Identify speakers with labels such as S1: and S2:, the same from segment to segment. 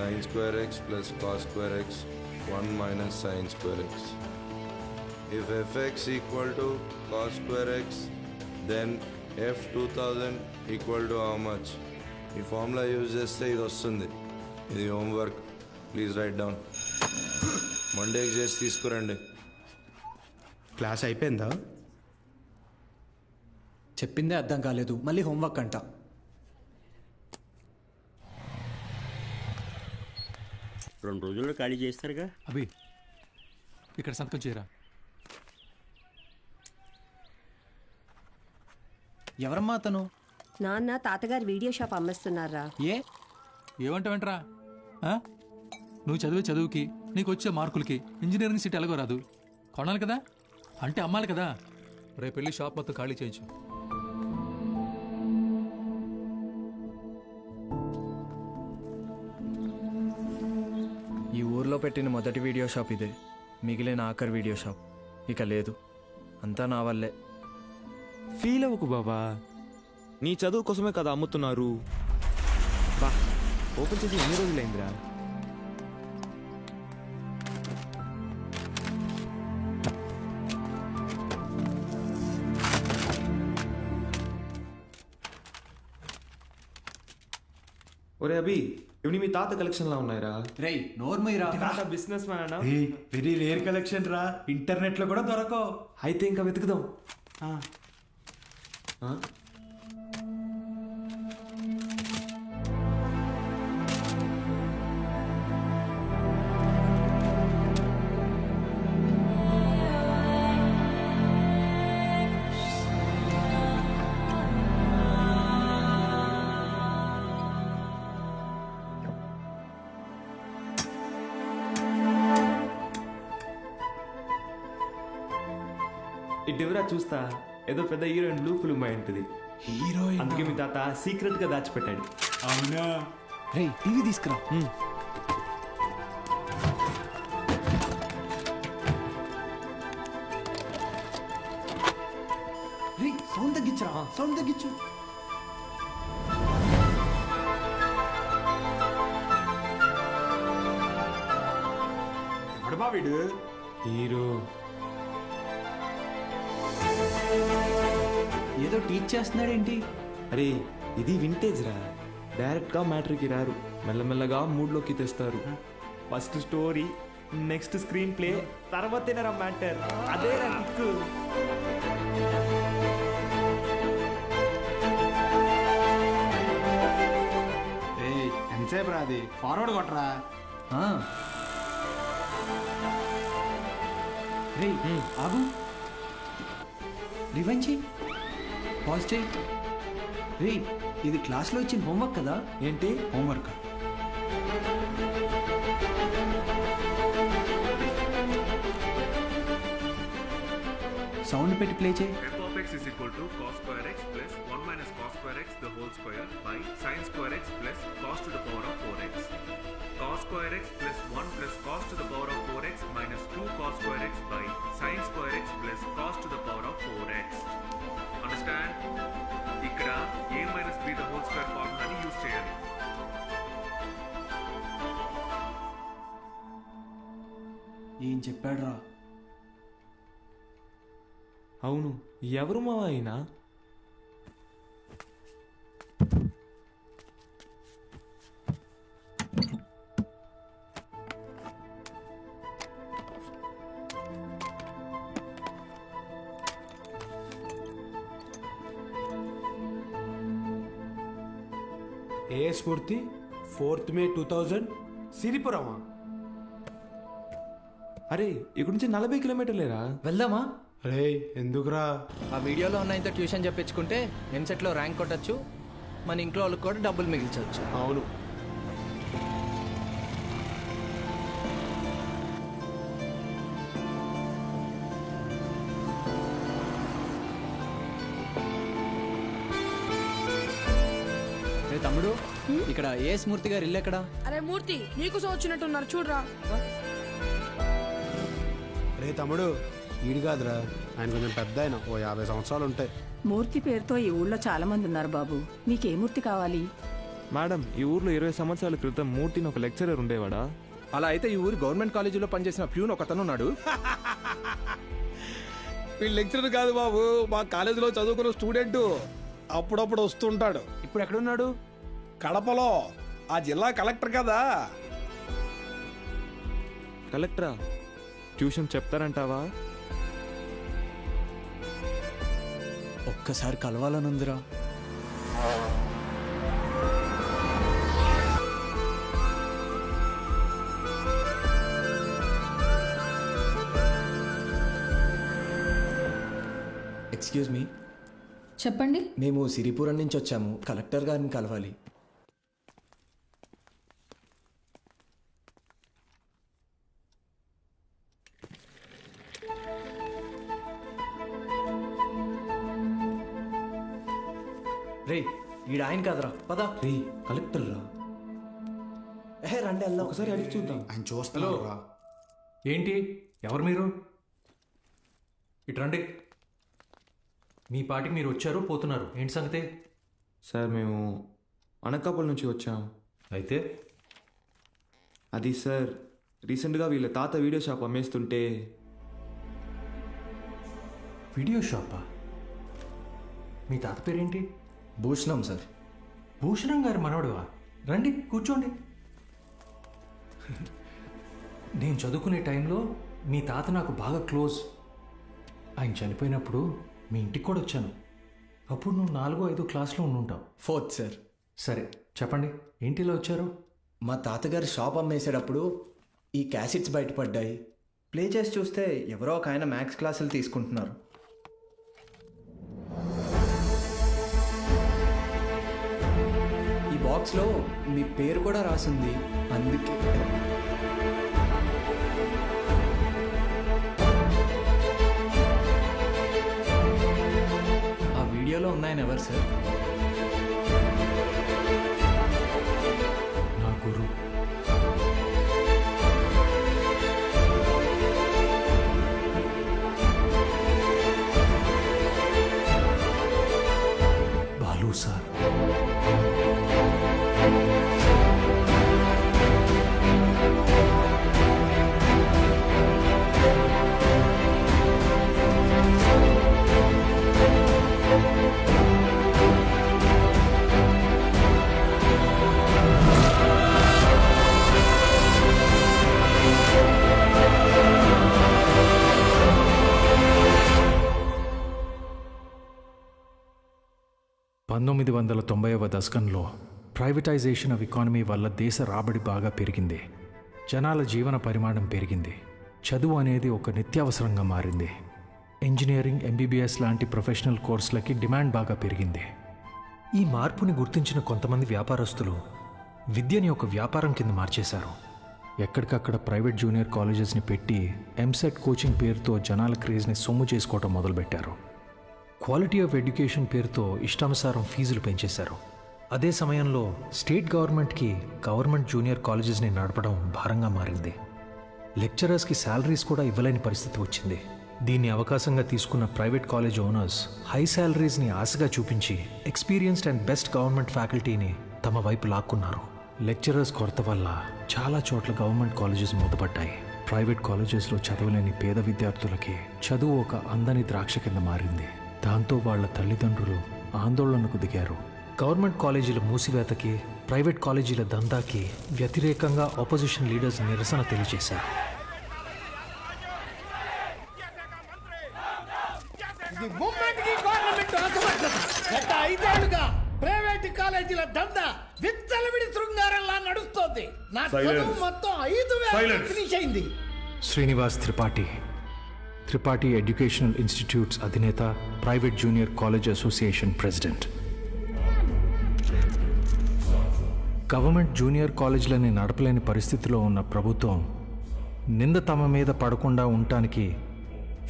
S1: sin square x plus cos square x 1 minus sin square x. If fx equal to cos square x, then f 2000 equal to how much? ఈ formula use చేస్తే ఇది వస్తుంది. ఇది homework, please right down. మండేకి చేసి తీసుకురండి.
S2: Class అయిపోయిందా?
S3: చెప్పిందే అర్థం కాలేదు, మళ్ళీ హోంవర్క్ అంట.
S4: రెండు రోజుల్లో ఖాళీ చేస్తారుగా.
S5: అభి ఇక్కడ సంతకం చేయరా.
S3: ఎవరమ్మా అతను?
S6: నాన్న తాతగారు వీడియో షాప్ అమ్మేస్తున్నారా?
S5: ఏమంటావేంట్రా? నువ్వు చదివే చదువుకి నీకు వచ్చే మార్కులకి ఇంజనీరింగ్ సీట్ ఎలాగో రాదు. కొనాలి కదా, అంటే అమ్మాలి కదా. రేపు వెళ్ళి షాప్ మొత్తం ఖాళీ చేయించు.
S3: ఈ ఊర్లో పెట్టిన మొదటి వీడియో షాప్ ఇదే, మిగిలిన ఆఖరి వీడియో షాప్ ఇక లేదు. అంతా నా వల్లే.
S7: ఫీల్ అవ్వకు బాబా, నీ చదువు కోసమే కదా అమ్ముతున్నారు. బా ఓపెన్ చేసి ఎన్ని రోజులైందిరా? ఒరే అభి, ఇవి మీ తాత కలెక్షన్ లా ఉన్నాయిరా.
S3: రేయ్ నోర్మయ్యరా,
S7: తాత బిజినెస్ మ్యాన్ అన్నా.
S2: వెరీ రేర్ కలెక్షన్ రా, ఇంటర్నెట్ లో కూడా దొరకవు.
S7: అయితే ఇంకా వెతుకుదాం. ఇటువరా చూస్తా, ఏదో పెద్ద హీరోయిన్ బ్లూ ఫిల్మ్ అయి ఉంటుంది.
S2: హీరోయిన్
S7: అందుకే మీ తాత సీక్రెట్ గా దాచిపెట్టాడు.
S2: అవునా?
S3: రేయ్ టీవీ తీసుకురా. రేయ్ సౌండ్ తగ్గించరా, సౌండ్ తగ్గించు.
S2: ఎవడు బా వీడు?
S7: హీరో
S3: ఏదో టీచ్ చేస్తున్నాడేంటి?
S7: అరే ఇది వింటేజ్ రా, డైరెక్ట్ గా మ్యాటర్కి రారు, మెల్లమెల్లగా మూడ్లోకి తెస్తారు. First story, next screen play, తర్వాతేనరా మ్యాటర్. అదే రా కిక్కు.
S2: ఎంతసేపు రా అది? ఫార్వర్డ్ కొట్టరా.
S3: రేయ్ ఆగు, రివైండ్ చెయ్యి, పాజ్ చెయ్యి. రేయ్ ఇది క్లాస్లో ఇచ్చిన హోంవర్క్ కదా?
S7: ఏంటి
S3: హోంవర్క్. సౌండ్ పెట్టి ప్లే చేయి.
S8: f of x is equal to cos square x plus 1 minus cos square x the whole square by sin square x plus cos to the power of 4x. Cos square x plus 1 plus cos to the power of 4x minus 2 cos square x by sin square x plus cos to the power of 4x. Understand? ఇక్కడ a minus b the whole square ఫార్ములాని use చేయాలి.
S3: ఏం చెప్పాడు రా?
S7: అవును, ఎవరు మావా అయినా?
S2: ఏ స్ఫూర్తి 4th May 2000 సిరిపురమా?
S7: అరే ఇక్కడ నుంచి 40 కిలోమీటర్లేరా.
S3: వెళ్దామా?
S2: రే ఎందుకురా?
S3: ఆ వీడియోలో ఉన్న ఇంత ట్యూషన్ చెప్పించుకుంటే ఎంసెట్లో ర్యాంక్ కొట్టచ్చు, మన ఇంట్లో వాళ్ళకి కూడా డబ్బులు మిగిల్చవచ్చు.
S2: అవును.
S3: రే తమ్ముడు, ఇక్కడ ఏ స్మూర్తి గారు ఇల్లు ఎక్కడా?
S9: అరే మూర్తి, నీకోసం వచ్చినట్టున్నారు చూడరా.
S2: రే తమ్ముడు, ఈడు కాదురా, ఆయన కొంచెం పెద్ద ఆయన, ఓ 50 సంవత్సరాలు ఉంటాయి.
S6: మూర్తి పేరుతో ఈ ఊళ్ళో చాలా మంది ఉన్నారు బాబు. మీకే మూర్తి కావాలి?
S7: మేడం ఈ ఊర్లో 20 సంవత్సరాల క్రితం మూర్తిని ఒక లెక్చరర్ ఉండేవాడా?
S2: అలా అయితే ఈ ఊరి గవర్నమెంట్ కాలేజీలో పనిచేసిన ప్యూన్ ఒకతను ఉన్నాడు.
S10: వీళ్ళు లెక్చరర్ కాదు బాబు, మా కాలేజీలో చదువుకున్న స్టూడెంట్. అప్పుడప్పుడు వస్తుంటాడు.
S2: ఇప్పుడు ఎక్కడున్నాడు?
S10: కడపలో ఆ జిల్లా కలెక్టర్ కదా.
S7: కలెక్టరా? ట్యూషన్ చెప్తారంటావా?
S3: ఒక్కసారి కలవాలనుందిరా. ఎక్స్క్యూజ్ మీ,
S11: చెప్పండి.
S3: మేము సిరిపురం నుంచి వచ్చాము. కలెక్టర్ గారిని కలవాలి. రే ఈడ ఆయన కాదురా, పద.
S7: రే కలెక్టర్ రా,
S3: రండి వెళ్దాం.
S7: ఒకసారి అడిగి చూద్దాం.
S2: ఆయన చూస్తాను.
S5: ఏంటి, ఎవరు మీరు? ఇటు రండి. మీ పాటికి మీరు వచ్చారు, పోతున్నారు. ఏంటి సంగతి?
S7: సార్ మేము అనకాపల్లి నుంచి వచ్చాం.
S5: అయితే
S7: అది సార్, రీసెంట్గా వీళ్ళ తాత వీడియో షాప్ అమ్మేస్తుంటే.
S5: వీడియో షాపా? మీ తాత పేరేంటి?
S3: భూషణం సార్.
S5: భూషణం గారు మనవడువా? రండి కూర్చోండి. నేను చదువుకునే టైంలో మీ తాత నాకు బాగా క్లోజ్. ఆయన చనిపోయినప్పుడు మీ ఇంటికి కూడా వచ్చాను. అప్పుడు నువ్వు 4వ 5వ క్లాస్లో ఉండుంటావు.
S3: 4th sir.
S5: సరే చెప్పండి, ఏంటి ఇలా వచ్చారు?
S3: మా తాతగారి షాప్ అమ్మేసేటప్పుడు ఈ క్యాసెట్స్ బయటపడ్డాయి. ప్లే చేసి చూస్తే ఎవరో ఒక ఆయన మ్యాథ్స్ క్లాసులు తీసుకుంటున్నారు. ఈ బాక్స్లో మీ పేరు కూడా రాసింది. అందుకే ఆ వీడియోలో ఉన్నాయని ఎవరు సార్?
S5: నా గురు. బాలు సార్. దశకంలో ప్రైవేటైజేషన్ ఆఫ్ ఎకానమీ వల్ల దేశ రాబడి బాగా పెరిగింది. జనాల జీవన పరిమాణం పెరిగింది. చదువు అనేది ఒక నిత్యావసరంగా మారింది. ఇంజనీరింగ్, ఎంబీబీఎస్ లాంటి ప్రొఫెషనల్ కోర్సులకి డిమాండ్ బాగా పెరిగింది. ఈ మార్పుని గుర్తించిన కొంతమంది వ్యాపారస్తులు విద్యని ఒక వ్యాపారం కింద మార్చేశారు. ఎక్కడికక్కడ ప్రైవేట్ జూనియర్ కాలేజెస్ని పెట్టి ఎంసెట్ కోచింగ్ పేరుతో జనాల క్రేజ్ని సొమ్ము చేసుకోవటం మొదలుపెట్టారు. క్వాలిటీ ఆఫ్ ఎడ్యుకేషన్ పేరుతో ఇష్టానుసారం ఫీజులు పెంచేశారు. అదే సమయంలో స్టేట్ గవర్నమెంట్కి గవర్నమెంట్ జూనియర్ కాలేజెస్ని నడపడం భారంగా మారింది. లెక్చరర్స్కి శాలరీస్ కూడా ఇవ్వలేని పరిస్థితి వచ్చింది. దీన్ని అవకాశంగా తీసుకున్న ప్రైవేట్ కాలేజ్ ఓనర్స్ హై శాలరీస్ని ఆశగా చూపించి ఎక్స్పీరియన్స్డ్ అండ్ బెస్ట్ గవర్నమెంట్ ఫ్యాకల్టీని తమ వైపు లాక్కున్నారు. లెక్చరర్స్ కొరత వల్ల చాలా చోట్ల గవర్నమెంట్ కాలేజెస్ మూతపడ్డాయి. ప్రైవేట్ కాలేజెస్లో చదవలేని పేద విద్యార్థులకి చదువు ఒక అందని ద్రాక్ష కింద మారింది. దాంతో వాళ్ళ తల్లిదండ్రులు ఆందోళనకు దిగారు. గవర్నమెంట్ కాలేజీల మూసివేతకి, ప్రైవేట్ కాలేజీల దందాకి వ్యతిరేకంగా ఆపోజిషన్ లీడర్స్ నిరసన తెలియజేశారు.
S10: ప్రైవేట్ కాలేజీల దందా విచ్చలవిడి శృంగారంలా నడుస్తోంది. నా చదువు మొత్తం 5,000 ఫినిష్ అయింది.
S5: శ్రీనివాస్ త్రిపాఠి ఎడ్యుకేషనల్ ఇన్స్టిట్యూట్స్ అధినేత, private junior college association president. Government junior కాలేజీలని నడపలేని పరిస్థితిలో ఉన్న ప్రభుత్వం నింద తమ మీద పడకుండా ఉండటానికి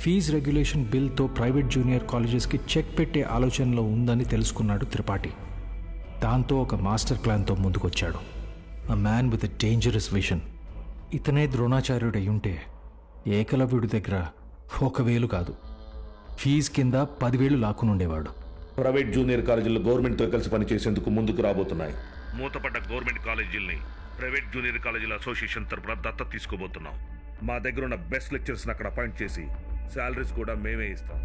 S5: ఫీజు రెగ్యులేషన్ బిల్తో ప్రైవేట్ జూనియర్ కాలేజెస్కి చెక్ పెట్టే ఆలోచనలో ఉందని తెలుసుకున్నాడు త్రిపాఠి. దాంతో ఒక మాస్టర్ ప్లాన్తో ముందుకొచ్చాడు. A man with a dangerous vision. ఇతనే ద్రోణాచార్యుడు అయ్యుంటే ఏకలవ్యుడి దగ్గర 1,000 కాదు, ఫీజు కింద 10,000 లాక్కునుండేవాడు.
S12: ప్రైవేట్ జూనియర్ కాలేజీలు గవర్నమెంట్తో కలిసి పనిచేసేందుకు ముందుకు రాబోతున్నాయి.
S8: మూతపడ్డ గవర్నమెంట్ కాలేజీల్ని ప్రైవేట్ జూనియర్ కాలేజీల అసోసియేషన్ తరపున దత్తత తీసుకోబోతున్నాం. మా దగ్గర ఉన్న బెస్ట్ లెక్చర్స్ని అక్కడ అపాయింట్ చేసి శాలరీస్ కూడా మేమే ఇస్తాం.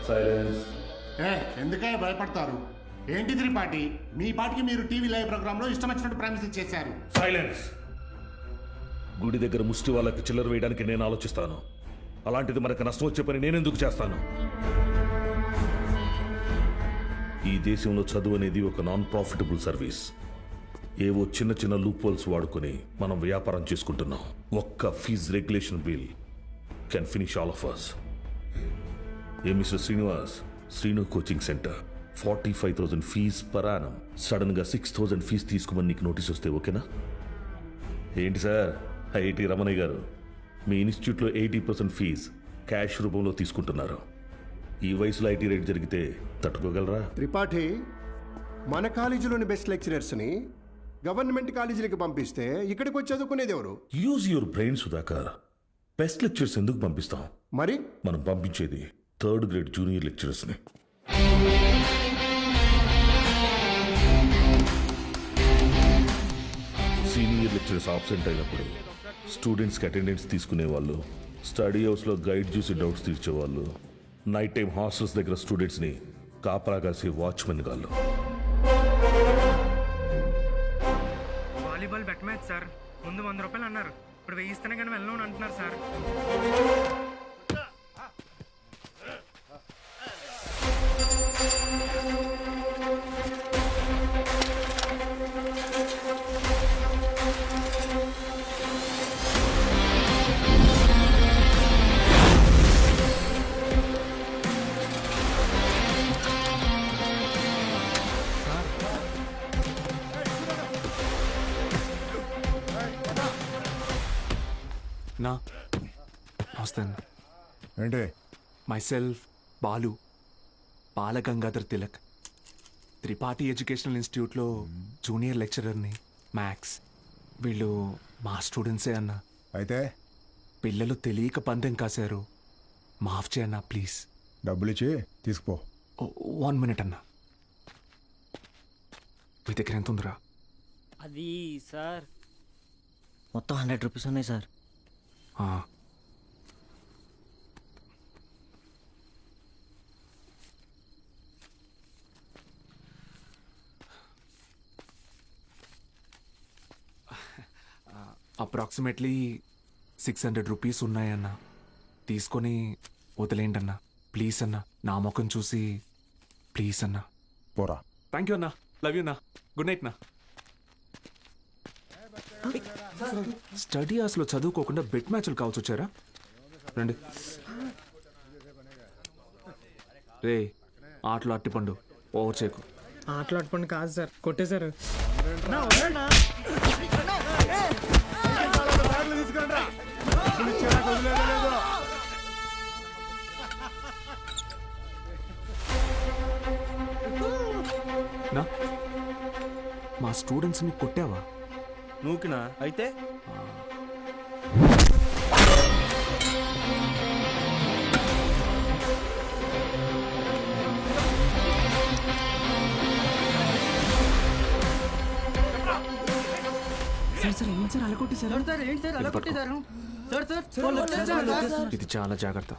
S1: సైలెన్స్.
S10: ఎందుకే భయపడతారు? ఏంటి త్రిపాఠి, మీ పాటికి మీరు టీవీ లైవ్ ప్రోగ్రాంలో ఇష్టం వచ్చినట్టు ప్రామిసులు చేశారు.
S8: సైలెన్స్. గుడి దగ్గర ముష్టి వాళ్ళకి చిల్లర వేయడానికి నేను ఆలోచిస్తాను. అలాంటిది మనకు నష్టం వచ్చే పని నేనెందుకు చేస్తాను? ఈ దేశంలో చదువు అనేది ఒక నాన్ ప్రాఫిటబుల్ సర్వీస్. ఏవో చిన్న చిన్న లూప్ హోల్స్ వాడుకొని మనం వ్యాపారం చేసుకుంటున్నాం. ఒక్క fees regulation bill can finish all of us. ఏ Mister Srinivas, Srinu coaching centre 45,000 fees per annum. Sudden గా 6,000 ఫీజ్ తీసుకోమని నీకు నోటీస్ వస్తే ఓకేనా? ఏంటి సార్, ఐఐటి రమణయ్య గారు, మీ ఇన్స్టిట్యూట్లో 80% ఫీజ్ క్యాష్ రూపంలో తీసుకుంటున్నారు. ఈ వయసులో ఐటీ రేట్ జరిగితే తట్టుకోగలరా?
S2: త్రిపాఠి, మన కాలేజీలోని బెస్ట్ లెక్చరర్స్ని గవర్నమెంట్ కాలేజీలకి పంపిస్తే ఇక్కడికి వచ్చి చదువుకునేది ఎవరు?
S8: Use your brain Sudhakar. Best lectures ఎందుకు పంపిస్తాం?
S2: మరి
S8: మనం పంపించేది 3rd గ్రేడ్ జూనియర్ లెక్చరర్స్ని. సీనియర్ లెక్చరర్స్ ఆబ్సెంట్ అయినప్పుడు స్టూడెంట్స్కి అటెండెన్స్ తీసుకునే వాళ్ళు, స్టడీ హౌస్లో గైడ్ చూసి డౌట్స్ తీర్చేవాళ్ళు, నైట్ టైం హాస్టల్స్ దగ్గర స్టూడెంట్స్ని కాపలా కాసే వాచ్మెన్ గాళ్ళు.
S11: Volleyball bet match sir. ముందు 100 రూపాయలు అన్నారు, ఇప్పుడు 1000 ఇస్తేనే కానీ వెళ్ళను అంటున్నారు సార్.
S12: నా వస్తాను.
S2: ఏంటి?
S12: మైసెల్ఫ్ బాలు, బాలగంగాధర్ తిలక్, త్రిపాఠి ఎడ్యుకేషనల్ ఇన్స్టిట్యూట్లో జూనియర్ లెక్చరర్ని, మ్యాథ్స్. వీళ్ళు మా స్టూడెంట్సే అన్న.
S2: అయితే
S12: పిల్లలు తెలియక పందెం కాశారు, మాఫ్ చేయన్నా ప్లీజ్.
S2: డబ్బులు ఇచ్చి తీసుకుపో.
S12: 1 మినిట్ అన్న. మీ దగ్గర ఎంత ఉందిరా?
S11: అది సార్ మొత్తం 100 రూపీస్ ఉన్నాయి సార్.
S12: అప్రాక్సిమేట్లీ 600 రూపీస్ ఉన్నాయన్న. తీసుకొని వదిలేండి అన్న ప్లీజ్ అన్న. నా ముఖం చూసి ప్లీజ్ అన్న.
S2: పోరా.
S12: థ్యాంక్ యూ అన్న. లవ్ యూ అన్న. గుడ్ నైట్ నా. స్టడీ అవర్స్లో చదువుకోకుండా బెట్ మ్యాచ్లు కావాల్సి వచ్చారా? రండి. రే, ఆటలు అట్టిపండు, ఓవర్ చేయకు.
S11: ఆటలు అట్టుపండి కాదు సార్, కొట్టేశారు.
S12: నా మా స్టూడెంట్స్ని కొట్టావా?
S3: నూకినా అయితే
S12: ఇది చాలా జాగ్రత్త.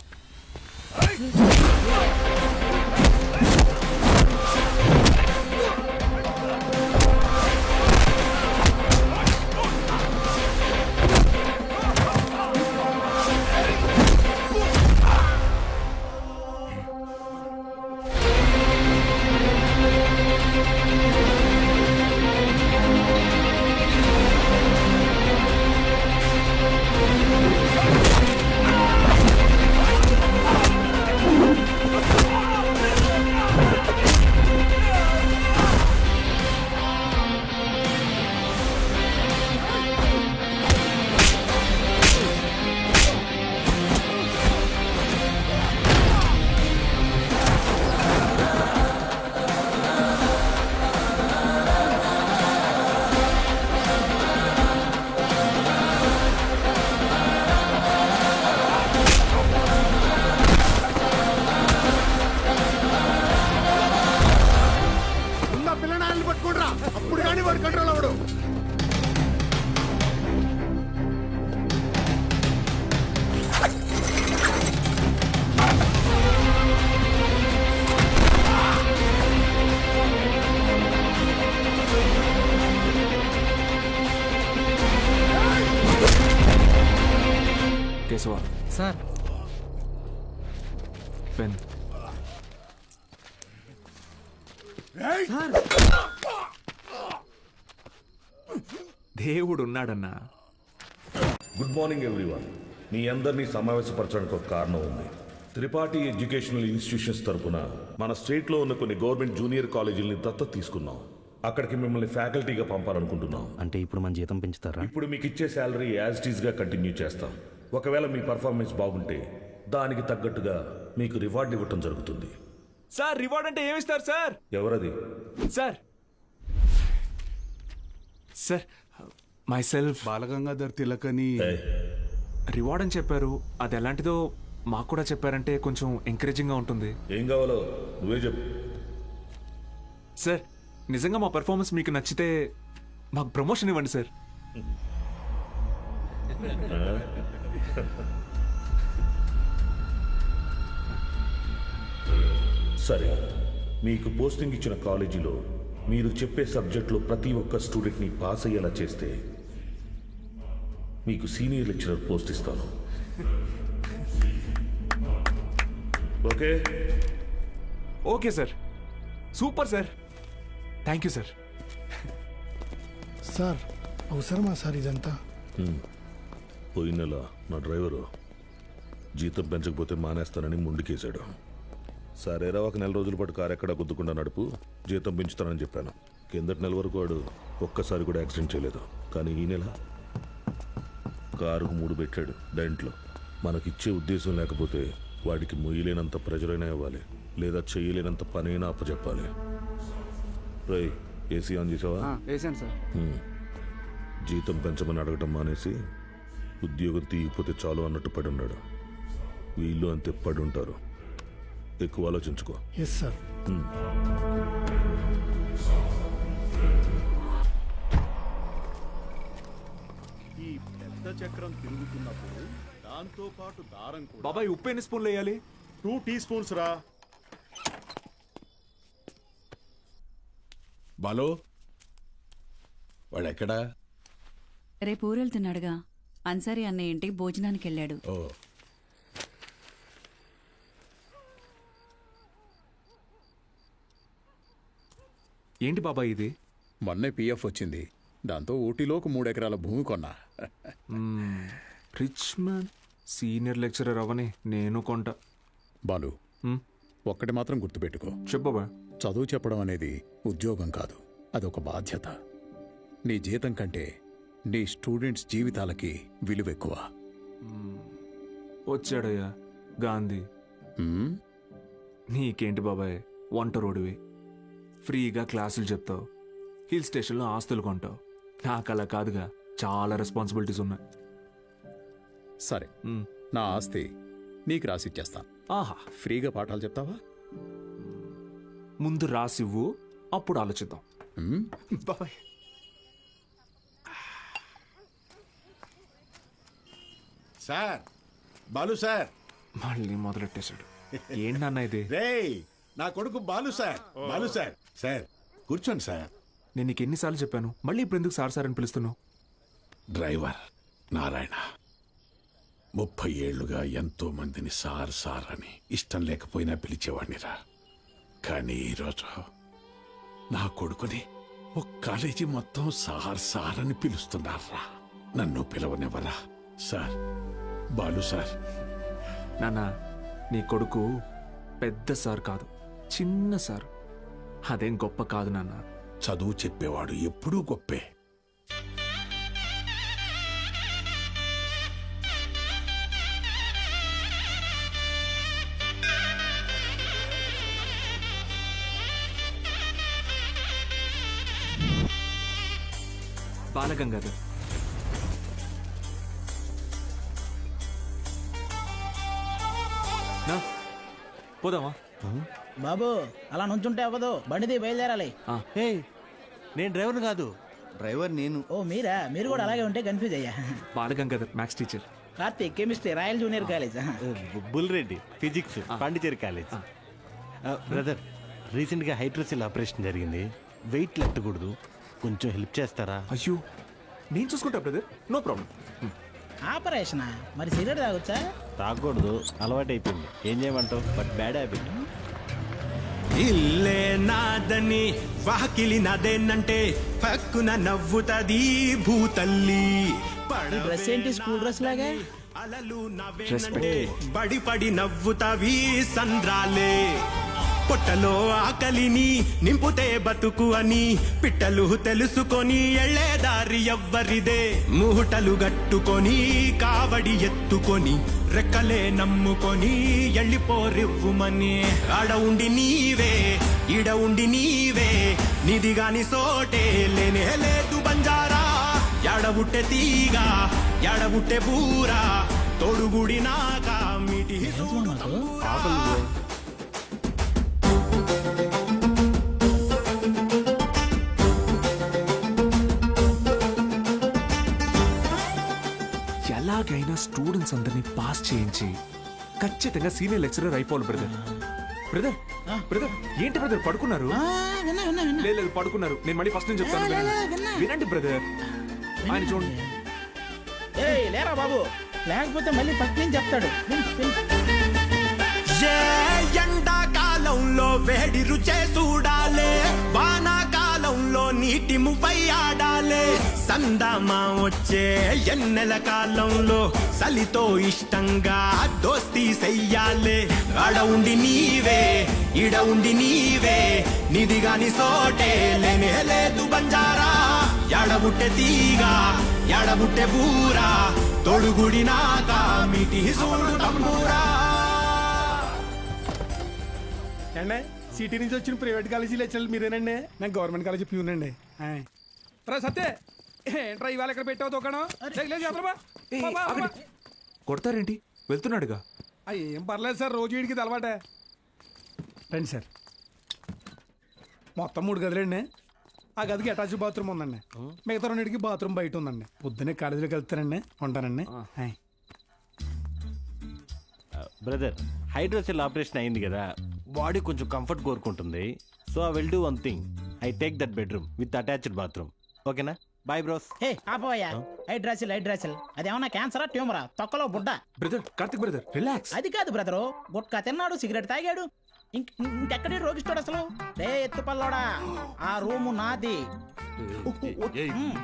S3: Sir
S12: pen. దేవుడు ఉన్నాడన్నా.
S13: Good morning everyone. మీ అందరినీ సమావేశపరచడానికి ఒక కారణం ఉంది. త్రిపాఠి ఎడ్యుకేషనల్ ఇన్స్టిట్యూషన్స్ తరపున మన స్టేట్లో ఉన్న కొన్ని గవర్నమెంట్ జూనియర్ కాలేజీలని దత్తత తీసుకున్నాం. అక్కడికి మిమ్మల్ని ఫ్యాకల్టీగా పంపాలనుకుంటున్నాం.
S11: అంటే ఇప్పుడు మన జీతం పెంచుతారా?
S13: ఇప్పుడు మీకు ఇచ్చే శాలరీ యాజ్ ఇట్ ఈస్గా కంటిన్యూ చేస్తాం. ఒకవేళ మీ పర్ఫార్మెన్స్ బాగుంటే దానికి తగ్గట్టుగా మీకు రివార్డ్ ఇవ్వటం జరుగుతుంది.
S12: సార్ రివార్డ్ అంటే ఏమిస్తారు సార్?
S13: ఎవరది?
S12: Sir sir myself
S14: Balagangadhar Tilak అని
S12: రివార్డ్ అని చెప్పారు. అది ఎలాంటిదో మాకు కూడా చెప్పారంటే కొంచెం ఎంకరేజింగ్గా ఉంటుంది.
S13: ఏం కావాలో నువ్వే చెప్పు.
S12: సార్ నిజంగా మా పెర్ఫార్మెన్స్ మీకు నచ్చితే మాకు ప్రమోషన్ ఇవ్వండి సార్.
S13: సరే, మీకు పోస్టింగ్ ఇచ్చిన కాలేజీలో మీరు చెప్పే సబ్జెక్టులో ప్రతి ఒక్క స్టూడెంట్ని పాస్ అయ్యేలా చేస్తే మీకు సీనియర్ లెక్చరర్ పోస్ట్ ఇస్తాను. Okay?
S12: Okay sir, super sir, thank you sir.
S14: Sir అవసరమా సార్ ఇదంతా?
S13: పోయిన నెల నా డ్రైవరు జీతం పెంచకపోతే మానేస్తానని ముందుకేశాడు. సరేరా, ఒక నెల రోజుల పాటు కారు ఎక్కడా గుద్దుకుండా నడుపు, జీతం పెంచుతానని చెప్పాను. కిందటి నెల వరకు వాడు ఒక్కసారి కూడా యాక్సిడెంట్ చేయలేదు. కానీ ఈ నెల కారుకు 3 పెట్టాడు డెంట్లో. మనకిచ్చే ఉద్దేశం లేకపోతే వాడికి మొయ్యలేనంత ప్రెజరైనా ఇవ్వాలి, లేదా చేయలేనంత పనైనా అప్పచెప్పాలి. రై, ఏసీ ఆన్ చేసావా?
S3: వేసాను సార్.
S13: జీతం పెంచమని అడగటం మానేసి ఉద్యోగం తీయకపోతే చాలు అన్నట్టు పడి ఉన్నాడు. వీళ్ళు అంతే పడి ఉంటారు. ఎక్కువ ఆలోచించుకో.
S14: Yes sir.
S15: ఈ పెద్ద చక్రం తిరుగుతున్నప్పుడు దాంతో పాటు దారం కూడా.
S12: బాబాయ్ ఉప్పు ఎన్ని స్పూన్లు వేయాలి?
S15: 2 టీ స్పూన్స్ రా.
S14: బాలో వాడెక్కడా?
S16: రేపు ఊరెళ్తున్నాడుగా. అన్సారీ అన్నయ్య ఇంటికి భోజనానికి వెళ్ళాడు.
S14: ఓ,
S12: ఏంటి బాబాయ్ ఇది?
S14: మొన్నే పిఎఫ్ వచ్చింది. దాంతో ఊటీలోకి 3 ఎకరాల భూమి కొన్నా.
S12: Rich man. సీనియర్ లెక్చరర్ అవని నేను కొంట.
S14: బాలు, ఒక్కటి మాత్రం గుర్తుపెట్టుకో.
S12: చెప్పు బాబాయ్.
S14: చదువు చెప్పడం అనేది ఉద్యోగం కాదు, అదొక బాధ్యత. నీ జీతం కంటే నీ స్టూడెంట్స్ జీవితాలకి విలువ ఎక్కువ.
S12: వచ్చాడయ్యా గాంధీ. నీకేంటి బాబాయ్, వంట రోడివి, ఫ్రీగా క్లాసులు చెప్తావు, హిల్ స్టేషన్లో ఆస్తులు కొంటావు. నాకు అలా కాదుగా, చాలా రెస్పాన్సిబిలిటీస్ ఉన్నాయి.
S14: సరే, నా ఆస్తి నీకు రాసిచ్చేస్తాను.
S12: ఆహా,
S14: ఫ్రీగా పాఠాలు చెప్తావా?
S12: ముందు రాసివ్వు, అప్పుడు ఆలోచిద్దాం. బాబాయ్.
S15: Sir, Balu sir.
S12: మళ్ళీ మొదలెట్టేశాడు. ఏంటన్నా ఇది?
S15: రేయ్, నా కొడుకు Balu sir. Balu sir. Sir కూర్చోండి సార్.
S12: నేను నీకు ఎన్నిసార్లు చెప్పాను, మళ్ళీ ఇప్పుడు ఎందుకు సార్ సార్ అని పిలుస్తున్నావు?
S14: డ్రైవర్ నారాయణ 30 ఏళ్లుగా ఎంతో మందిని సార్ సార్ అని ఇష్టం లేకపోయినా పిలిచేవాడినిరా. కానీ ఈరోజు నా కొడుకుని ఒక కాలేజీ మొత్తం సార్ సార్ అని పిలుస్తున్నారా. నన్ను పిలవనివ్వరా సార్? బాలు సార్.
S12: నాన్న, నీ కొడుకు పెద్ద సార్ కాదు, చిన్న సార్. అదేం గొప్ప కాదు నాన్న.
S14: చదువు చెప్పేవాడు ఎప్పుడూ గొప్పే.
S12: బాలగంగాధర్. నా పోదామా?
S11: బాబు అలా నుంచుంటే అవ్వదు, బండిది బయలుదేరాలి.
S15: నేను డ్రైవర్ కాదు, డ్రైవర్ నేను.
S11: ఓ మీరా? మీరు కూడా అలాగే ఉంటే కన్ఫ్యూజ్ అయ్యా.
S12: Balagangadhar maths teacher.
S11: Karthik chemistry, royal junior college.
S15: Bulreddy physics, Pondicherry college. Brother, రీసెంట్గా హైడ్రోసిల్ ఆపరేషన్ జరిగింది, వెయిట్ ఎత్తకూడదు, కొంచెం హెల్ప్ చేస్తారా?
S12: అయ్యో, నేను చూసుకుంటా బ్రదర్, నో ప్రాబ్లం.
S11: ఆపరేషనా? మరి సిగరెట్ తాగొచ్చా?
S15: తాగకూడదు, అలవాటు అయిపోయింది. ఏం చేయమంటావు? But bad habit.
S17: ఇల్లే నాదని వాకిలి నాదేనంటే పక్కున నవ్వుతది భూతల్లి.
S10: డ్రెస్ ఏంటి స్కూల్ డ్రెస్ లాగా?
S17: అలలు నవ్వేనంటే బడి పడి నవ్వుతావి సంద్రాలే. పొట్టలో ఆకలిని నింపుతే బతుకు అని పిట్టలు తెలుసుకొని ఎళ్ళేదారి ఎవ్వరిదే. మూటలు గట్టుకొని కావడి ఎత్తుకొని రెక్కలే నమ్ముకొని ఎళ్ళిపోరివ్వుమని. ఆడ ఉండి నీవే ఈడ ఉండి నీవే నిదిగాని సోటే లేనే లేదు బంజారా. ఎడబుట్టె తీగ ఎడబుట్టె బూరా తోడుగుడి నాక మిటి చూడు తంబూరా.
S12: ఎలాగైనా స్టూడెంట్స్ అందరినీ పాస్ చేయించి ఖచ్చితంగా సీనియర్ లెక్చరర్ అయిపోవాలి బ్రదర్. బ్రదర్ బ్రదర్ ఏంటి బ్రదర్ పడుకున్నారు? లేదు పడుకున్నారు. నేను మళ్ళీ ఫస్ట్ నుంచి చెప్తాను, వినండి బ్రదర్. ఆయన చూడండి.
S10: లేరా బాబు, లేకపోతే మళ్ళీ ఫస్ట్ నుంచి చెప్తాడు.
S17: ఎండాకాలంలో వేడి రుచే చూడాలే, వానాకాలంలో నీటి ముపై ఆడాలే. సందమా వచ్చే ఎన్నెల కాలంలో సలితో ఇష్టంగా దోస్తీ చెయ్యాలే. ఆడ ఉండి నీవే ఈడ ఉండి నీవే నిదిగాని సోటే లేనే లేదు బంజారా. ఎడబుట్టె తీగ ఎడబుట్టె బూరా తొడుగుడి నాక మిటి చూడు తంబూరా.
S10: అండి సిటీ నుంచి వచ్చిన ప్రైవేట్ కాలేజీ లెక్చరర్ మీరేనండి? నేను గవర్నమెంట్ కాలేజీ ప్యూన్ అండి. సత్తే ఏంట్రా ఇవాళ ఇక్కడ పెట్టావు దుకాణం?
S12: కొడతారేంటి? వెళ్తున్నాడుగా.
S10: ఏం పర్లేదు సార్, రోజు వీడికి అలవాటే. రండి సార్. మొత్తం 3 గదులండి. ఆ గదికి అటాచ్ బాత్రూమ్ ఉందండి. మిగతా 2కి బాత్రూమ్ బయట ఉందండి. పొద్దున్నే కాలేజీలోకి వెళ్తానండి. ఉంటానండి.
S15: బ్రదర్, హైడ్రోసెల్ ఆపరేషన్ అయింది కదా, బాడీ కొంచెం కంఫర్ట్ కోరుకుంటుంది. So I will do one thing, I take that bedroom with attached bathroom. ఓకేనా? Bye bros.
S10: హే ఆపోయా, హైడ్రాసిల్ అదేమన్నా క్యాన్సరా ట్యూమరా? తొక్కలో బుడ్డ.
S12: Brother Karthik brother relax.
S10: అది కాదు బ్రదరు, గుట్కా తిన్నాడు, సిగరెట్ తాగాడు, ఇంకెక్కడి రోగిస్తాడు అసలు. రే ఎత్తుపల్లోడా, ఆ రూము నాది.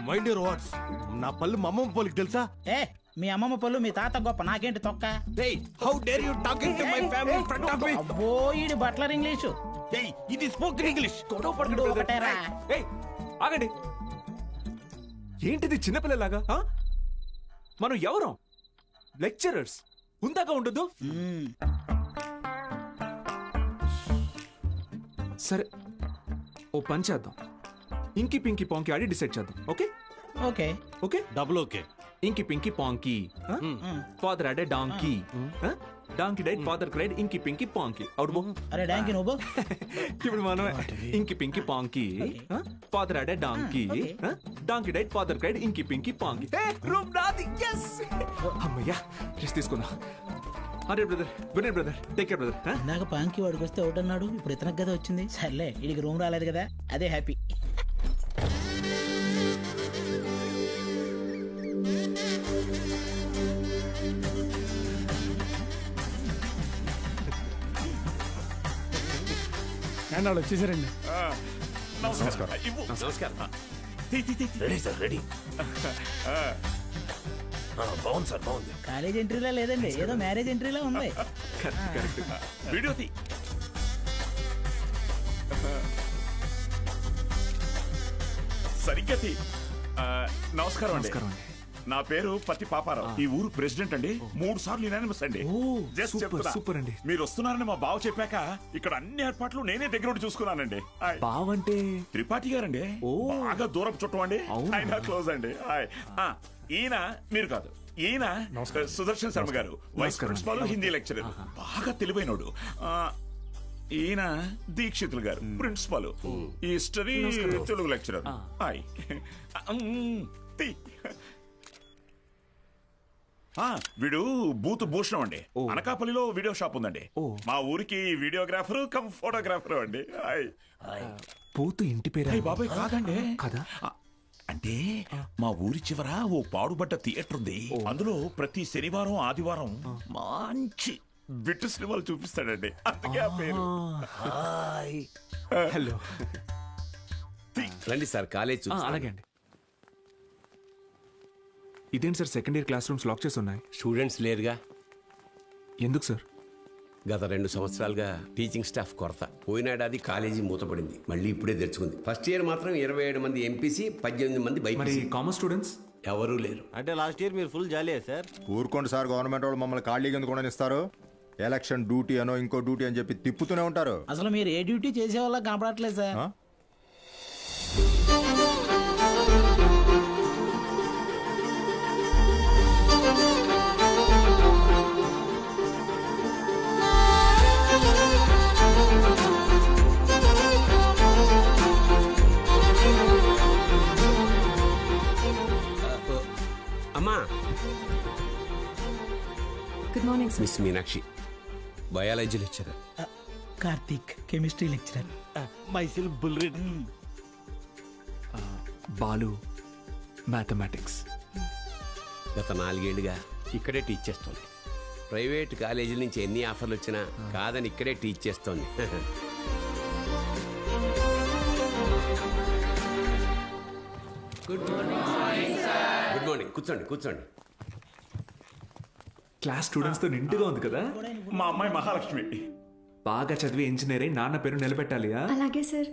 S15: Mind your words. నా పళ్ళు మా అమ్మమ్మ పోలికి తెలుసా?
S10: మీ అమ్మమ్మ పళ్ళు మీ తాత గొప్ప, నాకేంటి తొక్క?
S15: How dare you talking to my family in front of me?
S10: అబ్బో ఈడి బట్లర్ ఇంగ్లీషు.
S15: ఇది స్పోకెన్ ఇంగ్లీష్.
S10: ఒకటేరా.
S12: ఆగండి. ఏంటిది చిన్నపిల్లలాగా? మనం ఎవరం? లెక్చరర్స్. ఉందాక ఉండదు. సరే ఓ పని చేద్దాం, ఇంకి పింకి పాంకి ఆడి డిసైడ్ చేద్దాం. Okay
S10: okay
S12: okay
S15: double okay.
S12: Inky pinky ponky. Father had a donkey, donkey died father cried, inky pinky పాంకి. Out బో.
S10: అరే డాంకీ నువ్వు.
S12: ఇప్పుడు మనం inky pinky ponky, father had a donkey, donkey died father cried, inky pinky ponky. Room నాది. yes అమ్మయ్యా rest తీసుకుందాం. అరే brother, good night brother, take care brother.
S10: ఇందాక పాంకి వాడికి వస్తే ఒకటి అన్నాడు, ఇప్పుడు ఇతనికి కదా వచ్చింది. సర్లే వీడికి రూమ్ రాలేదు కదా, అదే హ్యాపీ. వాళ్ళు వచ్చేసారండి.
S13: బాగుంది సార్, బాగుంది.
S10: కాలేజ్ ఎంట్రీలా లేదండి, ఏదో మ్యారేజ్ ఎంట్రీలా ఉంది.
S13: వీడియో తీ. సరిగ్గా తీ. నమస్కారం అండి. నా పేరు పత్తి పాపారావు. ఈ ఊరు ప్రెసిడెంట్ అండి. 3 సార్లు యునానిమస్ అండి. జస్ట్ చెప్తున్నా.
S12: సూపర్ అండి.
S13: మీరు వస్తున్నారని మా బావ చెప్పాక ఇక్కడ అన్ని ఏర్పాట్లు నేనే దగ్గర ఉండి చూసుకున్నానండి.
S12: బావ అంటే
S13: త్రిపాఠి గారండి. బాగా దూరపు చుట్టం అండి. ఆయన క్లోజ్ అండి. ఈయన మీరు కాదు, ఈయన సుదర్శన్ శర్మ గారు, వైస్ ప్రిన్సిపాల్, హిందీ లెక్చరర్, బాగా తెలివైనోడు. ఈయన దీక్షితులు గారు, ప్రిన్సిపాల్, హిస్టరీ తెలుగు లెక్చరర్. వీడు బూత్ భూషణం అండి. అనకాపల్లిలో వీడియో షాప్ ఉందండి. మా ఊరికి వీడియోగ్రాఫర్ కమ్ ఫోటోగ్రాఫర్ అండి.
S12: పోతు ఇంటి పేరు
S13: బాబాయ్ కాదండి
S12: కదా.
S18: అంటే మా ఊరి చివర ఓ పాడుబడ్డ థియేటర్ ఉంది. అందులో ప్రతి శనివారం ఆదివారం మంచి బిట్టు సినిమాలు చూపిస్తాడండి. అందుకే ఆ పేరు.
S12: హలో
S19: రండి సార్, కాలేజ్
S12: అలాగే అండి. ఇదేంటి sir second year classrooms lock చేసి ఉన్నాయి?
S19: స్టూడెంట్స్ లేరుగా.
S12: ఎందుకు సార్?
S19: గత 2 సంవత్సరాలుగా టీచింగ్ స్టాఫ్ కొరత. పోయిన ఏడాది కాలేజీ మూతపడింది, మళ్ళీ ఇప్పుడే తెరుచుకుంది. ఫస్ట్ ఇయర్ మాత్రం 27 మంది ఎంపీసీ, 18 మంది బైపీసీ.
S12: కామర్స్ స్టూడెంట్స్
S19: ఎవరూ లేరు.
S15: అంటే లాస్ట్ ఇయర్ మీరు ఫుల్ జాలీయా సార్?
S20: ఊరుకోండి సార్, గవర్నమెంట్ వాళ్ళు మమ్మల్ని ఖాళీగా ఎందుకు ఇస్తారు? ఎలక్షన్ డ్యూటీ అనో ఇంకో డ్యూటీ అని చెప్పి తిప్పుతూనే ఉంటారు.
S11: అసలు మీరు ఏ డ్యూటీ చేసే వాళ్ళ కనపడట్లేదు సార్.
S19: అమ్మా,
S9: good morning
S19: miss Meenakshi biology lecturer.
S11: Karthik chemistry lecturer.
S15: మైసిల్ బుల్రెడ్.
S12: బాలు మ్యాథమెటిక్స్.
S19: గత 4 ఏళ్ళుగా ఇక్కడే టీచ్ చేస్తోంది. ప్రైవేట్ కాలేజీల నుంచి ఎన్ని ఆఫర్లు వచ్చినా కాదని ఇక్కడే టీచ్ చేస్తోంది. Good morning. కూర్చోండి కూర్చోండి.
S12: క్లాస్ స్టూడెంట్స్ తో నిండుగా ఉంది కదా.
S18: మా అమ్మాయి మహాలక్ష్మి.
S12: బాగా చదివి ఇంజనీర్ అయి నాన్న పేరు నిలబెట్టాలి.
S6: అలాగే సార్.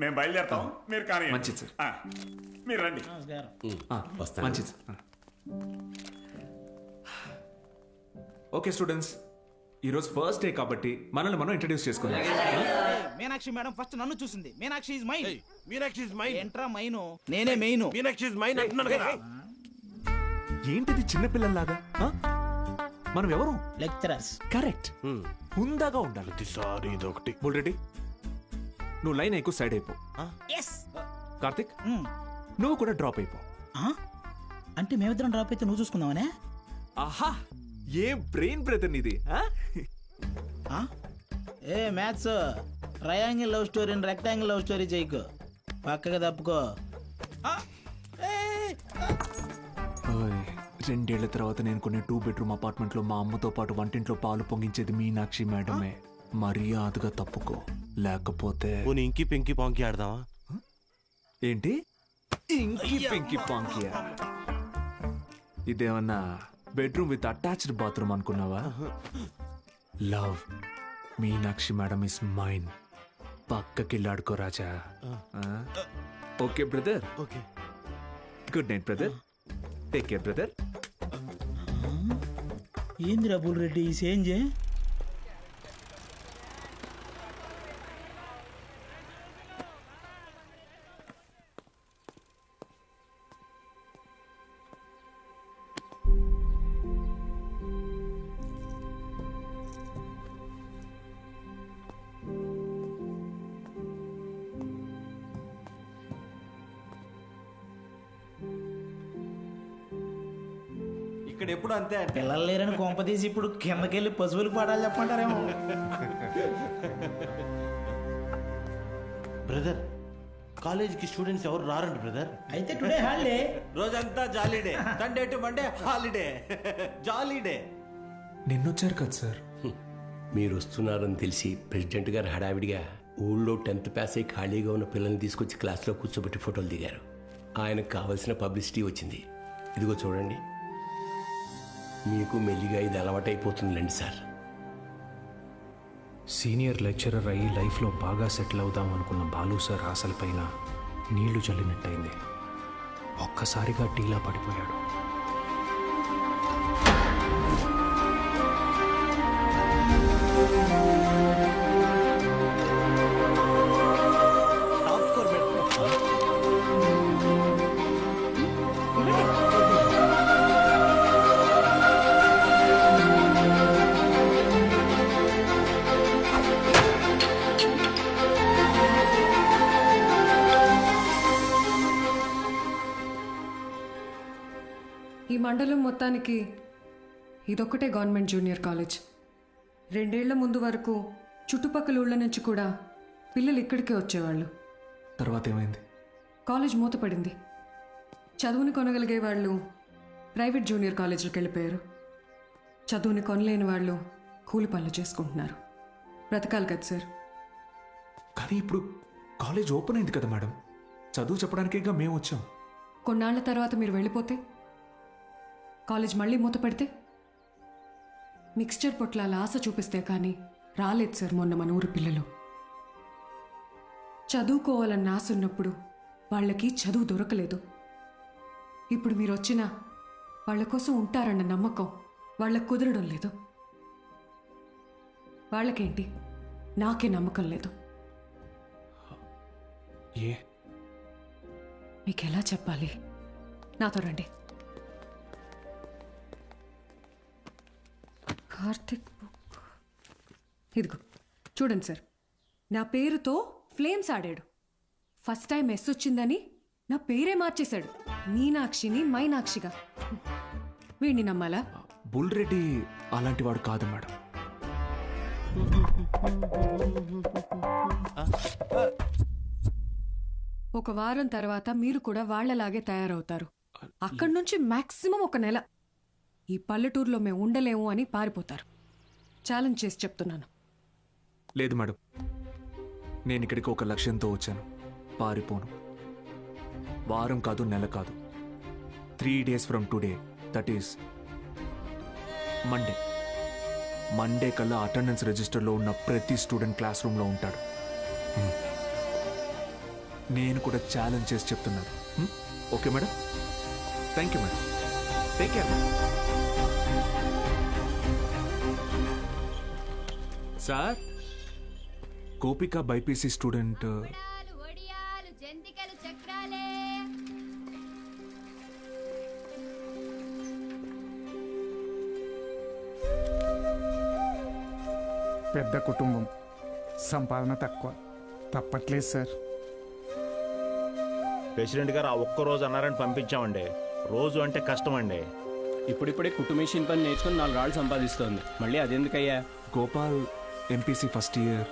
S18: మేము బయలుదేరుతాం, మీరు కానీ.
S12: మంచిది సార్.
S18: మీరు రండి.
S12: మంచిది సార్. ఓకే స్టూడెంట్స్, ఈరోజు ఫస్ట్ డే కాబట్టి మనల్ని మనం ఇంట్రడ్యూస్ చేసుకుందాం.
S11: మీనాక్షి మేడం ఫస్ట్ నన్ను చూసింది. Meenakshi is mine.
S19: Meenakshi is mine.
S11: ఎంట్రా మైను, నేనే మెయిన్.
S19: మీనాక్షి ఇస్ మైన్ అంటున్నాను కదా.
S12: ఏంటిది చిన్నపిల్లల్లాగా? మనం ఎవరు?
S11: లెక్చరర్స్.
S12: కరెక్ట్. హుందాగా ఉండాలి.
S19: సారీ, ఇదొకటి.
S12: బుల్రెడ్డి, నువ్వు లైన్ ఎక్కువ సైడ్ అయిపో. కార్తిక్, నువ్వు కూడా డ్రాప్ అయిపో.
S11: అంటే మేమిద్దరం డ్రాప్ అయితే నువ్వు చూసుకుందామనే?
S12: ఆహా, ఏ బ్రెయిన్ బ్రదర్ నీది.
S11: ఏ మ్యాథ్స్ ట్రయాంగిల్ లవ్ స్టోరీని రెక్టాంగిల్ లవ్ స్టోరీ చేయకు, పక్కగా తప్పుకో.
S12: 2 ఏళ్ల తర్వాత నేను కొన్ని 2 బెడ్రూమ్ అపార్ట్మెంట్ లో మా అమ్మతో పాటు వంటింట్లో పాలు పొంగించేది మీనాక్షి మేడమే. మర్యాదగా తప్పుకో, లేకపోతే
S15: ఇంకి పెంకి పాంకి ఆడదామా?
S12: ఏంటి ఇంకి పెంకి పాంకియా? ఇదేమన్నా బెడ్రూమ్ విత్ అటాచ్డ్ బాత్రూమ్ అనుకున్నావా? Love Meenakshi madam is mine. పక్కకిల్లాడుకో రాజా. Okay brother.
S15: Okay.
S12: Good night brother. Take care brother.
S11: ఏంది రబుల్ రెడ్డి ఈ సేంజే?
S15: ఇక్కడ ఎప్పుడు అంతే.
S11: పిల్లలు లేరని కొంపదీసి ఇప్పుడు కిందకెళ్ళి పశువులకు పాడాలి చెప్పంటారేమో.
S15: బ్రదర్, కాలేజీకి స్టూడెంట్స్ ఎవరు రారండి బ్రదర్.
S11: అయితే టుడే హాలిడే.
S15: రోజంతా jolly day. Sunday to Monday holiday. Jolly day.
S12: నిన్నొచ్చారు కదా సార్.
S19: మీరు వస్తున్నారని తెలిసి ప్రెసిడెంట్ గారు హడావిడిగా ఊళ్ళో 10th పాస్ అయి ఖాళీగా ఉన్న పిల్లల్ని తీసుకొచ్చి క్లాస్లో కూర్చోబెట్టి ఫోటోలు దిగారు. ఆయనకు కావలసిన పబ్లిసిటీ వచ్చింది. ఇదిగో చూడండి, మీకు మెల్లిగా ఇది అలవాటైపోతుందిలేండి సార్.
S5: సీనియర్ లెక్చరర్ అయ్యి లైఫ్లో బాగా సెటిల్ అవుదాం అనుకున్న బాలు సార్ ఆశలపైన నీళ్లు చల్లినట్టయింది. ఒక్కసారిగా టీలా పడిపోయాడు.
S9: ఈ మండలం మొత్తానికి ఇదొక్కటే గవర్నమెంట్ జూనియర్ కాలేజ్. 2 ఏళ్ల ముందు వరకు చుట్టుపక్కల ఊళ్ళ నుంచి కూడా పిల్లలు ఇక్కడికే వచ్చేవాళ్ళు.
S12: తర్వాత ఏమైంది?
S9: కాలేజ్ మూతపడింది. చదువుని కొనగలిగే వాళ్ళు ప్రైవేట్ జూనియర్ కాలేజీలకు వెళ్ళిపోయారు. చదువుని కొనలేని వాళ్ళు కూలి పనులు చేసుకుంటున్నారు. బ్రతకాలి కదా సార్.
S12: కానీ ఇప్పుడు కాలేజ్ ఓపెన్ అయింది కదా మేడం, చదువు చెప్పడానికేగా మేము వచ్చాం.
S9: కొన్నాళ్ల తర్వాత మీరు వెళ్ళిపోతే, కాలేజ్ మళ్ళీ మూత పెడితే, మిక్స్చర్ పొట్లాల ఆశ చూపిస్తే కానీ రాలేదు సార్ మొన్న మన ఊరి పిల్లలు. చదువుకోవాలన్న ఆశ ఉన్నప్పుడు వాళ్ళకి చదువు దొరకలేదు. ఇప్పుడు మీరు వచ్చినా వాళ్ళ కోసం ఉంటారన్న నమ్మకం వాళ్ళకు కుదరడం లేదు. వాళ్ళకేంటి, నాకే నమ్మకం లేదు.
S12: ఏ
S9: మీకు ఎలా చెప్పాలి? నాతో రండి. కార్తిక్ బుక్ ఇదిగో చూడండి సార్. నా పేరుతో ఫ్లేమ్స్ ఆడాడు. ఫస్ట్ టైం ఎస్ వచ్చిందని నా పేరే మార్చేశాడు. మీనాక్షిని మైనాక్షిగా. వీడిని నమ్మాలా?
S12: బుల్ రెడ్డి అలాంటి వాడు కాదు మేడం.
S9: ఒక వారం తర్వాత మీరు కూడా వాళ్లలాగే తయారవుతారు. అక్కడి నుంచి మాక్సిమం ఒక నెల ఈ పల్లెటూరులో మేము ఉండలేము అని పారిపోతారు. ఛాలెంజ్ చేసి చెప్తున్నాను.
S12: లేదు మేడం, నేను ఇక్కడికి ఒక లక్ష్యంతో వచ్చాను. పారిపోను. వారం కాదు, నెల కాదు, 3 days from today, that is Monday కల్లా అటెండెన్స్ రిజిస్టర్లో ఉన్న ప్రతి స్టూడెంట్ క్లాస్ రూమ్లో ఉంటాడు. నేను కూడా ఛాలెంజ్ చేసి చెప్తున్నాను. Okay madam? Thank you madam. Take care madam. Sir, Gopika BiPC student
S10: పెద్ద కుటుంబం, సంపాదన తక్కువ, తప్పట్లేదు సార్.
S15: ప్రెసిడెంట్ గారు ఆ ఒక్కరోజు అన్నారని పంపించామండి. రోజు అంటే కష్టం అండి.
S21: ఇప్పుడిప్పుడే కుటుంబేషన్ పని నేర్చుకుని 4 రాళ్ళు సంపాదిస్తోంది. మళ్ళీ అదెందుకయ్యా?
S12: Gopal MPC first year.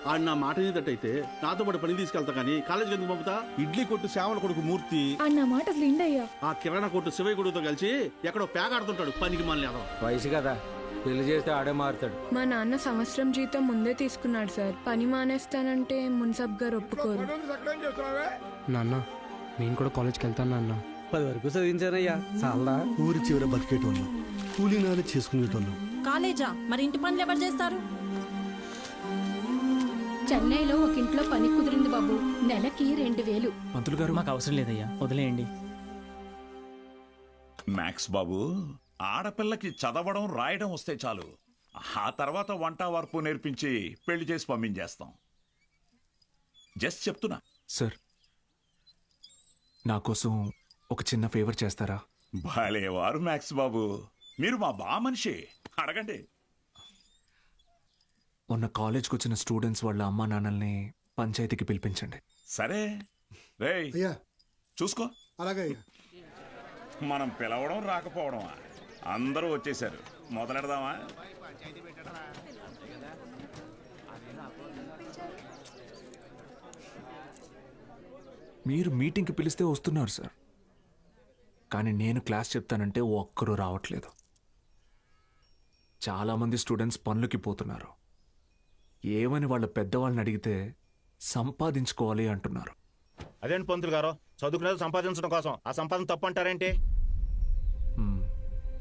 S22: ఆడు నా మాట నీదట్టయితే నాతో పాటు పని తీసుకెళ్తా కానీ కాలేజీకి ఎందుకు పంపుతా? ఇడ్లీ కొట్టు సేవల కొడుకు మూర్తి
S23: అన్న మాట లిండయ్యా
S22: ఆ కిరాణా కొట్టు శివయ్య కొడుకుతో కలిసి ఎక్కడో పేకాడుతుంటాడు. పనికి మళ్ళీ
S21: వయసు కదా, పెళ్లి చేస్తే ఆడే మారుతాడు.
S23: మా నాన్న సంవత్సరం జీతం ముందే తీసుకున్నాడు సార్. పని మానేస్తానంటే మున్సబ్ గారు ఒప్పుకోరు.
S21: నాన్న, నేను కూడా కాలేజ్కి వెళ్తాను నాన్న.
S10: 10 వరకు చదివించానయ్యా. చాలా ఊరి చివర బతికేటోళ్ళు, కూలీనాలు చేసుకునేటోళ్ళు.
S23: కాలేజా? మరి ఇంటి పనులు ఎవరు చేస్తారు? చెన్నైలో ఒక ఇంట్లో పని కుదిరింది బాబు. నెలకి 2000.
S12: మంత్రులు గారు,
S21: మాకు అవసరం లేదయ్యా, వదిలేయండి.
S18: మ్యాక్స్ బాబు, ఆడపిల్లకి చదవడం రాయడం వస్తే చాలు. ఆ తర్వాత వంట వరపు నేర్పించి పెళ్లి చేసి పంపించేస్తాం. జస్ట్ చెప్తున్నా.
S12: సార్, నా కోసం ఒక చిన్న ఫేవర్ చేస్తారా?
S18: భలేవారు మ్యాక్స్ బాబు, మీరు మా బా మనిషి, అడగండి.
S12: మొన్న కాలేజ్కి వచ్చిన స్టూడెంట్స్ వాళ్ళ అమ్మా నాన్నల్ని పంచాయతీకి పిలిపించండి.
S18: సరే రేయ్, చూసుకో.
S2: అలాగే.
S18: మనం పిలవడం రాకపోవడమా? అందరూ వచ్చేసారు, మొదలెడదామా?
S12: మీరు మీటింగ్కి పిలిస్తే వస్తున్నారు సార్, కానీ నేను క్లాస్ చెప్తానంటే ఒక్కరూ రావట్లేదు. చాలామంది స్టూడెంట్స్ పనులకి పోతున్నారు. ఏమని వాళ్ళ పెద్దవాళ్ళని అడిగితే సంపాదించుకోవాలి అంటున్నారు.
S15: అదేంటి పంతులు గారు, చదువుకునేది సంపాదించడం కోసం, ఆ సంపాదన తప్పు అంటారేంటి?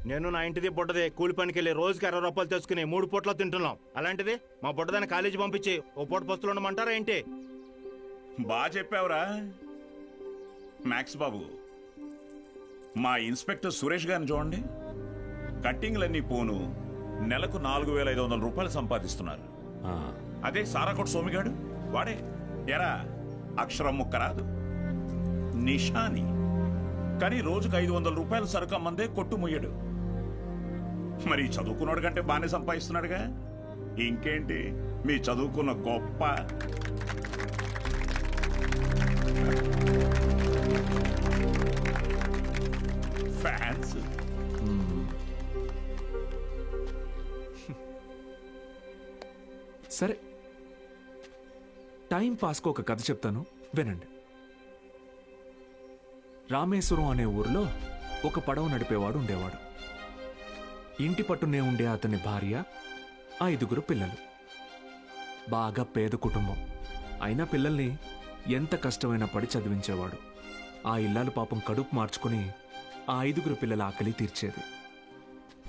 S15: నేను నా ఇంటిది బుడ్డది కూలి పనికి వెళ్ళి రోజుకి 60 రూపాయలు తెచ్చుకుని 3 పూట్ల తింటున్నాం. అలాంటిది మా బుడ్డదాన్ని కాలేజీ పంపించి ఓ పూట పస్తులు ఉండమంటారా ఏంటి?
S18: బాగా చెప్పావురా మ్యాక్స్ బాబు. మా ఇన్స్పెక్టర్ సురేష్ గారిని చూడండి, కట్టింగ్లన్నీ పోను నెలకు 4500 రూపాయలు సంపాదిస్తున్నారు. అదే సారాకోట్ సోమిగాడు, వాడే ఎరా అక్షరం ముక్క రాదు, నిషాని, కానీ రోజుకు 500 రూపాయలు సరుకు అమ్మందే కొట్టు ముయ్యడు. మరి చదువుకున్నాడు కంటే బాగానే సంపాదిస్తున్నాడుగా. ఇంకేంటి మీ చదువుకున్న గొప్ప. ఫ్యాన్స్.
S12: సరే, టైం పాస్కు ఒక కథ చెప్తాను, వినండి. రామేశ్వరం అనే ఊర్లో ఒక పడవ నడిపేవాడు ఉండేవాడు. ఇంటి పట్టునే ఉండే అతని భార్య, 5 పిల్లలు. బాగా పేద కుటుంబం అయినా పిల్లల్ని ఎంత కష్టమైనా పడి చదివించేవాడు. ఆ ఇల్లాలు పాపం కడుపు మార్చుకుని ఆ 5 పిల్లల ఆకలి తీర్చేది.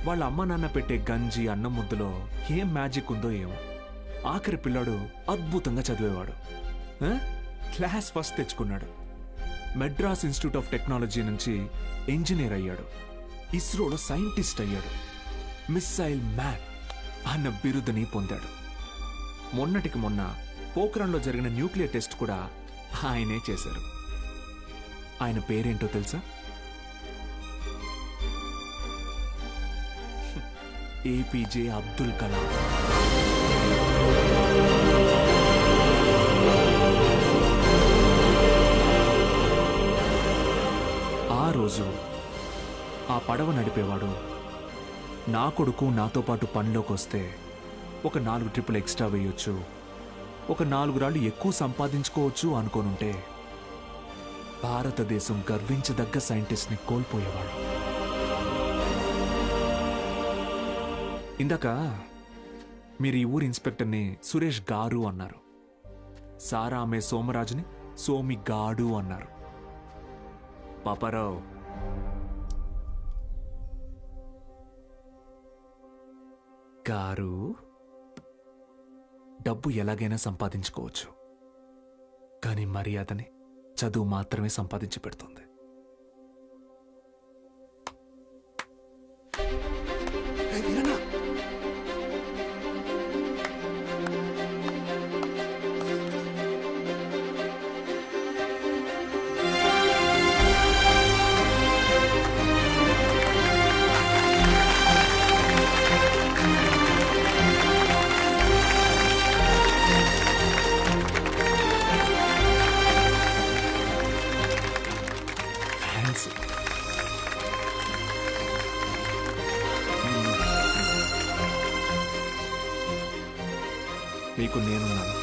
S12: వాళ్ళ అమ్మ నాన్న పెట్టే గంజి అన్నం ముద్దలో ఏం మ్యాజిక్ ఉందో ఏమో, ఆఖరి పిల్లాడు అద్భుతంగా చదివేవాడు. క్లాస్ ఫస్ట్ తెచ్చుకున్నాడు. మెడ్రాస్ ఇన్స్టిట్యూట్ ఆఫ్ టెక్నాలజీ నుంచి ఇంజనీర్ అయ్యాడు. ఇస్రోలో సైంటిస్ట్ అయ్యాడు. మిస్సైల్ మ్యాన్ అన్న బిరుదుని పొందాడు. మొన్నటికి మొన్న పోఖ్రాన్లో జరిగిన న్యూక్లియర్ టెస్ట్ కూడా ఆయనే చేశారు. ఆయన పేరేంటో తెలుసా? ఏపీజే అబ్దుల్ కలాం. ఆ రోజు ఆ పడవ నడిపేవాడు, నా కొడుకు నాతో పాటు పనిలోకి వస్తే ఒక 4 ట్రిప్పులు ఎక్స్ట్రా వేయొచ్చు, ఒక 4 రాళ్ళు ఎక్కువ సంపాదించుకోవచ్చు అనుకోనుంటే భారతదేశం గర్వించదగ్గ సైంటిస్ట్ని కోల్పోయేవాడు. ఇందాక మీరు ఈ ఊరి ఇన్స్పెక్టర్ని సురేష్ గారు అన్నారు. సారా ఆమె సోమరాజుని సోమి గాడు అన్నారు. పాపారావు, గారు డబ్బు ఎలాగైనా సంపాదించుకోవచ్చు, కానీ మర్యాదని చదువు మాత్రమే సంపాదించి పెడుతుంది. మీకు నేనున్నాను,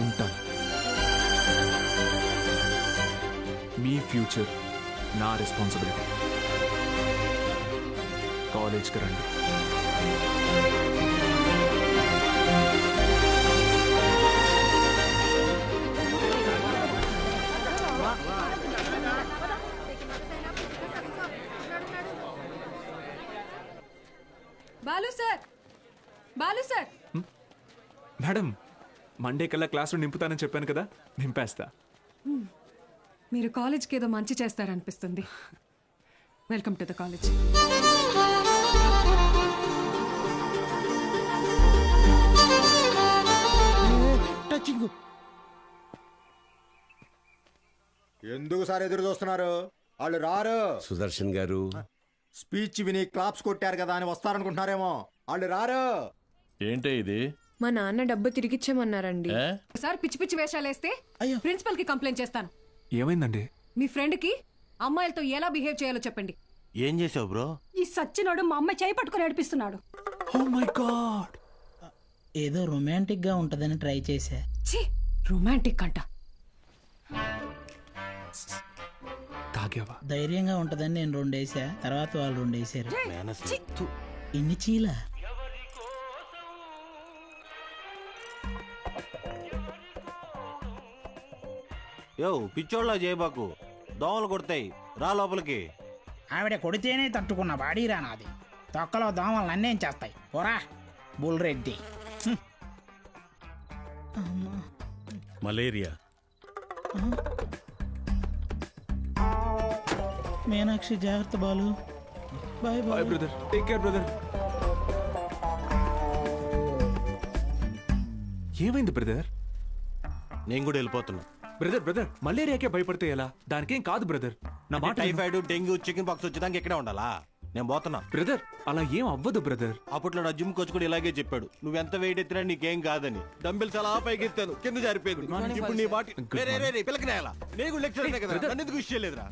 S12: ఉంటాను. మీ ఫ్యూచర్ నా రెస్పాన్సిబిలిటీ. కాలేజ్కి రండి.
S9: Balu sir, Balu sir.
S12: Madam, Monday కల్లా క్లాసులు నింపుతానని చెప్పాను కదా, నింపేస్తా.
S9: మీరు కాలేజ్కి ఏదో మంచి చేస్తారనిపిస్తుంది. Welcome to the college.
S20: ఎందుకు సార్ ఎదురు చూస్తున్నారు? వాళ్ళు రారు.
S19: సుదర్శన్ గారు,
S20: స్పీచ్ విని క్లాప్స్ కొట్టారు కదా అని వస్తారనుకుంటున్నారేమో. వాళ్ళు రారు.
S22: ఏంటే ఇది?
S23: మా నాన్న డబ్బు తిరిగిచ్చేమన్నారండి.
S9: సార్ పిచ్చి పిచ్చి వేషాలు వేస్తే ప్రిన్సిపల్ కి కంప్లైంట్ చేస్తాను.
S12: ఏమైందండి?
S9: మీ ఫ్రెండ్ కి అమ్మాయిలతో ఎలా బిహేవ్ చేయాలో చెప్పండి.
S15: ఏం చేసావు బ్రో?
S1: ఈ సచ్చినోడు మా అమ్మాయి చేయి పట్టుకుని నడిపిస్తున్నాడు.
S12: Oh my god.
S11: ఏదో రొమాంటిక్ గా ఉంటదని ట్రై చేశా.
S9: రొమాంటిక్ అంట.
S12: తాగావా?
S11: ధైర్యంగా ఉంటదని నేను 2 వేసా, తర్వాత వాళ్ళు 2 వేసారు. ఇన్ని చీల
S15: యో పిచ్చోళ్ళ చేయబాకు, దోమలు కొడతాయి, రా లోపలికి.
S11: ఆవిడ కొడితేనే తట్టుకున్న బాడీరా నాది. తొక్కలో దోమలు నన్నేం చేస్తాయి? పోరా బుల్రెడ్డి.
S18: మలేరియా.
S11: మీనాక్షి జాగ్రత్త Balu. Bye
S12: bye brother, take care brother. ఏమైంది బ్రదర్?
S15: నేను కూడా వెళ్ళిపోతున్నా.
S12: బ్రదర్ మలేరియాకే భయపడితే ఎలా? దానికేం కాదు బ్రదర్. నా మాట
S15: టైఫాయిడ్, డెంగ్యూ, చికెన్ పాక్స్ వచ్చేదానికి ఇక్కడే ఉండాలా? నేను పోతున్నా
S12: బ్రదర్. అలా ఏం అవ్వదు బ్రదర్.
S15: అప్పట్లో నా జిమ్ కోచ్ కూడా ఇలాగే చెప్పాడు, నువ్వెంత వెయిట్ ఎత్తినా నీకేం కాదని. డంబెల్స్ అలా పైకి ఎత్తాను, కింద జారిపోయింది. ఇప్పుడు నీ మాట పిల్లకనేలా? నేను లెక్చర్ కదా, నన్ను ఎందుకు విషయం లేదురా?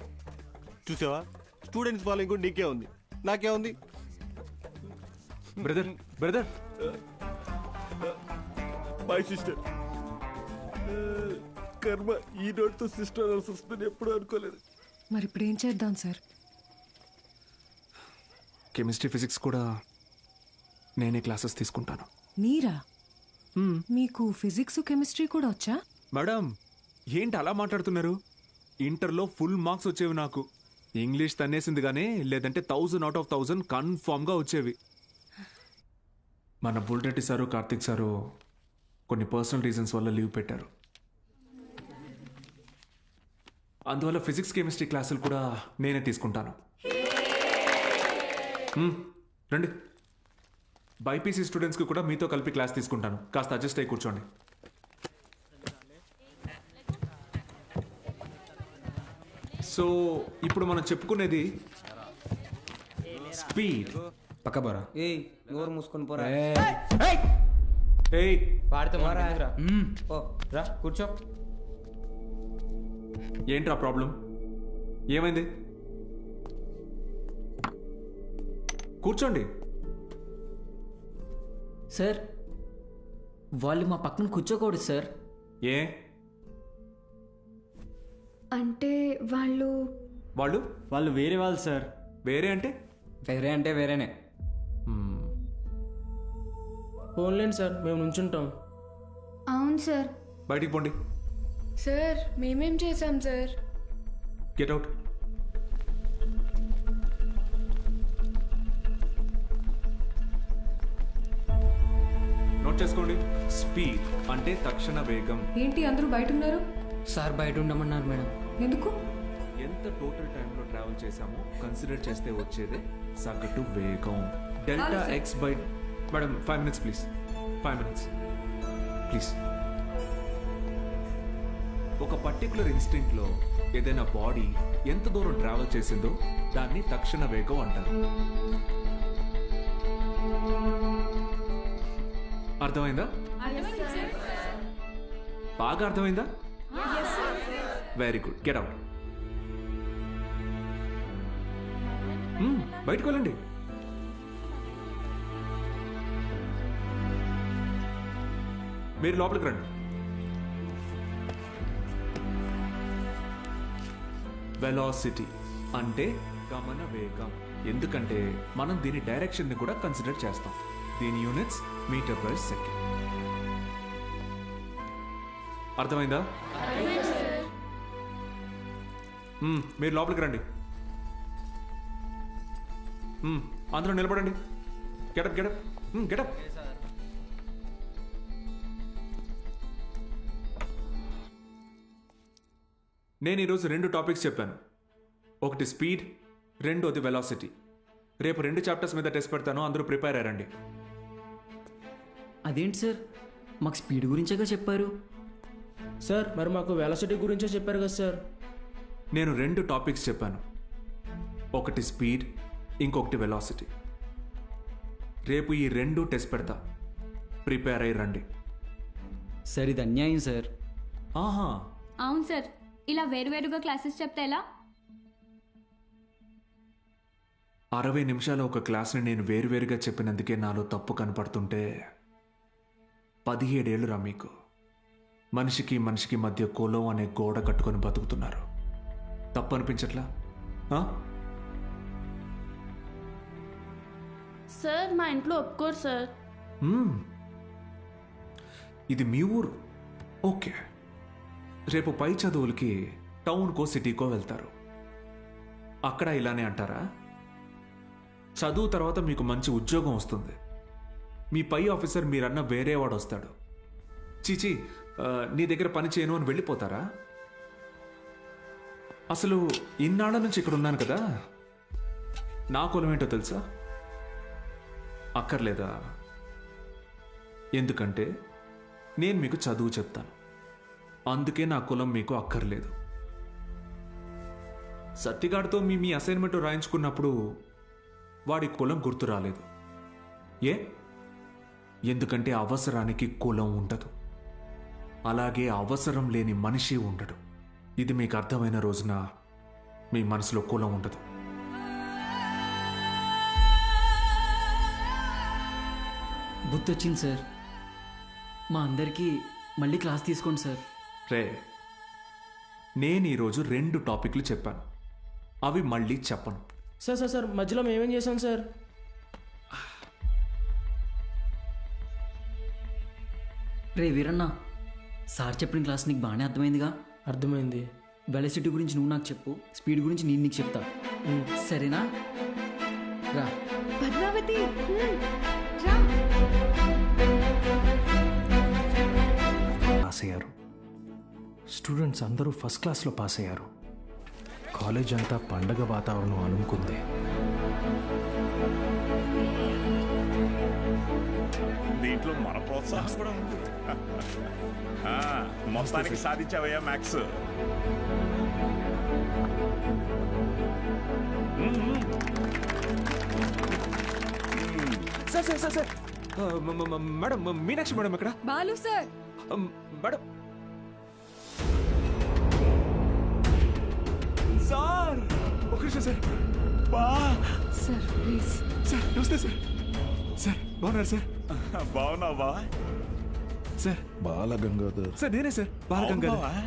S15: చూసావా, స్టూడెంట్స్ ఫాలోయింగ్ కూడా నీకే ఉంది, నాకే ఉంది.
S12: Brother
S15: my sister.
S12: కర్మ ఈ నోటితో సిస్టర్ అనాల్సి వస్తుందని ఎప్పుడూ అనుకోలేదు.
S9: మరి ఇప్పుడు ఏం చేద్దాం సార్?
S12: కెమిస్ట్రీ ఫిజిక్స్ కూడా నేనే క్లాసెస్ తీసుకుంటాను.
S9: మీరా? మీకు ఫిజిక్స్ కెమిస్ట్రీ కూడా వచ్చా?
S12: మేడం ఏంటి అలా మాట్లాడుతున్నారు? ఇంటర్లో ఫుల్ మార్క్స్ వచ్చేవి నాకు. ఇంగ్లీష్ తన్నేసింది కానీ లేదంటే 1000 out of 1000 కన్ఫామ్గా వచ్చేవి. మన బుల్రెడ్డి సారు కార్తిక్ సారు కొన్ని పర్సనల్ రీజన్స్ వల్ల లీవ్ పెట్టారు. అందువల్ల ఫిజిక్స్ కెమిస్ట్రీ క్లాసులు కూడా నేనే తీసుకుంటాను. రండి, బైపీసీ స్టూడెంట్స్కి కూడా మీతో కలిపి క్లాస్ తీసుకుంటాను. కాస్త అడ్జస్ట్ అయ్యి కూర్చోండి. సో ఇప్పుడు మనం చెప్పుకునేది స్పీడ్.
S4: పక్క పోరా. ఏయ్ నోరు మూసుకొని పోరా.
S12: ఏయ్
S4: పాడితే మారా. ఓ రా కూర్చో.
S12: ఏంట్రా ప్రాబ్లం? ఏమైంది? కూర్చోండి.
S4: సార్ వాళ్ళు మా పక్కన కూర్చోకూడదు సార్.
S12: ఏ
S23: అంటే వాళ్ళు
S12: వాళ్ళు
S21: వాళ్ళు వేరే వాళ్ళు సార్.
S12: వేరే అంటే?
S4: వేరే అంటే వేరేనే.
S21: ఫోన్లేండి సార్, మేము నుంచుంటాం.
S23: అవును సార్.
S12: బయటికి పోండి.
S23: సార్ మేమేం చేశాం సార్?
S12: Get out. నోట్ చేసుకోండి. స్పీడ్ అంటే తక్షణ వేగం.
S9: ఏంటి అందరూ బయట ఉన్నారు?
S4: సార్ బయట ఉండమన్నారు మేడం.
S9: ఎందుకు?
S12: ఎంత టోటల్ టైంలో ట్రావెల్ చేశామో కన్సిడర్ చేస్తే వచ్చేదే సగటు వేగం. Delta X by. Madam 5 minutes please. 5 minutes please. ఒక పర్టికులర్ ఇన్స్టింక్ట్లో ఏదైనా బాడీ ఎంత దూరం ట్రావెల్ చేసిందో దాన్ని తక్షణ వేగం అంటారు. అర్థమైందా? బాగా అర్థమైందా? Very good. Get out. బయటకు వెళ్ళండి. మీరు లోపలికి రండి. వెలాసిటీ అంటే గమన వేగం. ఎందుకంటే మనం దీని డైరెక్షన్ ని కూడా కన్సిడర్ చేస్తాం. దీని యూనిట్స్ మీటర్ పర్ సెకండ్. అర్థమైందా? మీరు లోపలికి రండి. అందరూ నిలబడండి. Get up get up get up. నేను ఈరోజు 2 టాపిక్స్ చెప్పాను. ఒకటి స్పీడ్, రెండోది వెలాసిటీ. రేపు 2 చాప్టర్స్ మీద టెస్ట్ పెడతాను. అందరూ ప్రిపేర్ అయ్యారండి.
S4: అదేంటి సార్, మాకు స్పీడ్ గురించేగా చెప్పారు.
S21: సార్ మరి మాకు వెలాసిటీ గురించే చెప్పారు కదా సార్.
S12: నేను 2 టాపిక్స్ చెప్పాను. ఒకటి స్పీడ్, ఇంకొకటి వెలాసిటీ. రేపు ఈ 2 టెస్ట్ పెడతా. ప్రిపేర్ అయ్యి రండి.
S4: సార్ ఇది అన్యాయం సార్.
S12: ఆహా
S23: అవును సార్, ఇలా వేరువేరుగా క్లాసెస్ చెప్తే ఎలా?
S12: 60 నిమిషాల ఒక క్లాస్ని నేను వేరువేరుగా చెప్పినందుకే నాలో తప్పు కనపడుతుంటే 17 ఏళ్ళురా మీకు. మనిషికి మనిషికి మధ్య కులం అనే గోడ కట్టుకొని బతుకుతున్నారు. తప్పు అనిపించట్లా?
S23: సార్ మా ఇంట్లో ఒప్పుకోరు సార్.
S12: ఇది మీ ఊరు, ఓకే. రేపు పై చదువులకి టౌన్కో సిటీకో వెళ్తారు. అక్కడ ఇలానే అంటారా? చదువు తర్వాత మీకు మంచి ఉద్యోగం వస్తుంది. మీ పై ఆఫీసర్ మీరన్న వేరే వాడు వస్తాడు. చీచి నీ దగ్గర పని చేయను అని వెళ్ళిపోతారా? అసలు ఇన్నాళ్ళ నుంచి ఇక్కడ ఉన్నాను కదా, నా కులం ఏంటో తెలుసా? అక్కర్లేదా? ఎందుకంటే నేను మీకు చదువు చెప్తాను. అందుకే నా కులం మీకు అక్కర్లేదు. సత్తిగాడితో మీ అసైన్మెంట్ రాయించుకున్నప్పుడు వాడి కులం గుర్తు రాలేదు. ఎందుకంటే అవసరానికి కులం ఉండదు. అలాగే అవసరం లేని మనిషి ఉండడు. ఇది మీకు అర్థమైన రోజున మీ మనసులో కులం ఉండదు.
S4: గుర్తొచ్చింది సార్. మా అందరికీ మళ్ళీ క్లాస్ తీసుకోండి సార్.
S12: రే నేను ఈరోజు 2 టాపిక్లు చెప్పాను, అవి మళ్ళీ చెప్పను.
S21: సార్ సార్ సార్ మధ్యలో మేమేం చేసాం సార్?
S4: రే వీరన్న, సార్ చెప్పిన క్లాస్ నీకు బాగానే అర్థమైందిగా?
S21: అర్థమైంది.
S4: వెలసిటీ గురించి నువ్వు నాకు చెప్పు, స్పీడ్ గురించి నేను నీకు చెప్తా, సరేనా? రా.
S9: పద్మావతి
S5: పాస్ అయ్యారు. స్టూడెంట్స్ అందరూ ఫస్ట్ క్లాస్లో పాస్ అయ్యారు. కాలేజ్ అంతా పండగ వాతావరణం అలుముకుంది.
S18: దీంట్లో మన ప్రోత్సాహం కూడా ఉంది. మొత్తానికి సాధించావయ్యా maths.
S12: Sir sir sir sir madam, Meenakshi madam ఎక్కడ?
S9: బాలు సార్.
S12: మేడం సార్, ఒక నిమిషం సార్.
S9: Sir please.
S12: సార్ నమస్తే సార్. సార్ బాగున్నారు సార్?
S18: బాగున్నావా
S12: సార్?
S13: బాలగంగాధర్
S12: సార్ నేనే సార్, బాలగంగాధర్.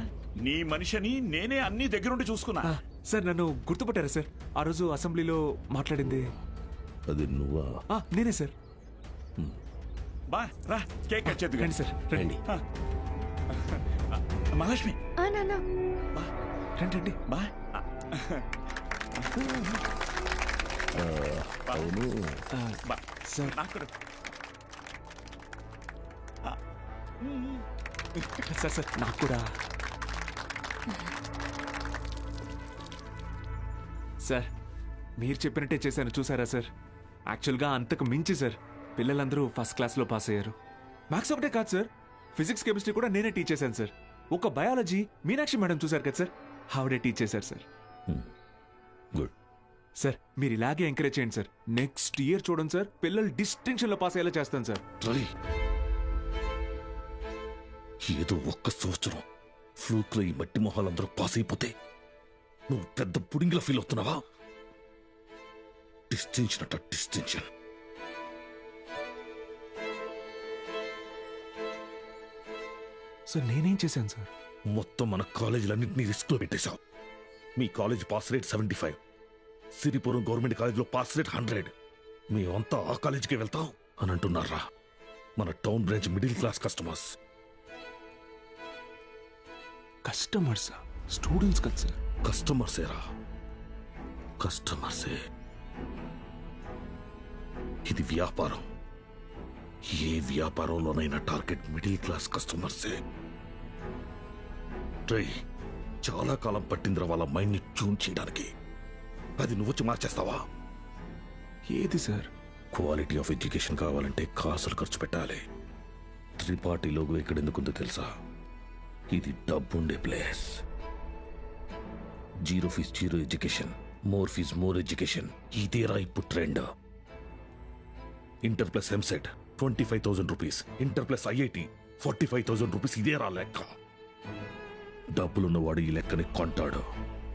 S18: నీ మనిషిని నేనే అన్ని దగ్గరుండి చూసుకున్నా.
S12: సార్ నన్ను గుర్తుపట్టారా సార్? ఆ రోజు అసెంబ్లీలో మాట్లాడింది
S13: అది నువ్వా?
S12: నేనే సార్.
S18: బా రా, కేక్ కట్ చేద్దు
S12: రండి సార్, రండి.
S18: మహాలక్ష్మి
S12: రండి రండి.
S18: బా
S13: అవును
S12: సార్
S18: నాకు
S12: సార్ సార్ నాకు కూడా. సార్ మీరు చెప్పినట్టే చేశాను, చూసారా సార్? యాక్చువల్గా అంతకు మించి సార్, పిల్లలందరూ ఫస్ట్ క్లాస్లో పాస్ అయ్యారు. మ్యాథ్స్ ఒకటే కాదు సార్, ఫిజిక్స్ కెమిస్ట్రీ కూడా నేనే టీచ్ చేశాను సార్. ఒక బయాలజీ మీనాక్షి మేడం చూసారు కదా సార్, ఆవిడే టీచ్ చేశారు సార్.
S13: గుడ్
S12: సార్ మీరు ఇలాగే ఎంకరేజ్ చేయండి సార్. నెక్స్ట్ ఇయర్ చూడండి సార్, పిల్లలు డిస్టింక్షన్లో పాస్ అయ్యేలా చేస్తాను సార్.
S13: ఏదో ఒక్క సంవత్సరం ఫ్లూక్లో ఈ మట్టి మొహాలందరూ పాస్ అయిపోతే నువ్వు పెద్ద పుడింగిలా ఫీల్ అవుతున్నావా? డిస్టింక్షన్ అట డిస్టింక్షన్.
S12: సార్ నేనేం చేశాను సార్?
S13: మొత్తం మన కాలేజీలన్నింటినీ రిస్క్లో పెట్టేశావు. మీ college pass rate 75, Siripuram government కాలేజ్లో పాస్ రేట్ 100. మేమంతా ఆ కాలేజీకి వెళ్తాం అని అంటున్నారా? మన town branch middle class customers.
S12: Customers students కదా సార్?
S13: కస్టమర్సేరా, కస్టమర్సే. ఇది వ్యాపారం. ఏ వ్యాపారంలోనైనా టార్గెట్ మిడిల్ క్లాస్ కస్టమర్సే. చాలా కాలం పట్టిందిరా వాళ్ళ మైండ్ ని ట్యూన్ చేయడానికి. అది నువ్వు వచ్చి మార్చేస్తావా?
S12: ఏది సార్?
S13: క్వాలిటీ ఆఫ్ ఎడ్యుకేషన్ కావాలంటే కాసులు ఖర్చు పెట్టాలి. త్రిపాఠి లోగో ఇక్కడ ఎందుకుందో తెలుసా? ఇది డబ్బుండే place. Zero fees zero education, more fees more education, ఇదేరా ఇప్పుడు trend. Inter plus EAMCET 25,000 rupees, inter plus IIT 45,000 rupees, ఇదేరా లెక్క. డబ్బులున్నవాడు ఈ లెక్కని కొంటాడు,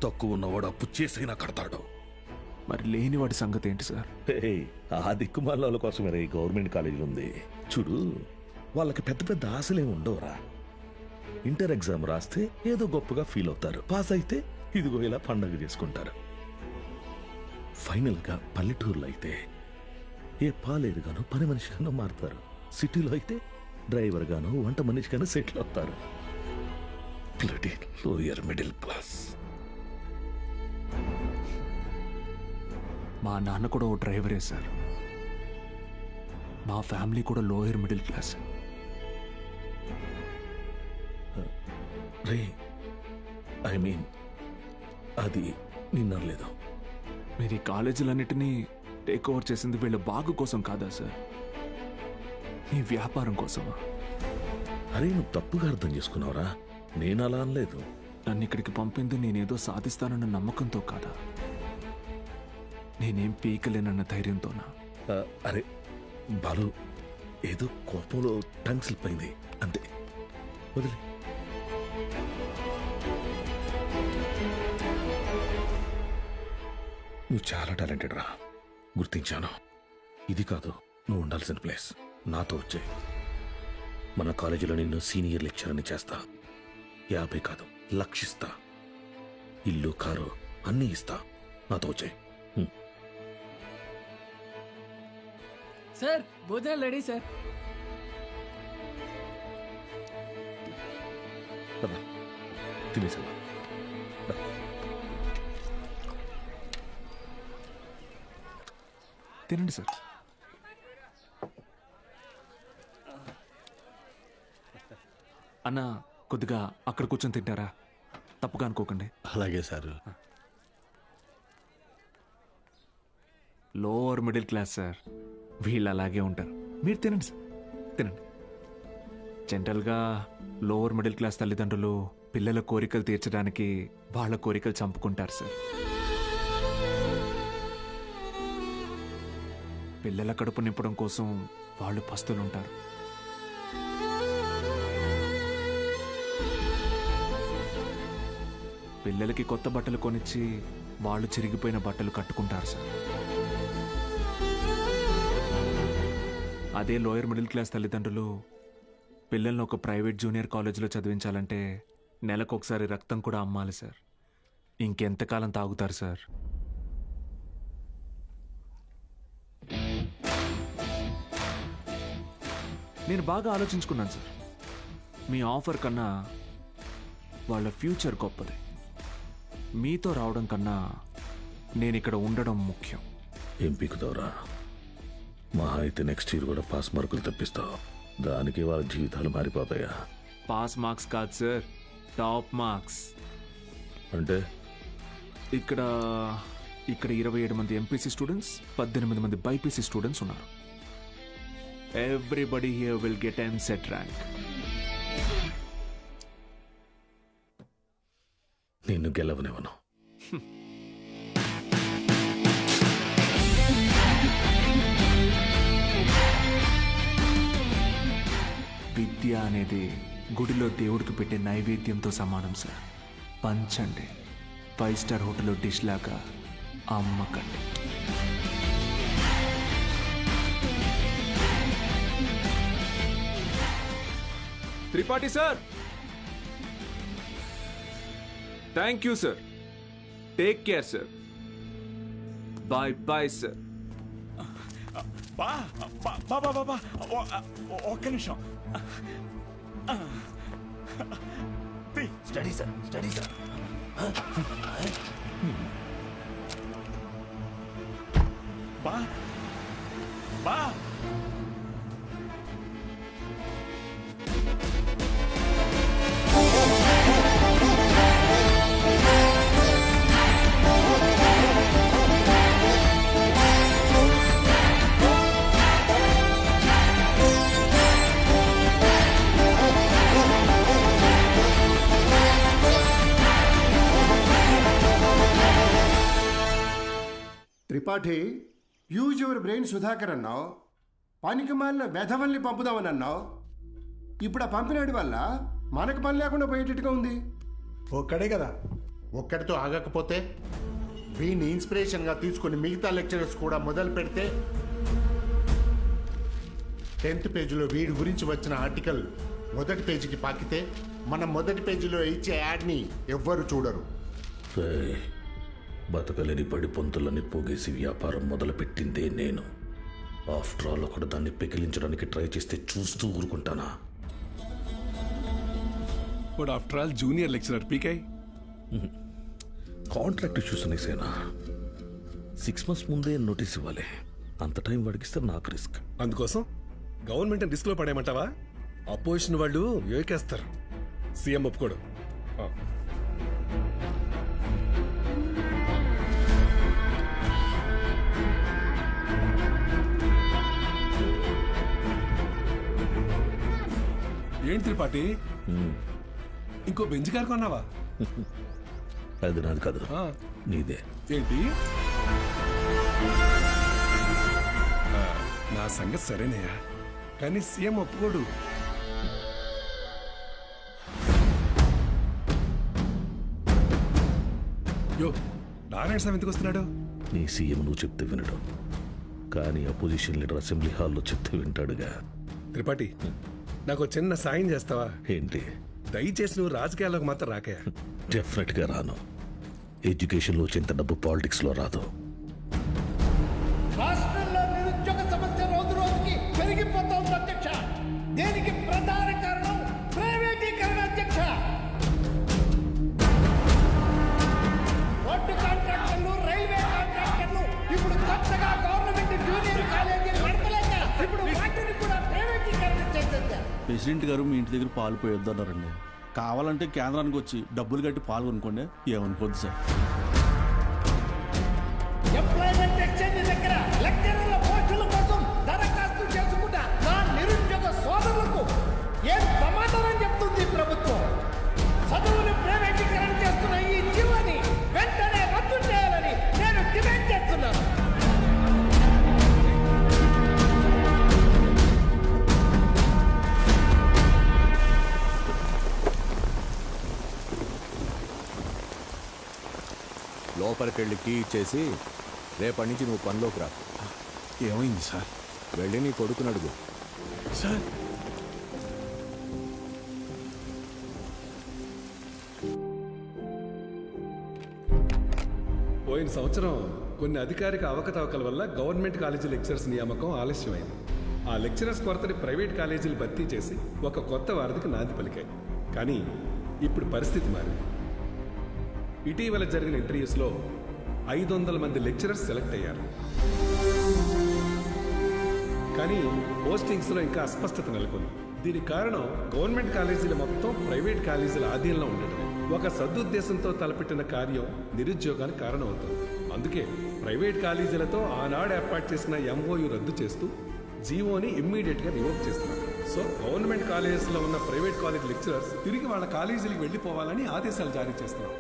S13: తక్కువ ఉన్నవాడు అప్పు చేసైనా కడతాడు.
S12: మరి లేనివాడి సంగతి ఏంటి సార్?
S13: ఆ దిక్కుమాల కోసమే ఈ గవర్నమెంట్ కాలేజీలు ఉంది చూడు. వాళ్ళకి పెద్ద పెద్ద ఆశలే ఉండవురా. ఇంటర్ ఎగ్జామ్ రాస్తే ఏదో గొప్పగా ఫీల్ అవుతారు, పాస్ అయితే ఇదిగో ఇలా పండగ చేసుకుంటారు. ఫైనల్గా పల్లెటూరులో అయితే ఏ పాలేరుగానో పని మనిషిగానో మారుతారు. సిటీలో అయితే డ్రైవర్ గానో వంట మనిషిగానో సెటిల్ అవుతారు. Lower middle class.
S12: మా నాన్న కూడా ఓ డ్రైవరే సార్. మా ఫ్యామిలీ కూడా lower middle class.
S13: I mean అది నిన్నలేదు.
S12: మీరు ఈ కాలేజీలన్నిటినీ టేక్ ఓవర్ చేసింది వీళ్ళ బాగు కోసం కాదా సార్? మీ వ్యాపారం కోసమా?
S13: అరే నువ్వు తప్పుగా అర్థం చేసుకున్నావురా. నేను అలా అనలేదు.
S12: నన్ను ఇక్కడికి పంపింది నేనేదో సాధిస్తానన్న నమ్మకంతో కాదా, నేనేం పీకలేనన్న ధైర్యంతోనా?
S13: అరే బాలు, ఏదో కోపంలో టంగ్ స్లిప్ అయింది అంతే, వదిలే. నువ్వు చాలా టాలెంటెడ్ రా, గుర్తించాను. ఇది కాదు నువ్వు ఉండాల్సిన ప్లేస్. నాతో వచ్చే మన కాలేజీలో నిన్ను సీనియర్ లెక్చరర్ని చేస్తా. 50 కాదు 1,00,000 ఇస్తా. ఇల్లు కారు అన్నీ ఇస్తా, నాతో వచ్చాయి.
S4: సార్ భోజనాలు రెడీ సార్.
S13: తినేసా
S12: తినండి సార్. అన్న కొద్దిగా అక్కడ కూర్చొని తింటారా? తప్పుగా అనుకోకండి.
S15: అలాగే sir.
S12: Lower middle class sir, వీళ్ళు అలాగే ఉంటారు. మీరు తినండి సార్, తినండి. జనరల్గా లోవర్ మిడిల్ క్లాస్ తల్లిదండ్రులు పిల్లల కోరికలు తీర్చడానికి వాళ్ళ కోరికలు చంపుకుంటారు సార్. పిల్లల కడుపు నింపడం కోసం వాళ్ళు పస్తులుంటారు. పిల్లలకి కొత్త బట్టలు కొనిచ్చి వాళ్ళు చిరిగిపోయిన బట్టలు కట్టుకుంటారు సార్. అదే లోయర్ మిడిల్ క్లాస్ తల్లిదండ్రులు పిల్లల్ని ఒక ప్రైవేట్ జూనియర్ కాలేజీలో చదివించాలంటే నెలకొకసారి రక్తం కూడా అమ్మాలి సార్. ఇంకెంతకాలం తాగుతారు సార్? నేను బాగా ఆలోచించుకున్నాను సార్. మీ ఆఫర్ కన్నా వాళ్ళ ఫ్యూచర్ గొప్పది. మీతో రావడం కన్నా నేను ఇక్కడ ఉండడం ముఖ్యం.
S13: ఏం పీకుతావురా? మహా అయితే నెక్స్ట్ ఇయర్ కూడా పాస్ మార్కులు తెప్పిస్తావు. దానికి వాళ్ళ జీవితాలు మారిపోతాయా?
S12: పాస్ మార్క్స్ కాదు సార్, టాప్ మార్క్స్.
S13: అంటే
S12: ఇక్కడ 27 మంది ఎంపీసీ స్టూడెంట్స్, 18 మంది బైపీసీ స్టూడెంట్స్ ఉన్నారు. Everybody here will get EAMCET rank.
S13: నిన్ను గెలవనివ్వను.
S12: విద్య అనేది గుడిలో దేవుడికి పెట్టే నైవేద్యంతో సమానం సార్. పంచండి, 5 స్టార్ హోటల్లో డిష్ లాగా అమ్మకండి. Tripathi sir, thank you sir. Take care sir. Bye bye sir.
S18: బా బా బా బా బా ఒక్క నిమిషం.
S19: Study sir, study sir.
S18: బా బా
S2: Tripathi, use your brain Sudhakar అన్నావు. పనికి మాలిన వెధవల్ని పంపుదామని అన్నావు. ఇప్పుడు ఆ పంపినాడి వల్ల మనకు పని లేకుండా పోయేటట్టుగా ఉంది.
S3: ఒక్కడే కదా, ఒక్కడితో ఆగకపోతే వీడిని ఇన్స్పిరేషన్గా తీసుకుని మిగతా లెక్చరర్స్ కూడా మొదలు పెడితే 10th పేజీలో వీడి గురించి వచ్చిన ఆర్టికల్ మొదటి పేజీకి పాకితే మనం మొదటి పేజీలో ఇచ్చే యాడ్ని ఎవ్వరు చూడరు.
S13: బతకలేని పడి పొంతులని పోగేసి వ్యాపారం మొదలుపెట్టిందే నేను. ఆఫ్టర్ ఆల్ ఒకడు దాన్ని పెకిలించడానికి ట్రై చేస్తే చూస్తూ ఊరుకుంటానా?
S10: But after all junior lecturer పీకే.
S13: కాంట్రాక్ట్ ఇష్యూస్ అనేసేనా? 6 months ముందే నోటీస్ ఇవ్వాలి. అంత టైం వాడికిస్తే నాకు రిస్క్.
S10: అందుకోసం గవర్నమెంట్ రిస్క్లో పడేయమంటావా? అపోజిషన్ వాళ్ళు ఏకేస్తారు, సీఎం ఒప్పుకోడు. ఏంటి త్రిపాఠి, ఇంకో బెంచ్ కారు కొన్నావా?
S13: అది నాది కాదు, నీదే.
S10: ఏంటి? నా సంగతి సరేనయ్యా, కానీ సీఎం ఒప్పుకోడు. యో, నారాయణ స్వామి ఎందుకు వస్తున్నాడు?
S13: నీ సీఎం నువ్వు చెప్తే వినడు, కానీ అపోజిషన్ లీడర్ అసెంబ్లీ హాల్లో చెప్తే వింటాడుగా.
S10: త్రిపాఠి, నాకు చిన్న సాయం చేస్తావా?
S13: ఏంటి?
S10: దయచేసి నువ్వు రాజకీయాల్లోకి మాత్రం రాకయా.
S13: డెఫినెట్గా రాను. ఎడ్యుకేషన్లో వచ్చేంత డబ్బు పాలిటిక్స్లో రాదు.
S10: రాష్ట్రంలో నిరుద్యోగ సమస్య రోజు రోజుకి పెరిగిపోతోంది అధ్యక్ష. దీనికి ప్రధాన కారణం ప్రైవేటీకరణ అధ్యక్ష. రోడ్డు కాంట్రాక్టర్లు, రైల్వే కాంట్రాక్టర్లు ఇప్పుడు కొత్తగా గవర్నమెంట్ జూనియర్ కాలేజీలు నడపలేక ఇప్పుడు వాటిని కూడా ప్రైవేటీకరణ చేసేసారు.
S22: ప్రెసిడెంట్ గారు మీ ఇంటి దగ్గర పాలు పోయొద్దన్నారండి. కావాలంటే కేంద్రానికి వచ్చి డబ్బులు కట్టి పాలు కొనుక్కోండి, ఏమనుకోద్దు సార్.
S10: ఎంప్లాయ్మెంట్ ఎక్స్చేంజ్ దగ్గర లెక్చరర్ల పోస్టుల కోసం దరఖాస్తు చేసుకున్న నా నిరుద్యోగ సోదరులకు ఏం సమాధానం చెప్తుంది ప్రభుత్వం? చదువుని ప్రైవేటీకరణ చేస్తున్న ఈ జీవోని వెంటనే రద్దు చేయాలని నేను డిమాండ్ చేస్తున్నాను.
S20: లోపలికి వెళ్ళి కీ ఇచ్చేసి రేపటి నుంచి నువ్వు పనిలోకి రా.
S22: ఏమైంది సార్?
S20: వెళ్ళి నీ కొడుకుని అడుగు.
S22: సార్
S7: పోయిన సంవత్సరం కొన్ని అధికారిక అవకతవకల వల్ల గవర్నమెంట్ కాలేజీ లెక్చరర్స్ నియామకం ఆలస్యమైంది. ఆ లెక్చరర్స్ కొరతని ప్రైవేట్ కాలేజీలు భర్తీ చేసి ఒక కొత్త వారధికి నాంది పలికాయి. కానీ ఇప్పుడు పరిస్థితి మారింది. ఇటీవల జరిగిన ఇంటర్వ్యూస్లో 500 మంది లెక్చరర్స్ సెలెక్ట్ అయ్యారు. కానీ పోస్టింగ్స్లో ఇంకా అస్పష్టత నెలకొంది. దీనికి కారణం గవర్నమెంట్ కాలేజీలు మొత్తం ప్రైవేట్ కాలేజీల ఆధీనంలో ఉండటమే. ఒక సదుద్దేశంతో తలపెట్టిన కార్యం నిరుద్యోగానికి కారణమవుతుంది. అందుకే ప్రైవేట్ కాలేజీలతో ఆనాడు ఏర్పాటు చేసిన MOU రద్దు చేస్తూ జీవోని ఇమ్మీడియట్గా రివోక్ చేస్తున్నారు. సో గవర్నమెంట్ కాలేజెస్లో ఉన్న ప్రైవేట్ కాలేజ్ లెక్చరర్స్ తిరిగి వాళ్ళ కాలేజీలకు వెళ్ళిపోవాలని ఆదేశాలు జారీ చేస్తున్నారు.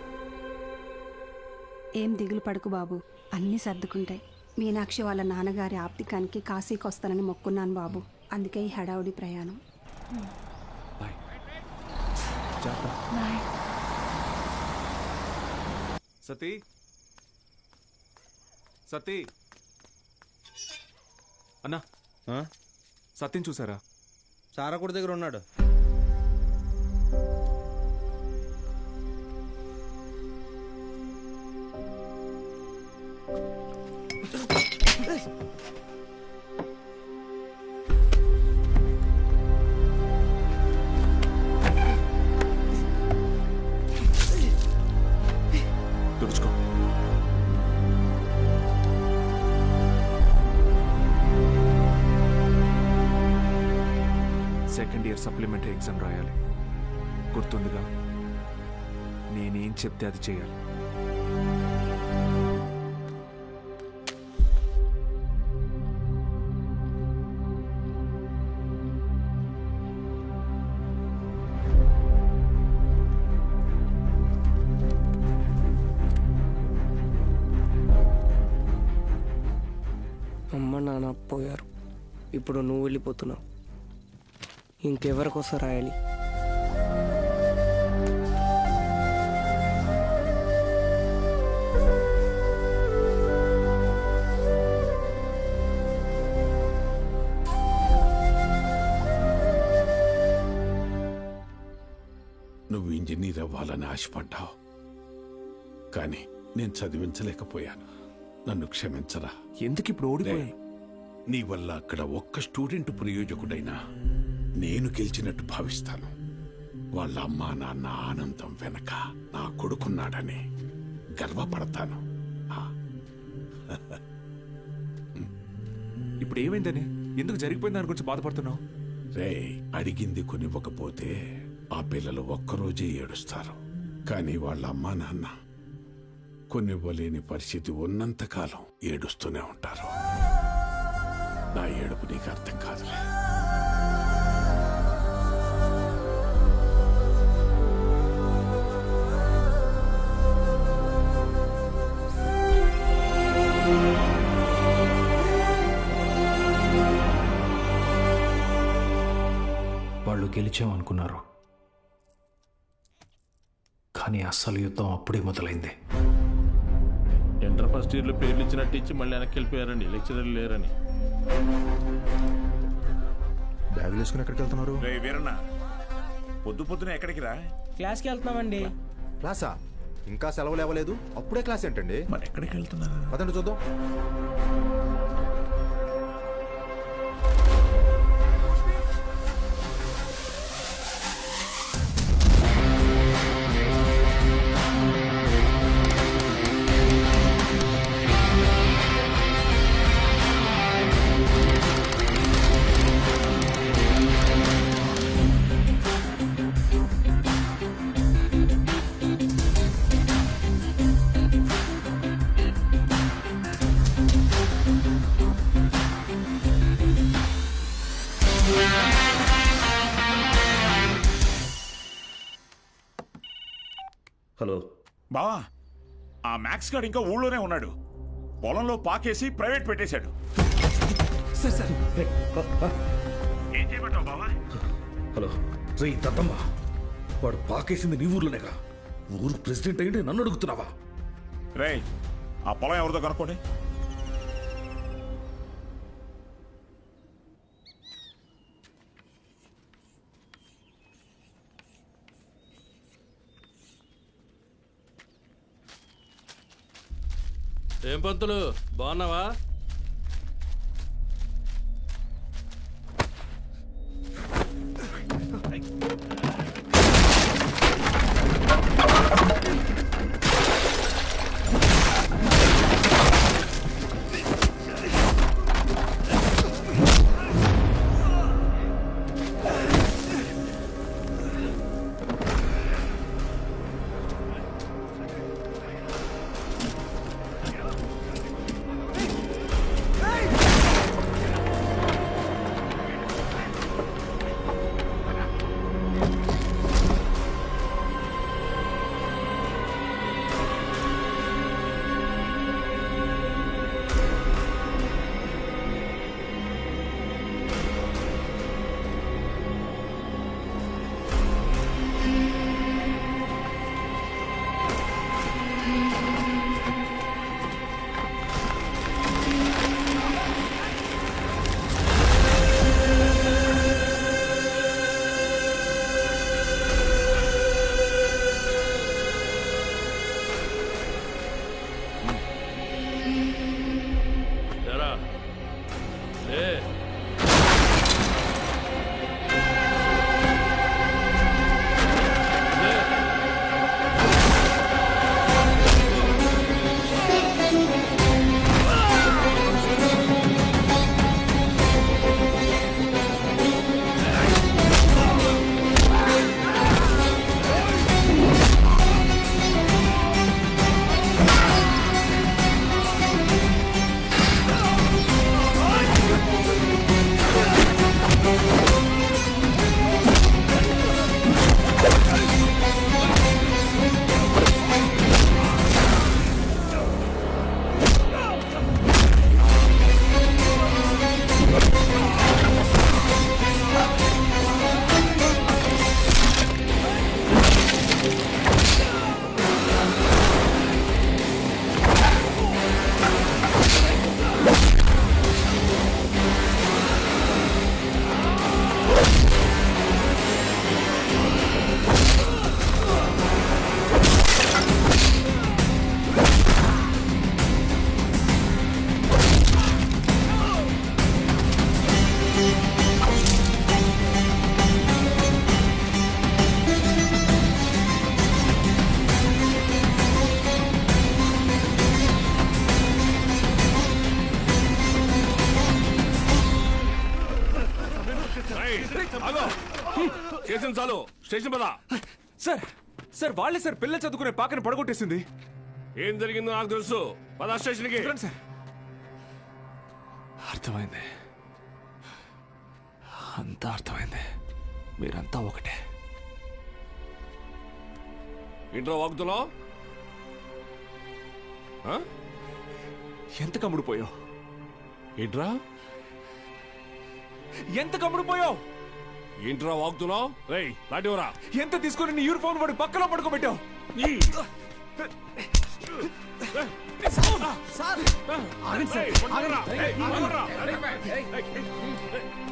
S1: ఏం దిగులు పడుకు బాబు, అన్నీ సర్దుకుంటాయి. మీనాక్షి వాళ్ళ నాన్నగారి ఆప్తికానికి కాశీకి వస్తానని మొక్కున్నాను బాబు. అందుకే ఈ హడావుడి ప్రయాణం.
S12: సతీ సతీ అన్నా, సత్యం చూసారా?
S15: సారాకుడి దగ్గర ఉన్నాడు.
S12: తుడుచుకో. సెకండ్ ఇయర్ సప్లిమెంటరీ ఎగ్జామ్ రాయాలి. గుర్తుందిగా? నేనేం చెప్తే అది చేయాలి.
S8: అమ్మ నాన్న పోయారు, ఇప్పుడు నువ్వు వెళ్ళిపోతున్నావు. ఇంకెవరికోసం రాయాలి?
S18: నువ్వు ఇంజనీర్ అవ్వాలని ఆశపడ్డావు, కానీ నేను చదివించలేకపోయాను. నన్ను క్షమించరా.
S12: ఎందుకు ఇప్పుడు ఓడిపోయా?
S18: నీ వల్ల అక్కడ ఒక్క స్టూడెంట్ ప్రయోజకుడైనా నేను గెలిచినట్టు భావిస్తాను. వాళ్ళ అమ్మా నాన్న ఆనందం వెనక నా కొడుకున్నాడని గర్వపడతాను.
S12: ఇప్పుడు ఏమైందని, ఎందుకు జరిగిపోయింది దాని గురించి బాధపడుతున్నావు?
S18: రే, అడిగింది కొనివ్వకపోతే ఆ పిల్లలు ఒక్కరోజే ఏడుస్తారు. కానీ వాళ్ళ అమ్మా నాన్న కొనివ్వలేని పరిస్థితి ఉన్నంతకాలం ఏడుస్తూనే ఉంటారు. నా ఏడుపు నీకు అర్థం కాదులే.
S5: వాళ్ళు గెలిచామనుకున్నారు, కానీ అస్సలు యుద్ధం అప్పుడే మొదలైంది.
S22: ఇంటర్ ఫస్ట్ ఇయర్లో పేర్లు ఇచ్చినట్టు ఇచ్చి మళ్ళీ వెనక్కి వెళ్ళిపోయారండి, లెక్చరర్లు లేరని.
S20: బ్యాగులు వేసుకుని ఎక్కడికి వెళ్తున్నారు?
S18: రే వీరన్న, పొద్దున ఎక్కడికి రా?
S8: క్లాస్కి వెళ్తున్నామండి.
S20: క్లాసా? ఇంకా సెలవులు ఇవ్వలేదు, అప్పుడే క్లాస్ ఏంటండి?
S18: మరి ఎక్కడికి వెళ్తున్నారు?
S20: పదండి చూద్దాం.
S13: హలో
S18: బావా, ఆ మ్యాక్స్ గార్డ్ ఇంకా ఊళ్ళోనే ఉన్నాడు. పొలంలో పాకేసి ప్రైవేట్ పెట్టేశాడు. ఏం చేయమంటావు బావా?
S13: హలో రే దత్తమ్మ, వాడు పాకేసింది నీ ఊర్లోనేగా. ఊరు ప్రెసిడెంట్ అయ్యింటే నన్ను అడుగుతున్నావా?
S18: రే, ఆ పొలం ఎవరిదో కనుక్కోండి.
S14: ఏం పంతులు బాగున్నావా?
S12: స్టేషన్ చాలు, స్టేషన్ పదా. సార్ సార్ వాళ్ళే సార్ పిల్లలు చదువుకునే పాకని పడగొట్టేసింది. ఏం జరిగిందో నాకు తెలుసు, పదా స్టేషన్కి. సార్ అర్థమైంది, అంతా అర్థమైంది. మీరంతా ఒకటే. ఇంట్లో వాగుతున్నావు? ఎంత కమ్ముడిపోయావు? ఏంట్రా ఎంత కమ్ముడిపోయావు? ఏంట్రా వాగుతున్నావు? రేయ్ లాంటివరా, ఎంత తీసుకొని నీ యూనిఫామ్ వాడి పక్కన పడుకోబెట్టావు?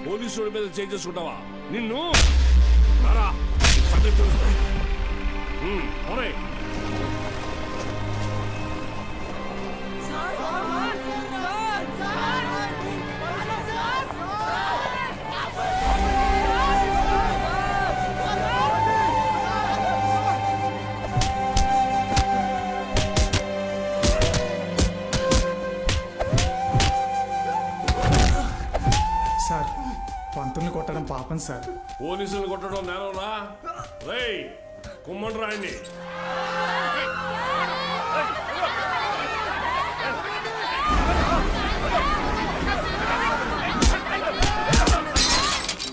S12: పోలీసు మీద చేంజ్ చేసుకుంటావా? నిన్ను
S6: అవును సార్.
S7: పోలీసులు కొట్టడం నేరంరా. రేయ్ కుమ్మండి రాయండి.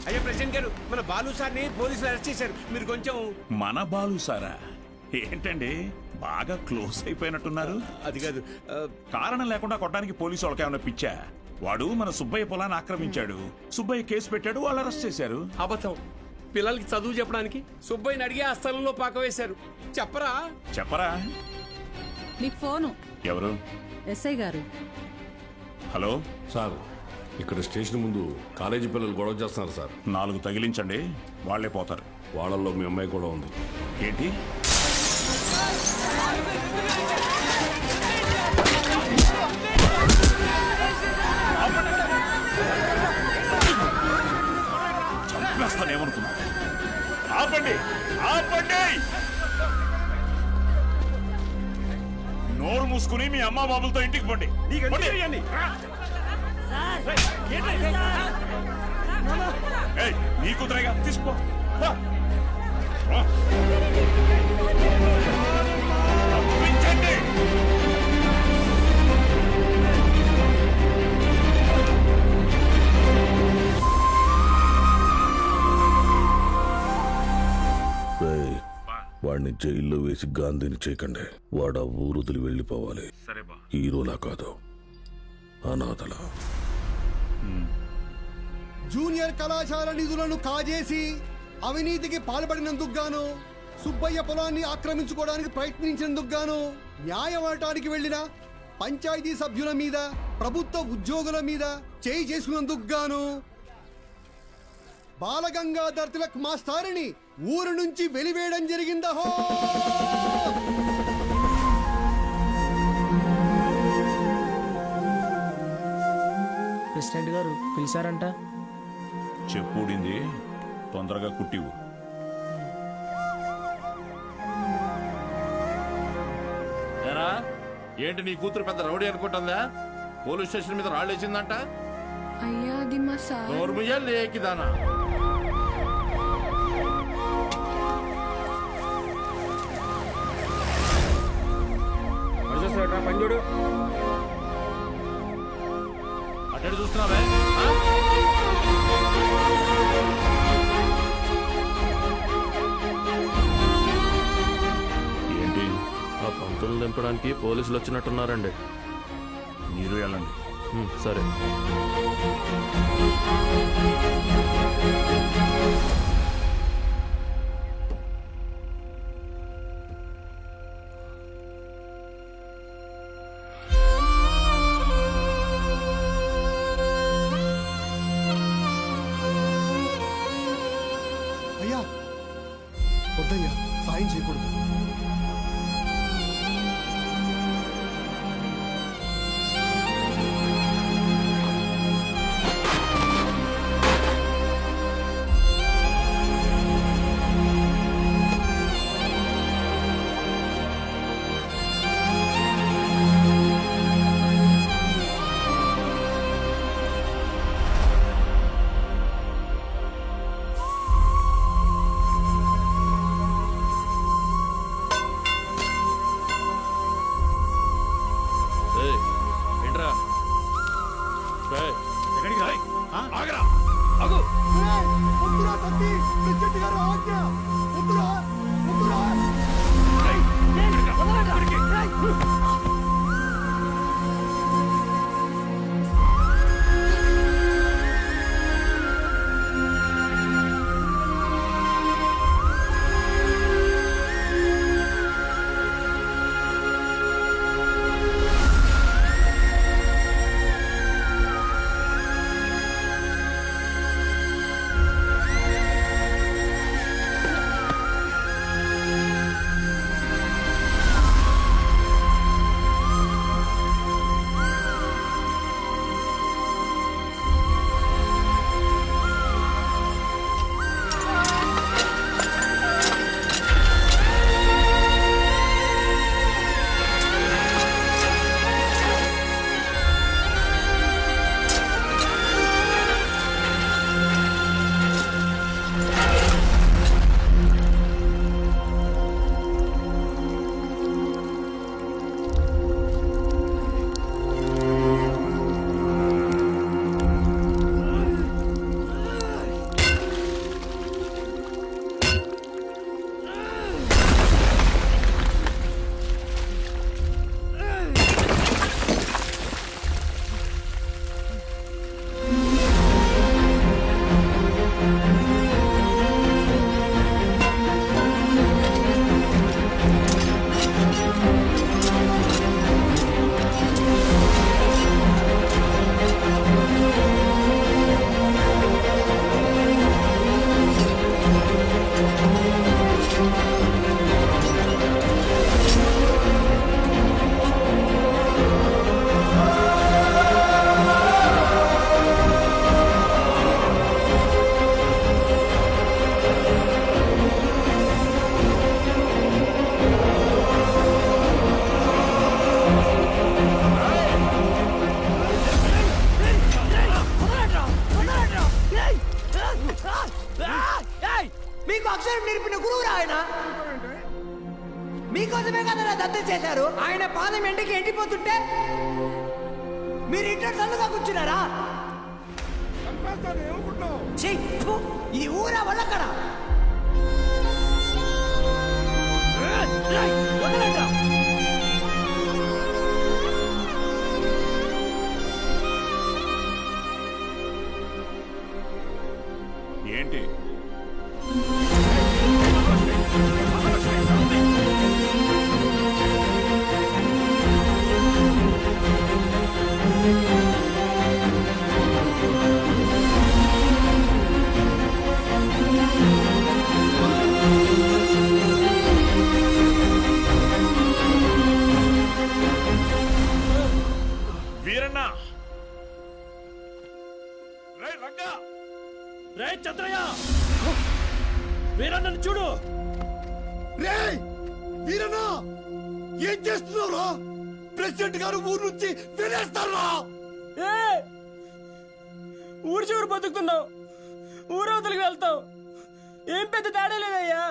S18: అయ్యా ప్రెసిడెంట్ గారు, మన బాలు సార్ని పోలీసులు అరెస్ట్ చేశారు. మీరు కొంచెం. మన బాలు సారా? ఏంటండి బాగా క్లోజ్ అయిపోయినట్టున్నారు? అది కాదు, కారణం లేకుండా కొట్టడానికి పోలీసు వాళ్ళకి ఏమైనా పిచ్చా? వాడు మన సుబ్బయ్య పొలాన్ని ఆక్రమించాడు. సుబ్బయ్య కేసు పెట్టాడు, వాళ్ళు అరెస్ట్ చేశారు.
S21: అబద్ధం. పిల్లలకి చదువు చెప్పడానికి సుబ్బయ్యని అడిగి ఆ స్థలంలో పాక వేశారు. చెప్పరా?
S18: చెప్పరా?
S16: మీకు ఫోను.
S18: ఎవరు?
S16: ఎస్ఐ గారు.
S18: హలో
S17: సార్, ఇక్కడ స్టేషన్ ముందు కాలేజీ పిల్లలు గొడవ చేస్తున్నారు సార్.
S18: 4 తగిలించండి, వాళ్లే పోతారు.
S17: వాళ్ళల్లో మీ అమ్మాయి కూడా ఉంది.
S18: ఏంటి? చంపేస్తానేమనుకున్నా. ఆపండి, ఆపండి! నోరు మూసుకుని మీ అమ్మా బాబులతో ఇంటికి పండి. నీ కూతురేగా, తీసుకో.
S13: వాడిని జైల్లో వేసి గాంధీని చేయకండి. వాడు ఆ ఊరు వదిలి వెళ్ళిపోవాలి. హీరోలా కాదు, అనాథలా.
S10: జూనియర్ కళాశాల నిధులను కాజేసి అవినీతికి పాల్పడినందుకు గాను, సుబ్బయ్య పొలాన్ని ఆక్రమించుకోవడానికి ప్రయత్నించినందుకు గాను, న్యాయం అడటానికి వెళ్లిన పంచాయతీ సభ్యుల మీద, ప్రభుత్వ ఉద్యోగుల మీద చేయి చేసుకున్నందుకు గాను బాలగంగాధర్ తిలక్ మాస్టారుని ఊరు నుంచి వెలివేయడం జరిగిందహో.
S8: ప్రెసిడెంట్ గారు పిలిచారంట.
S18: చెప్పుడింది, తొందరగా కుట్టివు.
S24: ఏరా, ఏంటి నీ కూతురు పెద్ద రౌడీ అనుకుంటుందా? పోలీస్ స్టేషన్ మీద రాళ్ళేసిందంట.
S23: అయ్యా అది మా సార్.
S24: నోర్ముయ్యాలి ఏకిదానా.
S21: పంజుడు
S24: అటు చూస్తున్నావే.
S18: ఏంటి?
S14: ఆ పంతులు దింపడానికి పోలీసులు వచ్చినట్టున్నారండి.
S18: మీరు వెళ్ళండి.
S14: సరే.
S10: అయ్యా వద్దయ్యా, సాయం చేయకూడదు. మీకోసమే కదా దత్తత చేశారు. ఆయన పాదం ఎండకి ఎండిపోతుంటే మీరు ఇంట్లో చల్లుగా కూర్చున్నారా? ఛీ, ఫు, ఇది ఊరా వల్లక్కడ
S18: ఏంటి వీరన్న రే రంగా
S10: రే చంద్రయ్య, వీరన్నను చూడు. రే వీరన్న, ఏం చేస్తున్నావురా? ప్రెసిడెంట్ గారు ఊరు నుంచి వెళ్ళేస్తారా? ఊరు చివరి బతుకుతున్నావు, ఊరవతలికి వెళ్తావు. ఏం పెద్ద తేడా లేదయ్యా.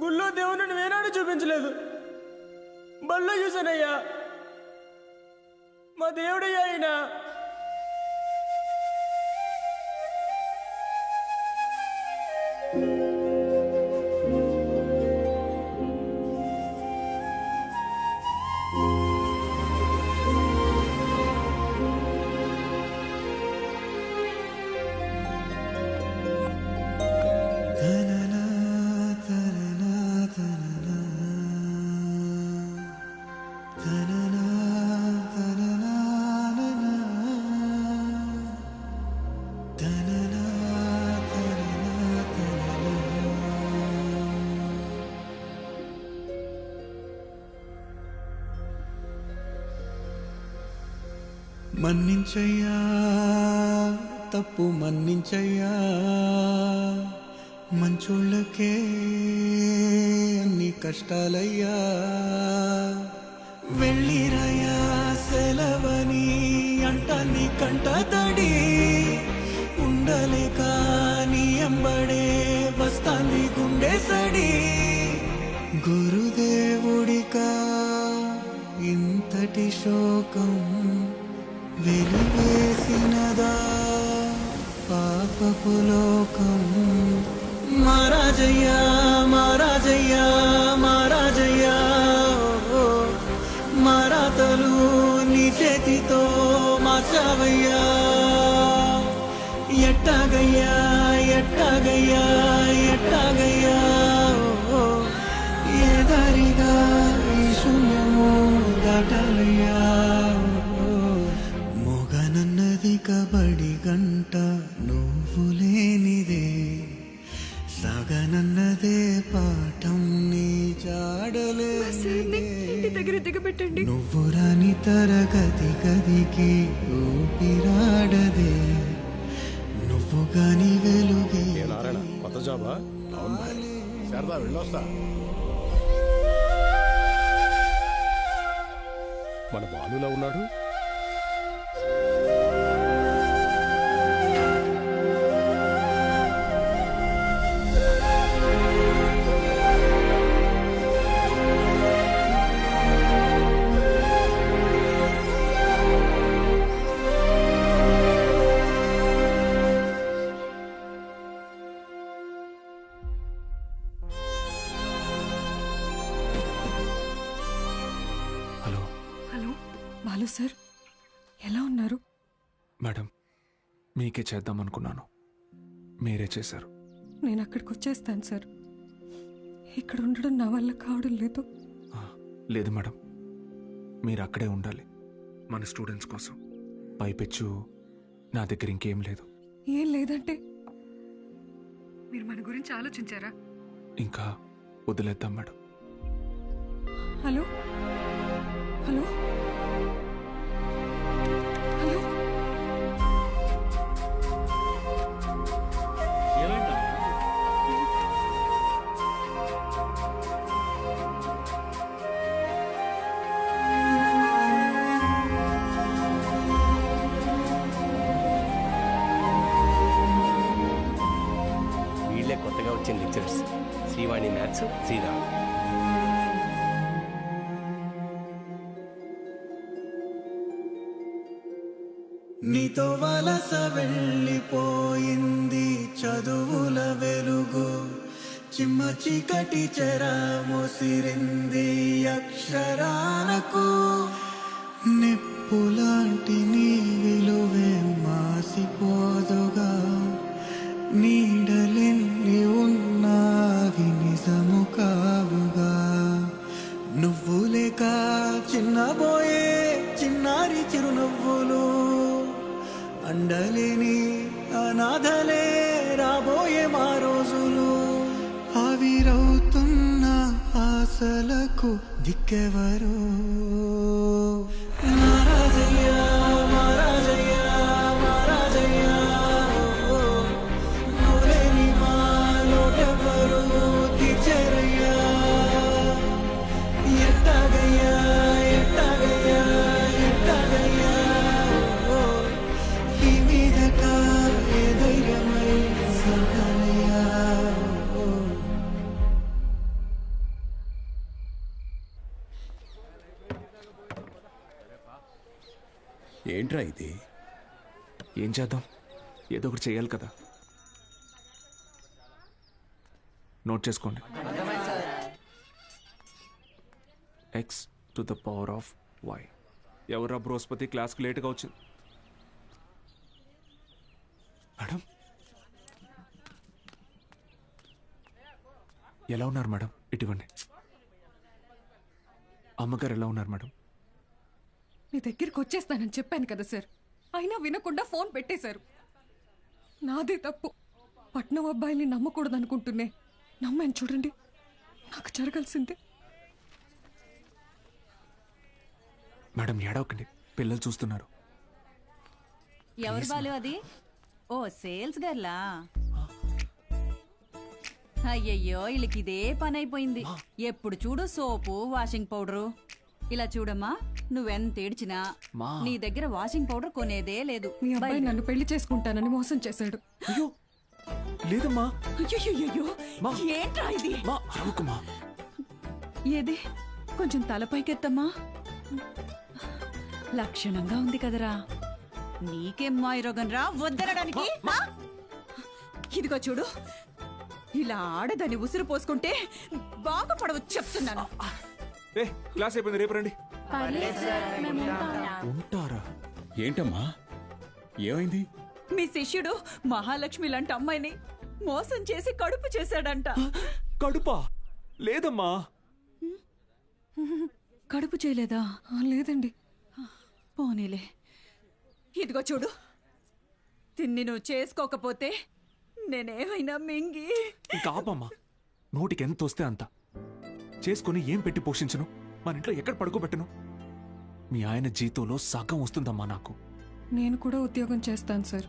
S10: గుళ్ళో దేవుని వేనాడు చూపించలేదు, బళ్ళో చూశానయ్యా. మా దేవుడయ్యా ఆయన.
S4: మన్నించయ్యా, తప్పు మన్నించయ్యా, మంచోళ్ళకే అన్ని కష్టాలయ్యా. వెళ్ళిరయ్యా సెలవని అంటాన్ని కంట తడి, ఉండలేక నీ ఎంబడే వస్తాంది గుండె సడి. గురుదేవుడికా ఇంతటి శోకం వెలివేసినదా పాపపు లోకం. మహారాజయ్యా మహారాజయ్యా మహారాజయ్యా, మారాతలు నీ చేతితో మార్చావయ్యా. ఎట్టాగయ్యా ఎట్టాగయ్యా ఎట్టాగయ్యా, ఏ దారిగా ఈ శూన్యము దాటాలయ్యా. మొగనన్నది కబడి గంట నువ్వు లేనిదే, సాగనన్నదే పాఠం నీ జాడలే.
S23: దగ్గర దిగబెట్టండి.
S4: నువ్వు రాని తరగతి గదికి ఊపిరాడదే, నువ్వు గాని వెలుగే.
S7: కొత్త జాబా? అవును భాయ్. శారదా వెళ్ళొస్తా. మన బాలులా ఉన్నాడు.
S5: హలో
S23: బాలు సార్, ఎలా ఉన్నారు?
S5: మేడం, మీకే చేద్దాం అనుకున్నాను, మీరే చేశారు.
S23: నేను అక్కడికి వచ్చేస్తాను సార్. ఇక్కడ ఉండడం నా వల్ల కావడం లేదు.
S5: లేదు మేడం, మీరు అక్కడే ఉండాలి మన స్టూడెంట్స్ కోసం. పైపెచ్చు నా దగ్గర ఇంకేం లేదు.
S23: ఏం లేదంటే మీరు మన గురించి ఆలోచించారా?
S5: ఇంకా వదిలేద్దాం మేడం.
S23: హలో హలో హలో,
S21: వీళ్ళే కొత్తగా వచ్చిన లెక్చరర్స్, శ్రీవాణి మ్యాథ్స్, శ్రీరామ్.
S4: నీతో వలస వెళ్ళిపోయింది చదువుల వెలుగు, చిమ్మ చీకటి చెర ముసిరింది అక్షరాలకు. నిప్పులాంటి నీ విలువే మాసిపోదుగా, నీడలెన్ని ఉన్నావి నిజము కావుగా. నువ్వు లేక చిన్నబోయే చిన్నారి చిరునవ్వులు, అండలేని అనాథలే రాబోయే మా రోజులు. ఆవిరవుతున్న ఆశలకు దిక్కెవరు? నారాజయ్యా మహారాజయ్యా మహారాజయ్యా, నువ్వులేని మా లోటెవరు తీర్చరయ్యా. ఎట్టాగయ్యా ఎట్టాగయ్యా ఎట్టాగయ్యా, ఈ మీదట ఏ ధైర్యమై సగలయ్యా.
S18: ఏంట్రా ఇది?
S12: ఏం చేద్దాం, ఏదో ఒకటి చేయాలి కదా. నోట్ చేసుకోండి. x to the power of y. ఎవరా బృహస్పతి క్లాస్కి లేట్గా వచ్చింది? మేడం ఎలా ఉన్నారు మేడం? ఇటువంటి అమ్మగారు ఎలా ఉన్నారు మేడం?
S6: మీ దగ్గరికి వచ్చేస్తానని చెప్పాను కదా సార్, అయినా వినకుండా ఫోన్ పెట్టేశారు. నాదే తప్పు. పట్నం అబ్బాయిని నమ్మకూడదు అనుకుంటున్నే నమ్మాను. చూడండి, నాకు జరగాల్సిందే.
S12: మేడం ఏడవకండి, పిల్లలు చూస్తున్నారు.
S16: ఎవరు బాలు అది? ఓ సేల్స్ గర్లా? అయ్యయ్యో, వీళ్ళకి ఇదే పని అయిపోయింది. ఎప్పుడు చూడు సోపు, వాషింగ్ పౌడరు. ఇలా చూడమ్మా, నువ్వెంత ఏడ్చినా నీ దగ్గర వాషింగ్ పౌడర్ కొనేదే లేదు.
S6: మీ అబ్బాయి నన్ను పెళ్లి చేసుకుంటానని మోసం చేశాడు.
S12: అయ్యో లేదమ్మా.
S16: అయ్యో, ఏంట్రా ఇది? ఏది కొంచెం తలపైకెత్తమ్మా. లక్షణంగా ఉంది కదరా. నీకేం మాయరోగం రా వద్దనడానికి? ఇదిగో చూడు, ఇలా ఆడదని ఉసురు పోసుకుంటే బాగుపడవచ్చు చెప్తున్నాను.
S12: క్లాస్ అయిపోయింది, రేపు రండి. ఉంటారా?
S18: ఏంటమ్మా ఏమైంది?
S16: మీ శిష్యుడు మహాలక్ష్మి లాంటి అమ్మాయిని మోసం చేసి కడుపు చేశాడంట.
S12: కడుపా? లేదమ్మా.
S16: కడుపు చేయలేదా?
S6: లేదండి.
S16: పోనీలే. ఇదిగో చూడు, తిన్ని నువ్వు చేసుకోకపోతే నేనేమైనా మింగి.
S12: ఇంకా ఆపమ్మా, నోటికి ఎంత వస్తే అంత చేసుకుని ఏం పెట్టి పోషించను? మన ఇంట్లో ఎక్కడ పడుకోబెట్టను? మీ ఆయన జీతంలో సగం వస్తుందమ్మా నాకు.
S6: నేను కూడా ఉద్యోగం చేస్తాను సార్.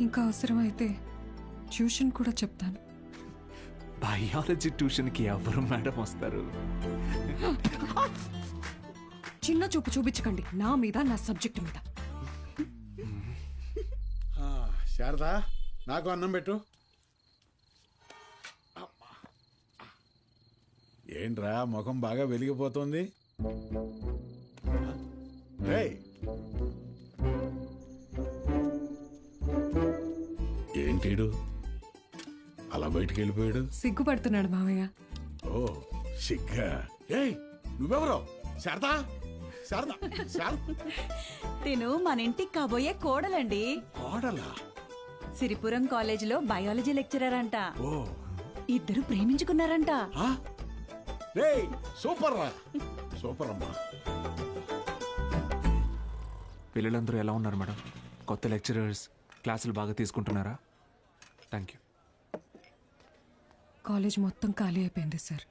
S6: ఇంకా అవసరమైతే ట్యూషన్ కూడా చెప్తాను.
S12: బయాలజీ ట్యూషన్కి ఎవరు మేడం వస్తారు?
S6: చిన్న చూపు చూపించకండి నా మీద, నా సబ్జెక్ట్ మీద.
S22: శారదా, నాకు అన్నం పెట్టు. ఏంట్రా ముఖం బాగా వెలిగిపోతుంది? ఏంటీడు అలా బయటికి వెళ్ళిపోయాడు?
S6: సిగ్గుపడుతున్నాడు మావయ్య.
S22: ఓ సిగ్గా? ఏయ్ నువ్వెవరో? శారదా, శారదా,
S16: తిను మన ఇంటికి కాబోయే కోడలండి.
S22: కోడలా?
S16: సిరిపురం కాలేజీలో బయాలజీ లెక్చరర్ అంట.
S22: ఓ,
S16: ఇద్దరు ప్రేమించుకున్నారంట.
S22: సూపర్ రా, సూపర్ అమ్మా.
S12: పిల్లలందరూ ఎలా ఉన్నారు మేడం? కొత్త లెక్చరర్స్ క్లాసులు బాగా తీసుకుంటున్నారా? Thank you.
S6: కాలేజ్ మొత్తం ఖాళీ అయిపోయింది సార్.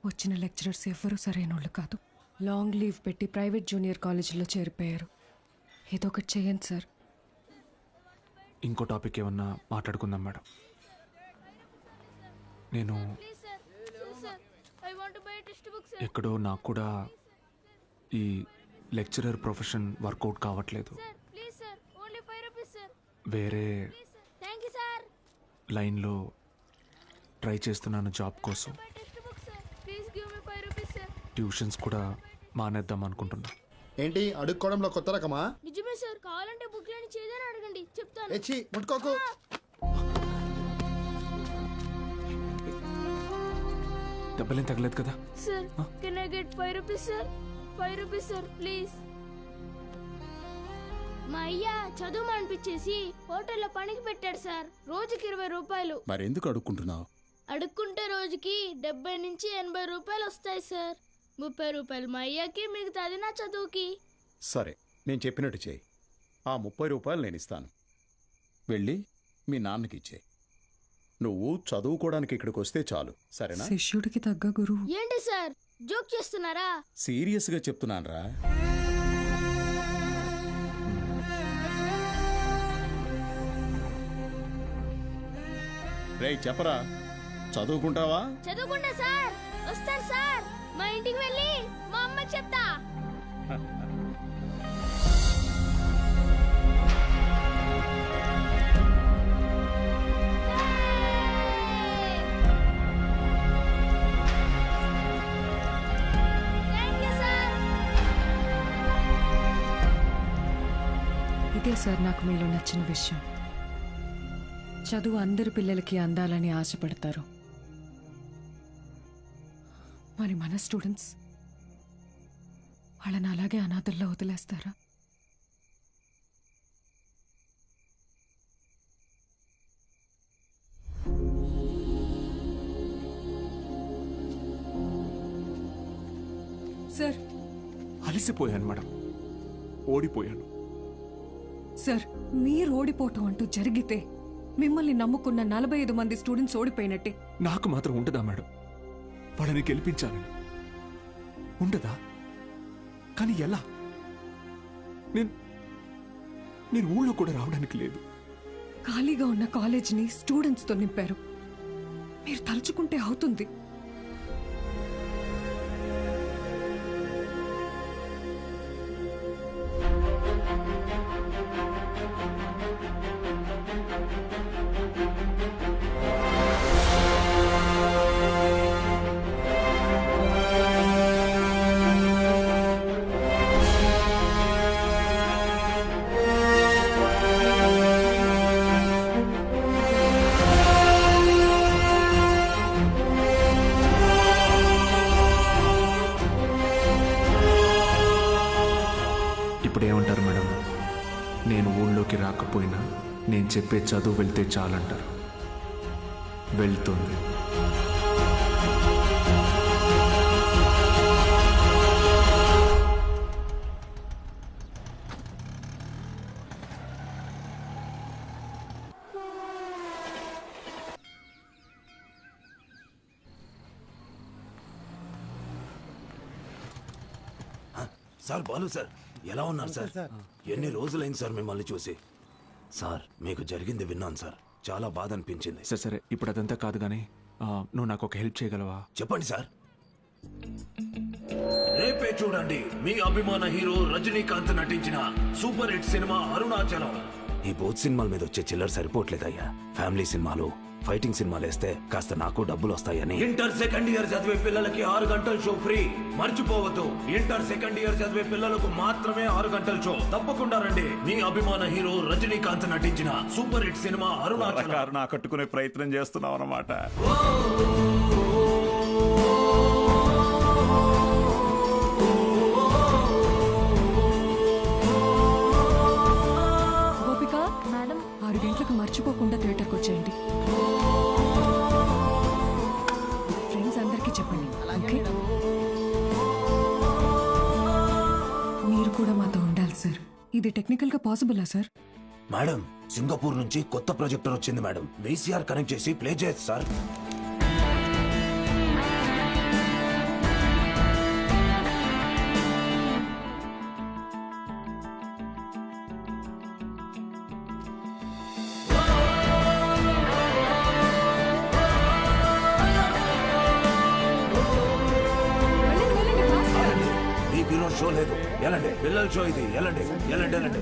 S6: వచ్చిన లెక్చరర్స్ ఎవ్వరూ సరైనోళ్ళు కాదు. లాంగ్ లీవ్ పెట్టి ప్రైవేట్ జూనియర్ కాలేజీలో చేరిపోయారు. ఏదో ఒకటి చేయండి సార్.
S12: ఇంకో టాపిక్ ఏమన్నా మాట్లాడుకుందాం మేడం. నేను ఎక్కడో నాకు కూడా ఈ లెక్చరర్ ప్రొఫెషన్ వర్కౌట్ కావట్లేదు. వేరే లైన్లో ట్రై చేస్తున్నాను జాబ్ కోసం. ట్యూషన్స్ కూడా మానేద్దాం అనుకుంటున్నా.
S10: ఏంటి అడుక్కోవడంలో కొత్త రకమా?
S23: నిజమే సార్, కావాలంటే బుక్లని చేదని అడగండి, చెప్తాను.
S10: ఎచ్చి ముట్టుకోకు.
S12: దెబ్బలేం తగలేదు కదా?
S23: Sir can I get 5 rupees sir? 5 rupees sir please. మా అయ్య చదువు అనిపించేసి హోటల్లో పనికి పెట్టాడు సార్. రోజుకి 20 రూపాయలు.
S22: మరెందుకు అడుక్కుంటున్నావు?
S23: అడుక్కుంటే రోజుకి 70 నుంచి 80 రూపాయలు వస్తాయి సార్. 30 రూపాయలు మా అయ్యకి, మిగతాది నా చదువుకి.
S22: సరే, నేను చెప్పినట్టు చేయి. ఆ 30 రూపాయలు నేను ఇస్తాను. వెళ్ళి మీ నాన్నకి ఇచ్చేయి. నువ్వు చదువుకోవడానికి ఇక్కడికి వస్తే చాలు, సరేనా?
S6: శిష్యుడికి తగ్గ గురువు.
S23: ఏంటి సార్ జోక్ చేస్తున్నారా?
S22: సీరియస్గా చెప్తున్నానురా. రేయ్ చెప్పరా, చదువుకుంటావా?
S23: చదువుకుంటా సార్. వస్తాను సార్. మా ఇంటికి వెళ్ళి మా అమ్మకి చెప్తా.
S6: ఇదే సార్ నాకు మీలో నచ్చిన విషయం. చదువు అందరి పిల్లలకి అందాలని ఆశపడతారు. మరి మన స్టూడెంట్స్ వాళ్ళని అలాగే అనాథల్లో వదిలేస్తారా? సార్
S12: అలసిపోయాను మేడం, ఓడిపోయాను.
S6: సార్ మీరు ఓడిపోవటం అంటూ జరిగితే మిమ్మల్ని నమ్ముకున్న 45 మంది స్టూడెంట్స్ ఓడిపోయినట్టే.
S12: నాకు మాత్రం ఉండదా మేడం? వాళ్ళని గెలిపించాలని ఉండదా? కానీ ఎలా? నేను ఊళ్ళో కూడా రావడానికి లేదు.
S6: ఖాళీగా ఉన్న కాలేజీని స్టూడెంట్స్తో నింపారు. మీరు తలుచుకుంటే అవుతుంది.
S12: ఇప్పుడేమంటారు మేడం? నేను ఊళ్ళోకి రాకపోయినా నేను చెప్పే చదువు వెళ్తే చాలంటారు. వెళ్తుంది.
S2: సార్ బాలు సార్, ఎలా ఉన్నారు సార్? ఎన్ని రోజులైంది సార్ మిమ్మల్ని చూసి. సార్ మీకు జరిగింది విన్నాను సార్, చాలా బాధ అనిపించింది.
S12: సరే ఇప్పుడు అదంతా కాదు కానీ నువ్వు నాకు ఒక హెల్ప్ చేయగలవా?
S2: చెప్పండి సార్. రేపే చూడండి మీ అభిమాన హీరో రజనీకాంత్ నటించిన సూపర్ హిట్ సినిమా అరుణాచలం. ఈ బోత్ సినిమాల మీద వచ్చే చిల్లర సరిపోవట్లేదయ్యా. ఫ్యామిలీ సినిమాలు, ఫైటింగ్ సినిమాలు వేస్తే కాస్త నాకు డబ్బులు వస్తాయని. ఇంటర్ సెకండ్ ఇయర్ చదివే పిల్లలకి 6 గంటల షో ఫ్రీ. మర్చిపోవద్దు, ఇంటర్ సెకండ్ ఇయర్ చదివే పిల్లలకు మాత్రమే 6 గంటల షో. తప్పకుండా రండి. మీ అభిమాన హీరో రజనీకాంత్ నటించిన సూపర్ హిట్ సినిమా అరుణాచలం.
S18: కట్టుకునే ప్రయత్నం చేస్తున్నావు అన్నమాట.
S6: గోపిక మేడం, 6 గంటలకు మర్చిపోకుండా థియేటర్కి వచ్చేయండి. ఫ్రెండ్స్ అందరికీ చెప్పండి, ఓకే? మీరు కూడా మాతో ఉండాలి సార్. ఇది టెక్నికల్ గా పాసిబులా సార్?
S2: మేడం, సింగపూర్ నుంచి కొత్త ప్రొజెక్టర్ వచ్చింది మేడం. VCR కనెక్ట్ చేసి ప్లే చేయొచ్చు సార్. షో లేదు, ఎలాంటి పిల్లల షో ఇది. ఎలాంటి ఎలాంటి ఎలాంటి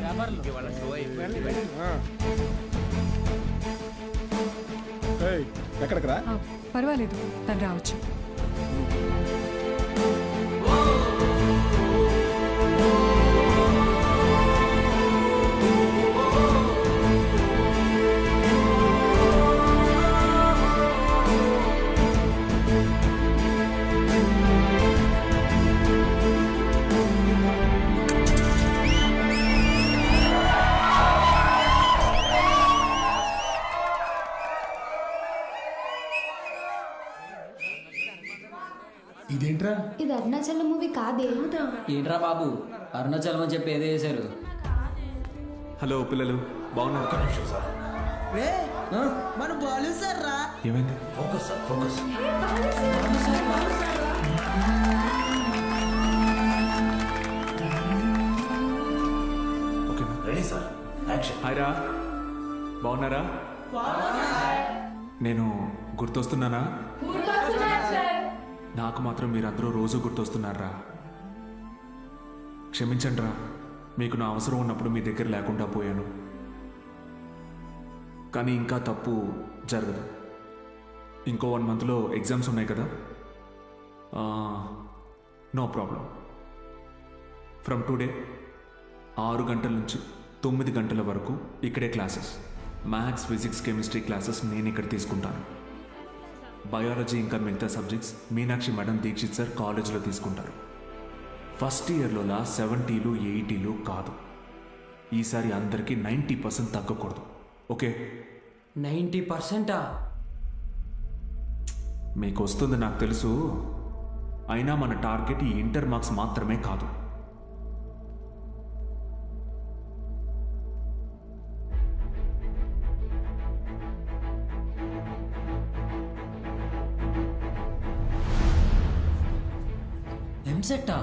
S22: ఎక్కడికి రా?
S6: పర్వాలేదు, తను రావచ్చు.
S22: ఇదేంట్రా?
S23: ఇది అరుణాచలం మూవీ కాదే.
S8: ఏంట్రా బాబు, అరుణాచలం అని చెప్పి ఏదో చేశారు.
S12: హలో పిల్లలు, బాగున్నారు?
S10: మన బాలు సార్ రా.
S12: ఏమైంది?
S2: Focus sir, focus.
S12: Okay
S2: ready sir, action.
S12: Hi రా, బాగున్నారా? నేను గుర్తొస్తున్నానా? నాకు మాత్రం మీరందరూ రోజు గుర్తొస్తున్నారా? క్షమించండి రా, మీకు నా అవసరం ఉన్నప్పుడు మీ దగ్గర లేకుండా పోయాను. కానీ ఇంకా తప్పు జరగదు. ఇంకో 1 మంత్లో ఎగ్జామ్స్ ఉన్నాయి కదా. No problem. ఫ్రమ్ టుడే 6 గంటల నుంచి 9 గంటల వరకు ఇక్కడే classes. Maths, physics, chemistry classes నేను ఇక్కడ తీసుకుంటాను. బయాలజీ ఇంకా మిగతా subjects Meenakshi madam, Dixit sir కాలేజీలో తీసుకుంటారు. ఫస్ట్ ఇయర్లోలా 70లు 80లు కాదు. ఈసారి అందరికీ 90% తగ్గకూడదు. ఓకే?
S8: 90%?
S12: మీకు వస్తుంది నాకు తెలుసు. అయినా మన టార్గెట్ ఈ ఇంటర్ మార్క్స్ మాత్రమే కాదు.
S8: ఎంసెట్టా?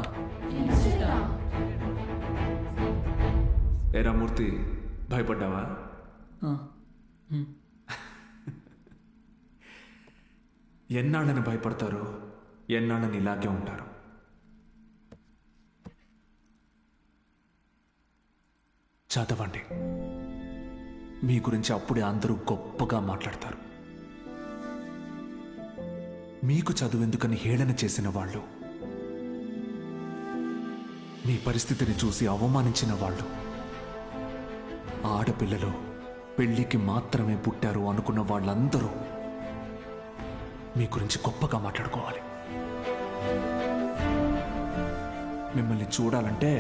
S12: ఏరా మూర్తి, భయపడ్డావా? ఎన్నాళ్ళని భయపడతారు, ఎన్నాళ్ళని ఇలాగే ఉంటారు. చదవండి. మీ గురించి అప్పుడే అందరూ గొప్పగా మాట్లాడతారు. మీకు చదువెందుకని హేళన చేసిన వాళ్ళు, మీ పరిస్థితిని చూసి అవమానించిన వాళ్ళు, ఆడపిల్లలు పెళ్లికి మాత్రమే పుట్టారు అనుకున్న వాళ్ళందరూ మీ గురించి గొప్పగా మాట్లాడుకోవాలి. మిమ్మల్ని చూడాలంటే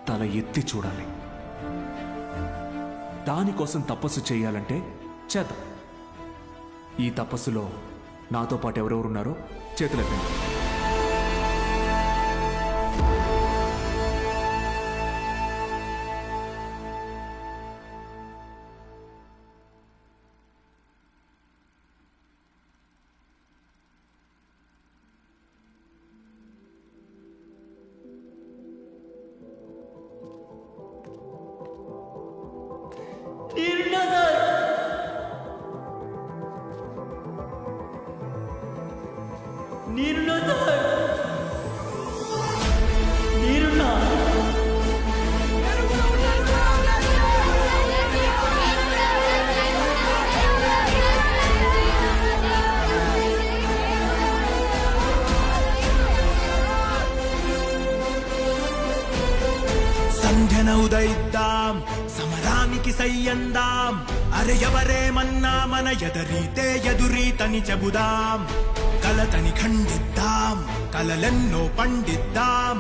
S12: తల ఎత్తి చూడాలి. దానికోసం తపస్సు చేయాలంటే చేద్దాం. ఈ తపస్సులో నాతో పాటు ఎవరెవరున్నారో చేతులెత్తండి.
S4: సంధ్యన ఉదయిద్దాం, సమరానికి సయ్యందాం. అరే ఎవరేమన్నా మన ఎదరీతే ఎదురీతని చెబుదాం. కలతని ఖండిద్దాం, కలలెన్నో పండిద్దాం.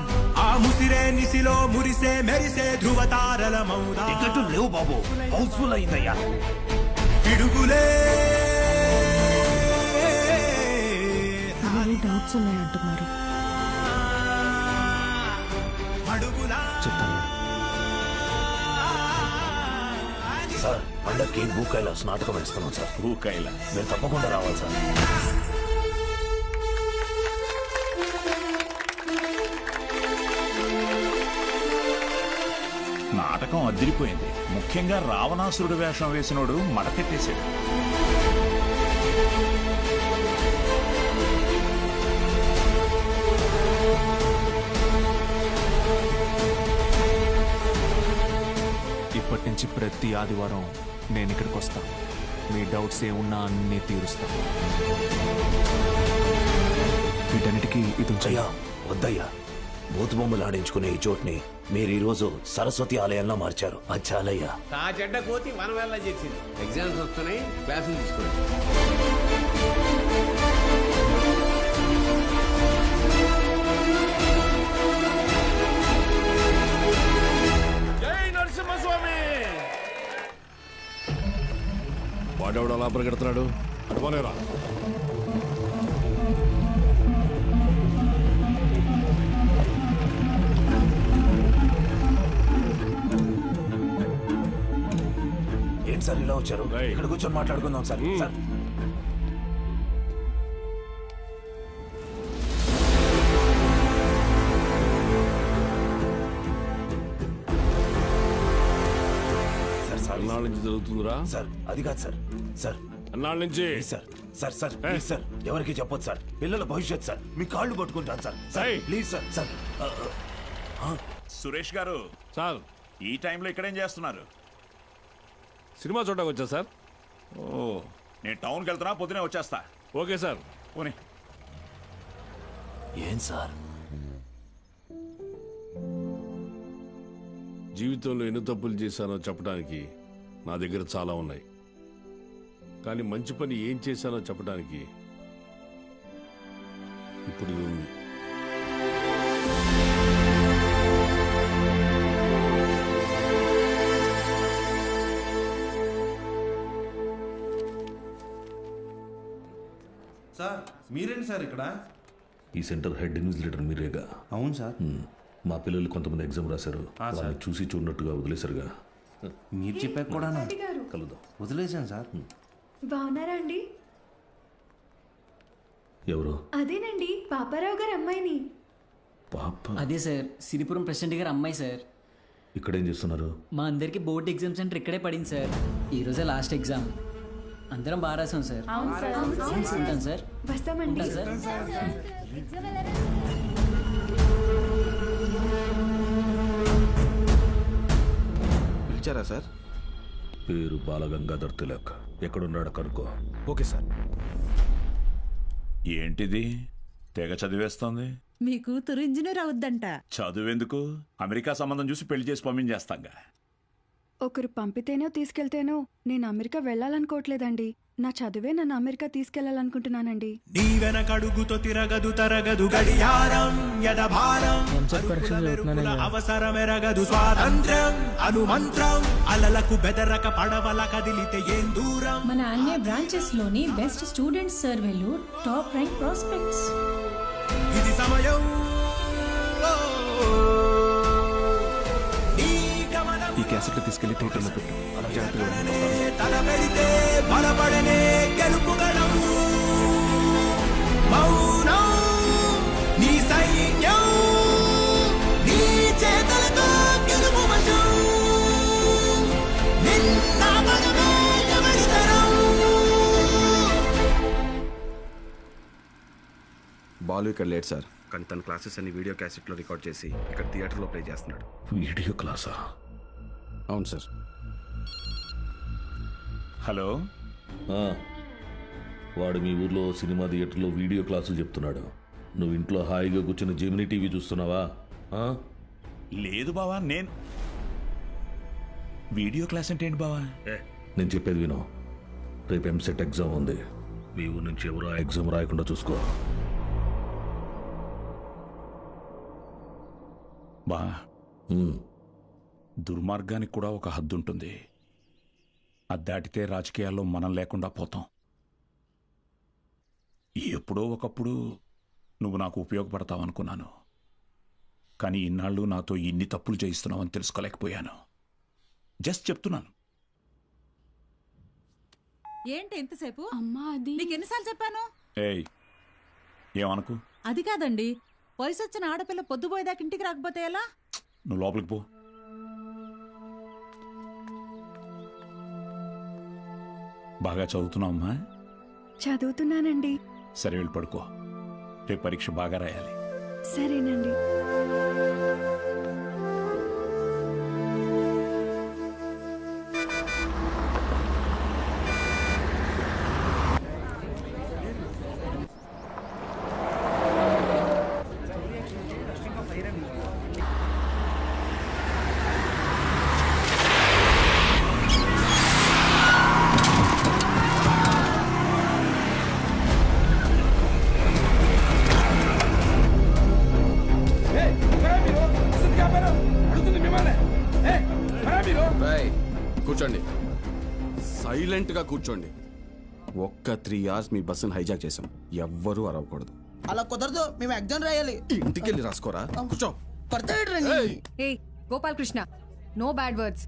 S4: ఆ ముసిరే నిసిలో మురిసే మెరిసే ధృవతారలమౌదాం.
S2: టికెట్ లేవు బాబు, హౌస్ఫుల్ అయిందయ్యా.
S4: పిడుగులే
S6: డౌట్స్ ఉన్నాయంటున్నారు.
S12: చెప్తాను
S2: సార్. పండక్కి భూకైలాస్ నాటకం వేస్తున్నాం సార్.
S18: భూకైలాస్
S2: మీరు తప్పకుండా రావాలి సార్.
S18: నాటకం అదిరిపోయింది. ముఖ్యంగా రావణాసురుడు వేషం వేసినోడు మడకెట్టేశాడు.
S12: ఇప్పటి నుంచి ప్రతి ఆదివారం నేను ఇక్కడికి వస్తాను. మీ డౌట్స్ ఏమున్నా అన్నీ తీరుస్తాను. వీటన్నిటికీ ఇది
S2: అయ్యా వద్దయ్యా, బూతు బొమ్మలు ఆడించుకునే ఈ చోటుని మీరు ఈరోజు సరస్వతి ఆలయంలో మార్చారు. అది చాలయ్యా.
S10: ఆ చెడ్డ కోతి మన వేళ చేసింది. ఎగ్జామ్స్ వస్తున్నాయి, క్లాసులు తీసుకోండి.
S24: జై నరసింహస్వామి.
S17: వాడెవడు అలా పరిగెడుతున్నాడు? అటుపోనేరా.
S2: ఏంటి సార్ ఇలా వచ్చారు? ఇక్కడ కూర్చొని మాట్లాడుకుందాం సార్. సార్
S17: ఎన్నాళ్ళ నుంచి జరుగుతుందిరా?
S2: సార్ అది కాదు సార్. సార్
S17: ఎన్నాళ్ళ నుంచి?
S2: Sir sir sir please sir, ఎవరికి చెప్పొద్దు సార్. పిల్లల భవిష్యత్ సార్. మీ కాళ్ళు పట్టుకుంటాను sir. Sir please sir. Sir
S18: Suresh గారు
S17: సార్,
S18: ఈ టైంలో ఇక్కడేం చేస్తున్నారు?
S17: సినిమా చూడడానికి వచ్చా సార్.
S18: ఓ, నేను టౌన్కి వెళ్తున్నా, పొద్దునే వచ్చేస్తా.
S17: Okay sir.
S18: పోనీ.
S2: ఏం సార్?
S17: జీవితంలో ఎన్ని తప్పులు చేశానో చెప్పడానికి నా దగ్గర చాలా ఉన్నాయి. కానీ మంచి పని ఏం చేశానో చెప్పడానికి ఇప్పుడు ఇది ఉంది.
S15: సార్ మీరేంటి సార్ ఇక్కడ?
S13: ఈ సెంటర్ హెడ్ ఇన్విజిలేటర్ మీరేగా?
S15: అవును సార్.
S13: మా పిల్లలు కొంతమంది ఎగ్జామ్ రాశారు.
S15: సార్.
S13: వాళ్ళని చూసి చూడనట్టుగా వదిలేశారుగా.
S15: మీరు చెప్పాక కూడా
S13: కలుద్దాం.
S15: వదిలేశాను సార్.
S3: బాగున్నారా అండి?
S13: ఎవరు?
S3: అదేనండి, పాపారావు గారు అమ్మాయిని.
S13: పాప?
S8: అదే సార్, సిరిపురం ప్రెసిడెంట్ గారు అమ్మాయి సార్.
S13: ఇక్కడేం చేస్తున్నారు?
S8: మా అందరికి బోర్డ్ ఎగ్జామ్ సెంటర్ ఇక్కడే పడింది సార్. ఈరోజే లాస్ట్ ఎగ్జామ్. అందరం బాగా రాసాం సార్. ఉంటాను సార్.
S3: వస్తామండి.
S8: ఉంటాను సార్.
S12: పిలిచారా సార్?
S13: పేరు బాలగంగాధర్ తిలక్. ఎక్కడున్నాడు కనుక్కో.
S12: Okay sir.
S18: ఏంటిది తెగ చదివేస్తోంది?
S16: మీ కూతురు ఇంజనీర్ అవుద్దంట.
S18: చదువెందుకు? అమెరికా సంబంధం చూసి పెళ్లి చేసి పంపించేస్తాంగా.
S3: ఒకరు పంపితేనో తీసుకెళ్తేనో నేను అమెరికా వెళ్ళాలనుకోవట్లేదండి. నా చదువే నన్ను అమెరికా తీసుకెళ్లాలనుకుంటున్నానండి.
S4: నీ వెనకడుగుతో తిరగదు తరగదు గడియారం యదభారం అవసరమెరగదు స్వాతంత్ర్యం అనుమంత్రం అలలకు బెదరక పడవల కదిలితే ఏం దూరం.
S3: మన అన్ని బ్రాంచెస్ లోని బెస్ట్ స్టూడెంట్స్ సర్వేలు టాప్ ర్యాంక్ ప్రాస్పెక్ట్స్.
S4: ఇది సమయం
S12: ఈ క్యాసెట్లు తీసుకెళ్లి థియేటర్లో పెట్టు.
S4: తల పెడితే బలపడనే గెలుపుగలం. మౌనం నీ సైన్యం, నీ చేతలతో గెలుపు వశం. నిన్న మనమే ఎవరితరం.
S12: బాలు ఇక్కడ లేట్ సార్, కానీ తన క్లాసెస్ అన్ని వీడియో క్యాసెట్లో రికార్డ్ చేసి ఇక్కడ థియేటర్లో ప్లే చేస్తున్నాడు.
S13: వీడియో క్లాసా?
S12: అవును సార్.
S18: హలో.
S13: వాడు మీ ఊర్లో సినిమా థియేటర్లో వీడియో క్లాసులు చెప్తున్నాడు. నువ్వు ఇంట్లో హాయిగా కూర్చుని జెమినీ టీవీ చూస్తున్నావా?
S18: లేదు బావా, నేను వీడియో క్లాస్ అంటే ఏంటి బావా?
S13: నేను చెప్పేది విను. రేపు ఎంసెట్ ఎగ్జామ్ ఉంది. మీ ఊరు నుంచి ఎవరో ఆ ఎగ్జామ్ రాయకుండా చూసుకో.
S18: బా, దుర్మార్గానికి కూడా ఒక హద్దు ఉంటుంది. అది దాటితే రాజకీయాల్లో మనం లేకుండా పోతాం. ఎప్పుడో ఒకప్పుడు నువ్వు నాకు ఉపయోగపడతావనుకున్నాను, కానీ ఇన్నాళ్ళు నాతో ఇన్ని తప్పులు చేయిస్తున్నావని తెలుసుకోలేకపోయాను. జస్ట్ చెప్తున్నాను.
S16: ఏంటి ఎంతసేపు?
S3: అమ్మా అది
S16: నీకు ఎన్నిసార్లు చెప్పాను?
S18: ఏయ్, ఏమనుకు?
S16: అది కాదండి, వయసు వచ్చిన ఆడపిల్ల పొద్దుపోయేదాకా ఇంటికి రాకపోతే ఎలా?
S18: నువ్వు లోపలికి పో. బాగా చదువుతున్నావమ్మా?
S3: చదువుతున్నానండి.
S18: సరే, వెళ్ళి పడుకో. రేపు పరీక్ష బాగా రాయాలి.
S3: సరేనండి.
S21: సైలెంట్గా కూర్చోండి. ఒక్క 3 hours మీ బస్సును హైజాక్ చేసాం. ఎవ్వరూ అరవకూడదు.
S10: అలా కుదరదు, మేము ఎగ్జామ్ రాయాలి.
S21: ఇంటికి వెళ్ళి రాసుకోరా. కూర్చో.
S6: ఏ Gopal Krishna, no bad words.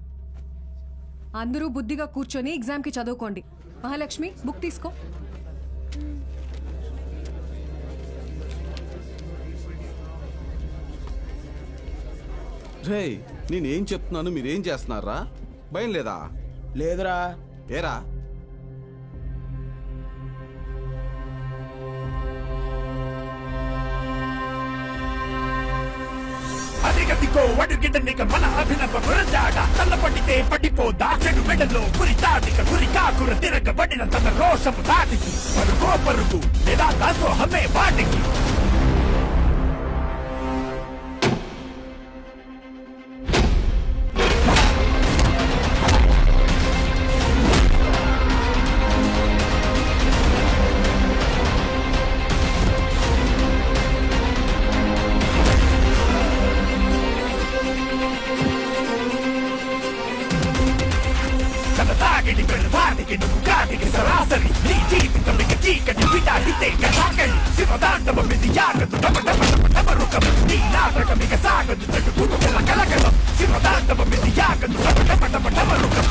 S6: అందరూ బుద్ధిగా కూర్చొని ఎగ్జామ్కి చదువుకోండి. మహాలక్ష్మి, బుక్ తీసుకో.
S21: రే, నేనేం చెప్తున్నాను మీరేం చేస్తున్నారా? భయం లేదా?
S10: లేదురా.
S21: ఏరా?
S4: అదిగదిగో అడుగిడనిక మన అభినవ గురజాడ తల్లపడితే పడిపోదా చెడు మెడలో గురి తాటిక గురి కాకుర తిరగబడిన తన రోషము దాటికి పరుగో పరుగు లేదా దాసోహమే వాటికి. సరాసరి నీ జీవితం ఇక చీకటి విడాడితే కథాకలి శివదాండవం ఇది యాగదు డమరుకం నీ నాటకం ఇక సాగదు తట్టుకుల కలకలం శివదాండవం ఇది యాగదు డమరుకం డమరుకం.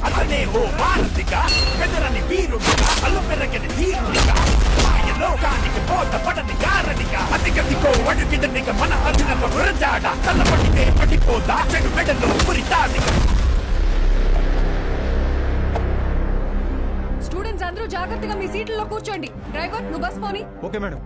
S4: అతనే ఓ భారతిగా పెదరని వీరుడిగా అల్లు పెరగని ధీరుడిగా మాయలోకానికి పోత పడని గారడిగా అతిగతికో అడుగిడనిక మన అభినవ గురజాడ తల్లపడితే పడిపోదా చెడు మెడలో గురి తాటిక.
S6: స్టూడెంట్స్ అందరూ జాగ్రత్తగా మీ సీట్లలో కూర్చోండి. డ్రైవర్, నువ్వు బస్ పోని.
S12: Okay madam.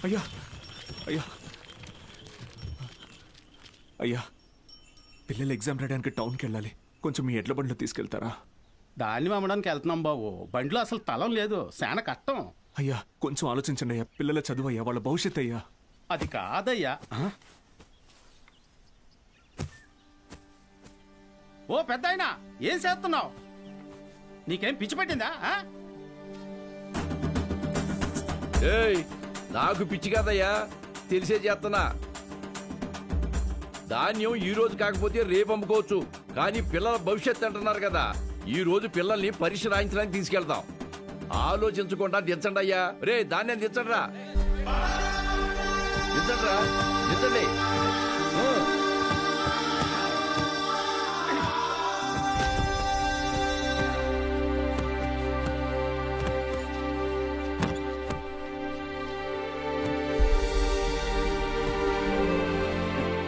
S12: అయ్యా అయ్యా అయ్యా, పిల్లలు ఎగ్జామ్ రాయడానికి టౌన్కి వెళ్ళాలి. కొంచెం మీ ఎడ్ల బండిలో తీసుకెళ్తారా?
S22: దాన్ని అమ్మడానికి వెళ్తున్నాం బాబు. బండిలో అసలు తలం లేదు, చాలా కష్టం.
S12: అయ్యా కొంచెం ఆలోచించండి అయ్యా. పిల్లల చదువు అయ్యా, వాళ్ళ భవిష్యత్ అయ్యా.
S22: అది కాదయ్యా.
S10: ఓ పెద్దాయనా ఏం చేస్తున్నావు? నీకేం పిచ్చి పట్టిందా?
S24: ఏయ్ నాకు పిచ్చి కాదయ్యా, తెలిసే చేస్తున్నా. ధాన్యం ఈ రోజు కాకపోతే రేపు అమ్ముకోవచ్చు, కానీ పిల్లల భవిష్యత్తు అంటున్నారు కదా, ఈ రోజు పిల్లల్ని పరీక్ష రాయించడానికి తీసుకెళ్తాం. ఆలోచించకుండా దించండి అయ్యా. రే ధాన్యం దించండి రా, దించండి రా, దించండి.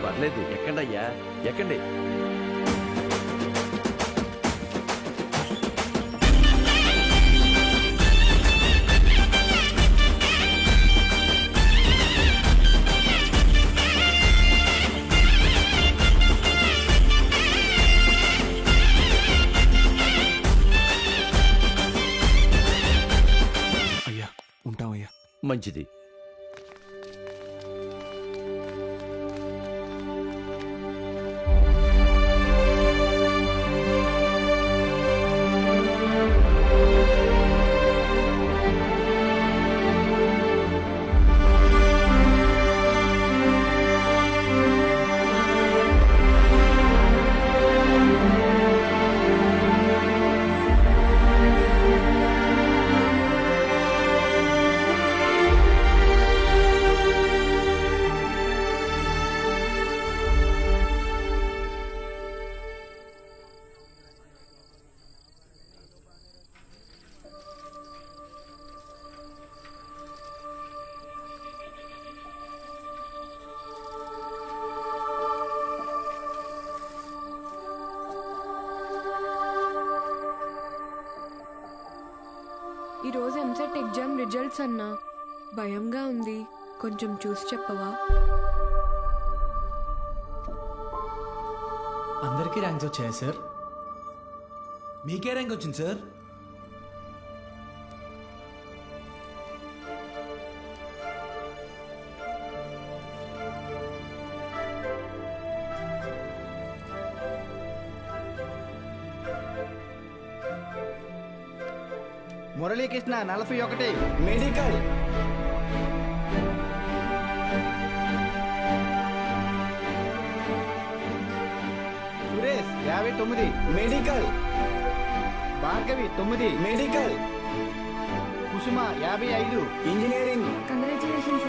S24: పర్లేదు, ఎక్కండి అయ్యా, ఎక్కండి.
S12: అయ్యా ఉంటామయ్యా.
S24: మంచిది.
S1: ఈరోజు ఎంసెట్ ఎగ్జామ్ రిజల్ట్స్ అన్నా, భయంగా ఉంది, కొంచెం చూసి చెప్పవా?
S8: అందరికీ ర్యాంక్స్ వచ్చాయా సార్?
S2: మీకే ర్యాంక్ వచ్చింది sir?
S10: Muralikrishna 41 medical. Suresh 59 medical. Bhargavi 9 medical. Kusuma 55 engineering.
S1: Congratulations.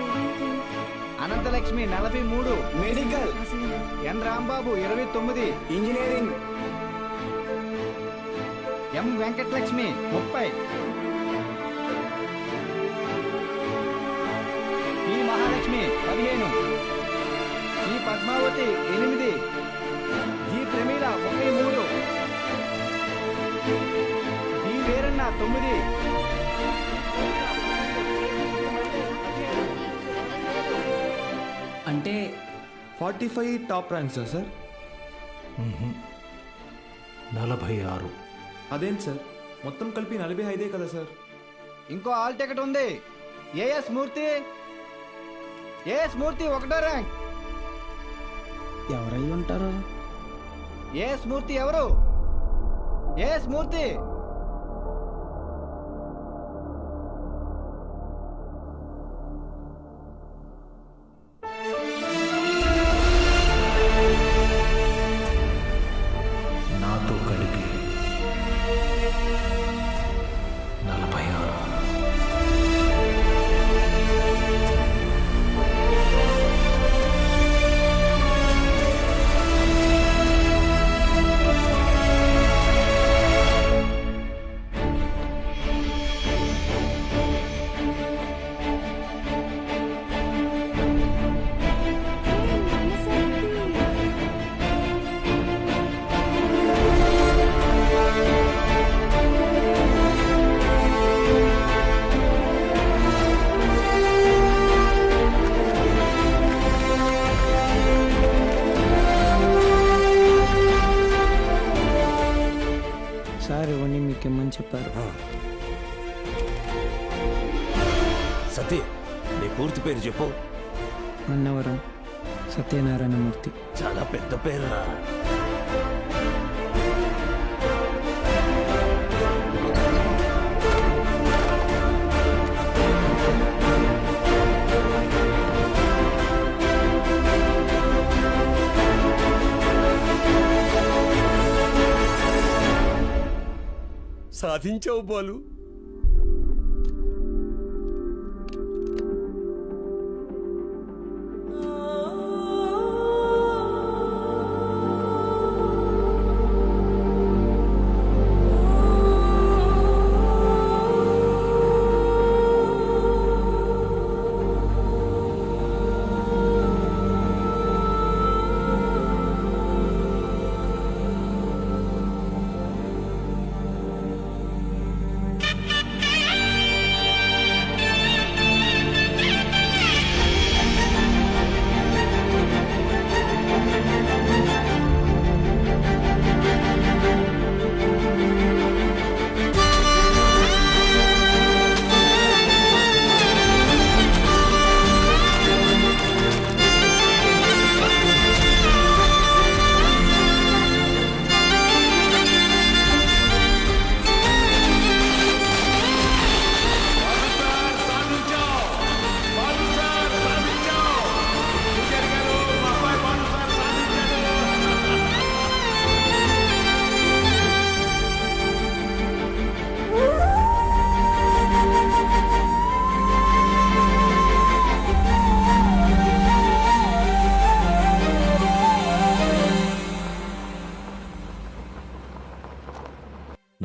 S10: Anantalakshmi 43 medical. N Rambabu 29 engineering. M Venkatalakshmi 30. P Mahalakshmi 15. C Padmavathi 8. G Pramila 33. D Veeranna 9.
S8: అంటే
S12: 45 టాప్ ర్యాంక్స్ సార్?
S5: 46.
S12: అదేంటి సార్, మొత్తం కలిపి 45 కదా సార్?
S10: ఇంకో ఆల్ టికెట్ ఉంది. ఏఎస్ మూర్తి. ఏఎస్ మూర్తి 1వ ర్యాంక్.
S8: ఎవరై ఉంటారు?
S10: ఏఎస్ మూర్తి ఎవరు? ఏఎస్ మూర్తి.
S5: నాతో కలిపి 46.
S8: సార్ ఇవన్నీ మీకు ఇమ్మని చెప్పారు.
S2: సతీ, నీ పూర్తి పేరు చెప్పు.
S8: అన్నవరం సత్యనారాయణమూర్తి.
S2: చాలా పెద్ద పేరురా.
S9: సాధించావు బాలు.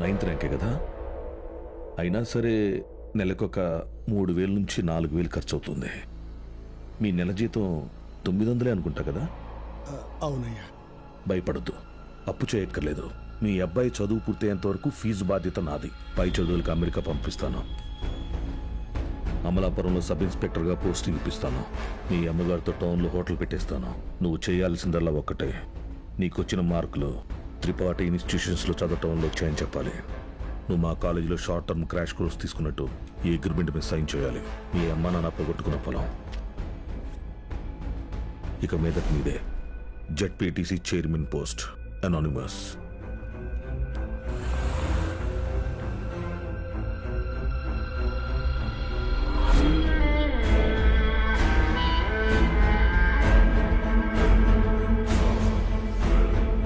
S13: నైన్త్ ర్యాంకే కదా, అయినా సరే నెలకొక 3,000 నుంచి 4,000 ఖర్చు అవుతుంది. మీ నెల జీతం 900 అనుకుంటా కదా?
S9: అవునయ్యా.
S13: భయపడద్దు, అప్పు చేయక్కర్లేదు. మీ అబ్బాయి చదువు పూర్తయ్యేంత వరకు ఫీజు బాధ్యత నాది. పై చదువులకు అమెరికా పంపిస్తాను. అమలాపురంలో సబ్ ఇన్స్పెక్టర్గా పోస్టింగ్ ఇప్పిస్తాను. మీ అమ్మగారితో టౌన్లో హోటల్ పెట్టేస్తాను. నువ్వు చేయాల్సిందల్లా ఒక్కటే, నీకొచ్చిన మార్కులు త్రిపాఠి ఇన్స్టిట్యూషన్స్లో చదవటంలో వచ్చాయని చెప్పాలి. నువ్వు మా కాలేజీలో షార్ట్ టర్మ్ క్రాష్ కోర్స్ తీసుకున్నట్టు ఈ అగ్రిమెంట్ మీద సైన్ చేయాలి. మీ అమ్మ నాన్న పోగొట్టుకున్న పొలం ఇక మీదట మీదే. ZPTC chairman post, anonymous.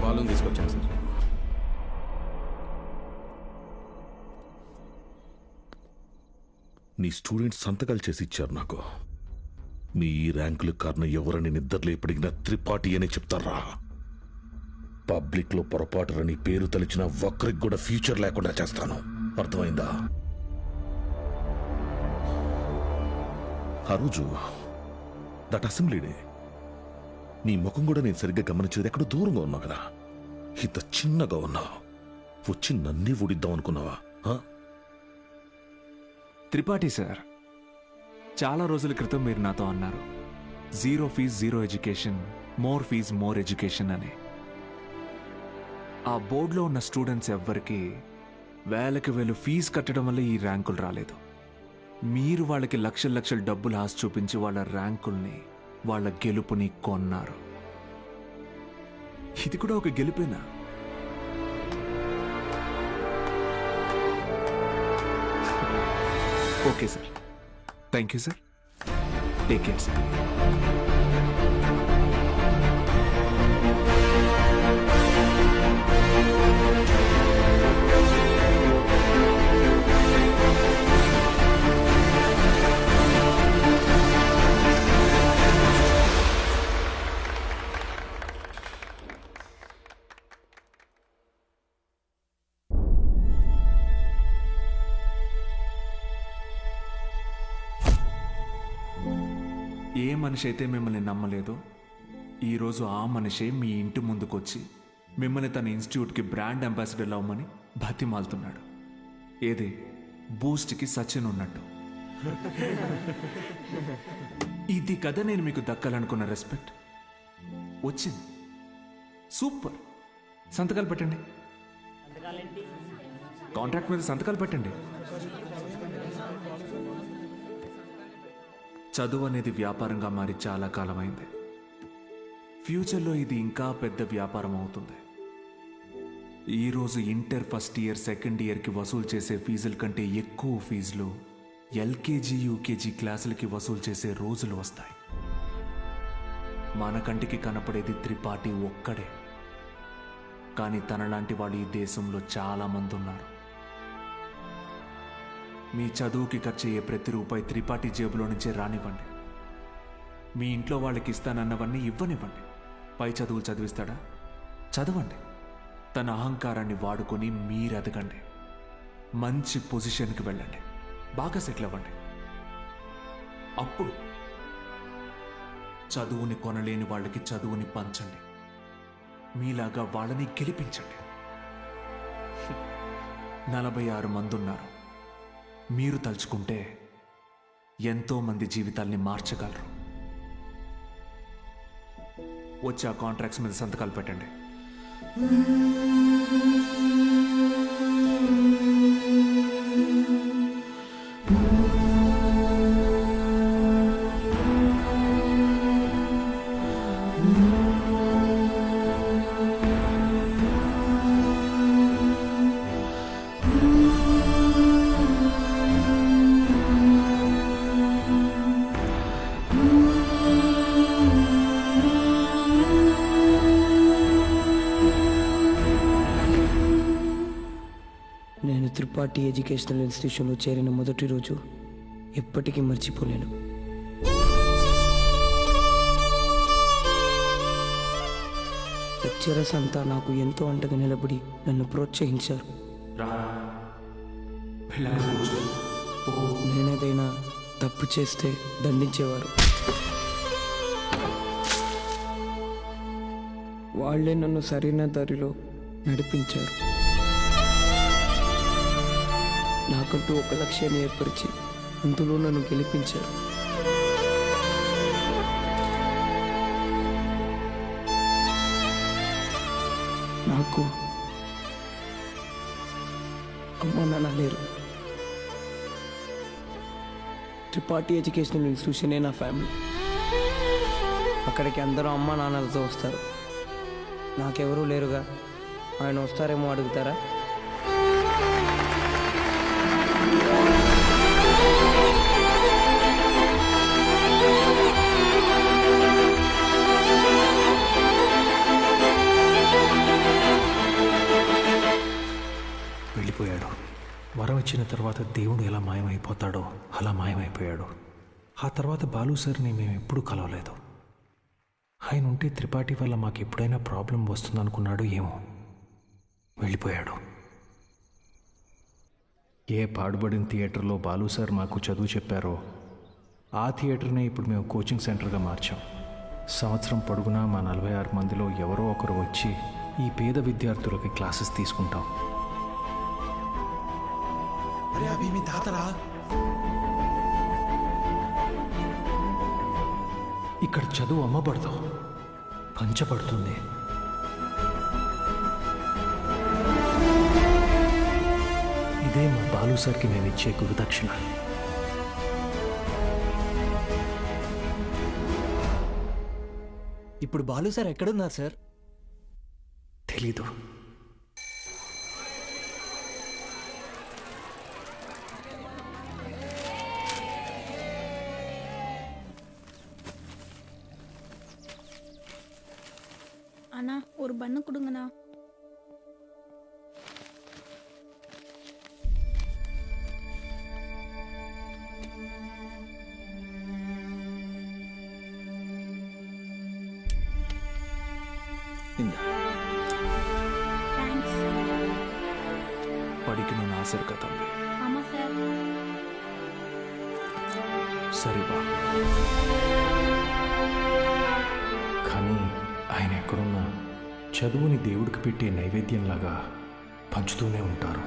S21: Balloon తీసుకొచ్చాను సార్.
S13: నీ స్టూడెంట్స్ సంతకాలు చేసి ఇచ్చారు నాకు. మీ ఈ ర్యాంకులకు కారణం ఎవరని నిద్రలో ఎప్పటికినా త్రిపాఠి అనే చెప్తారా? పబ్లిక్లో పొరపాటుని పేరు తలిచిన ఒక్కరికి కూడా ఫ్యూచర్ లేకుండా చేస్తాను. అర్థమైందా? ఆ రోజు దట్ అసెంబ్లీ డే నీ ముఖం కూడా నేను సరిగ్గా గమనించేది. ఎక్కడో దూరంగా ఉన్నావు కదా, ఇంత చిన్నగా ఉన్నావు. వచ్చి నన్నే ఊడిద్దాం అనుకున్నావా?
S12: త్రిపాఠి సార్, చాలా రోజుల క్రితం మీరు నాతో అన్నారు, 0 fees 0 education, more fees more education అని. ఆ బోర్డులో ఉన్న స్టూడెంట్స్ ఎవ్వరికి వేలకి వేలు ఫీజు కట్టడం వల్ల ఈ ర్యాంకులు రాలేదు. మీరు వాళ్ళకి లక్షల లక్షల డబ్బులు ఆశ చూపించి వాళ్ళ ర్యాంకుల్ని, వాళ్ళ గెలుపుని కొన్నారు. ఇది కూడా ఒక గెలుపేనా? Okay sir, thank you sir. Take care sir. ఏ మనిషి అయితే మిమ్మల్ని నమ్మలేదో, ఈరోజు ఆ మనిషే మీ ఇంటి ముందుకొచ్చి మిమ్మల్ని తన ఇన్స్టిట్యూట్కి బ్రాండ్ అంబాసిడర్ అవ్వమని బతిమాలుతున్నాడు. ఏదే బూస్ట్కి సచిన్ ఉన్నట్టు. ఇది కదా నేను మీకు దక్కాలనుకున్న రెస్పెక్ట్. వచ్చింది. సూపర్. సంతకాలు పెట్టండి. కాంట్రాక్ట్ మీద సంతకాలు పెట్టండి. చదువు అనేది వ్యాపారంగా మారి చాలా కాలమైంది. ఫ్యూచర్లో ఇది ఇంకా పెద్ద వ్యాపారం అవుతుంది. ఈరోజు ఇంటర్ ఫస్ట్ ఇయర్, సెకండ్ ఇయర్కి వసూలు చేసే ఫీజుల కంటే ఎక్కువ ఫీజులు ఎల్కేజీ, యూకేజీ క్లాసులకి వసూలు చేసే రోజులు వస్తాయి. మన కంటికి కనపడేది త్రిపాఠి ఒక్కడే, కానీ తనలాంటి వాళ్ళు ఈ దేశంలో చాలా మంది ఉన్నారు. మీ చదువుకి ఖర్చయ్యే ప్రతి రూపాయి త్రిపాఠి జేబులో నుంచే రానివ్వండి. మీ ఇంట్లో వాళ్ళకి ఇస్తానన్నవన్నీ ఇవ్వనివ్వండి. పై చదువులు చదివిస్తాడా? చదవండి. తన అహంకారాన్ని వాడుకొని మీరు ఎదగండి. మంచి పొజిషన్కి వెళ్ళండి. బాగా సెటిల్ అవ్వండి. అప్పుడు చదువుని కొనలేని వాళ్ళకి చదువుని పంచండి. మీలాగా వాళ్ళని గెలిపించండి. 46 మంది ఉన్నారు. మీరు తలుచుకుంటే ఎంతో మంది జీవితాల్ని మార్చగలరు. వచ్చి ఆ కాంట్రాక్ట్స్ మీద సంతకాలు పెట్టండి.
S11: నేను త్రిపాఠి ఎడ్యుకేషనల్ ఇన్స్టిట్యూషన్లో చేరిన మొదటి రోజు ఎప్పటికీ మర్చిపోలేను. లెక్చరర్స్ అంతా నాకు ఎంతో అండగా నిలబడి నన్ను ప్రోత్సహించారు. నేనేదైనా తప్పు చేస్తే దండించేవారు. వాళ్ళే నన్ను సరైన దారిలో నడిపించారు. నాకంటూ ఒక లక్ష్యాన్ని ఏర్పరిచి అందులో నన్ను గెలిపించారు. నాకు అమ్మ నాన్న లేరు. త్రిపాఠి ఎడ్యుకేషనల్ ఇన్స్టిట్యూషనే నా ఫ్యామిలీ. అక్కడికి అందరూ అమ్మ నాన్నలతో వస్తారు. నాకెవరూ లేరుగా. ఆయన వస్తారేమో అడుగుతారా?
S5: వెళ్ళిపోయాడు. వరం ఇచ్చిన తర్వాత దేవుడు ఎలా మాయమైపోతాడో అలా మాయమైపోయాడు. ఆ తర్వాత బాలు సార్ని మేము ఎప్పుడూ కలవలేదు. ఆయన ఉంటే త్రిపాఠి వల్ల మాకు ఎప్పుడైనా ప్రాబ్లం వస్తుందనుకున్నాడు ఏమో. వెళ్ళిపోయాడు. ఏ పాడుబడిన థియేటర్లో బాలు సార్ మాకు చదువు చెప్పారో ఆ థియేటర్నే ఇప్పుడు మేము కోచింగ్ సెంటర్గా మార్చాం. సంవత్సరం పొడుగునా మా 46 మందిలో ఎవరో ఒకరు వచ్చి ఈ పేద విద్యార్థులకి క్లాసెస్ తీసుకుంటాం. ఇక్కడ చదువు అమ్మబడదు, పంచబడుతుంది. ఇదే మా బాలు సార్కి మేము ఇచ్చే గురుదక్షిణ.
S8: ఇప్పుడు బాలు సార్ ఎక్కడున్నారు సార్?
S5: తెలీదు.
S23: அண்ணா ஒரு பண்ணு கொடுங்கண்ணா.
S12: படிக்கணும்னு ஆசை இருக்கா தம்பி?
S23: ஆமா சார்.
S12: சரிப்பா.
S5: కానీ ఆయన ఎక్కడున్నా చదువుని దేవుడికి పెట్టే నైవేద్యంలాగా పంచుతూనే ఉంటారు.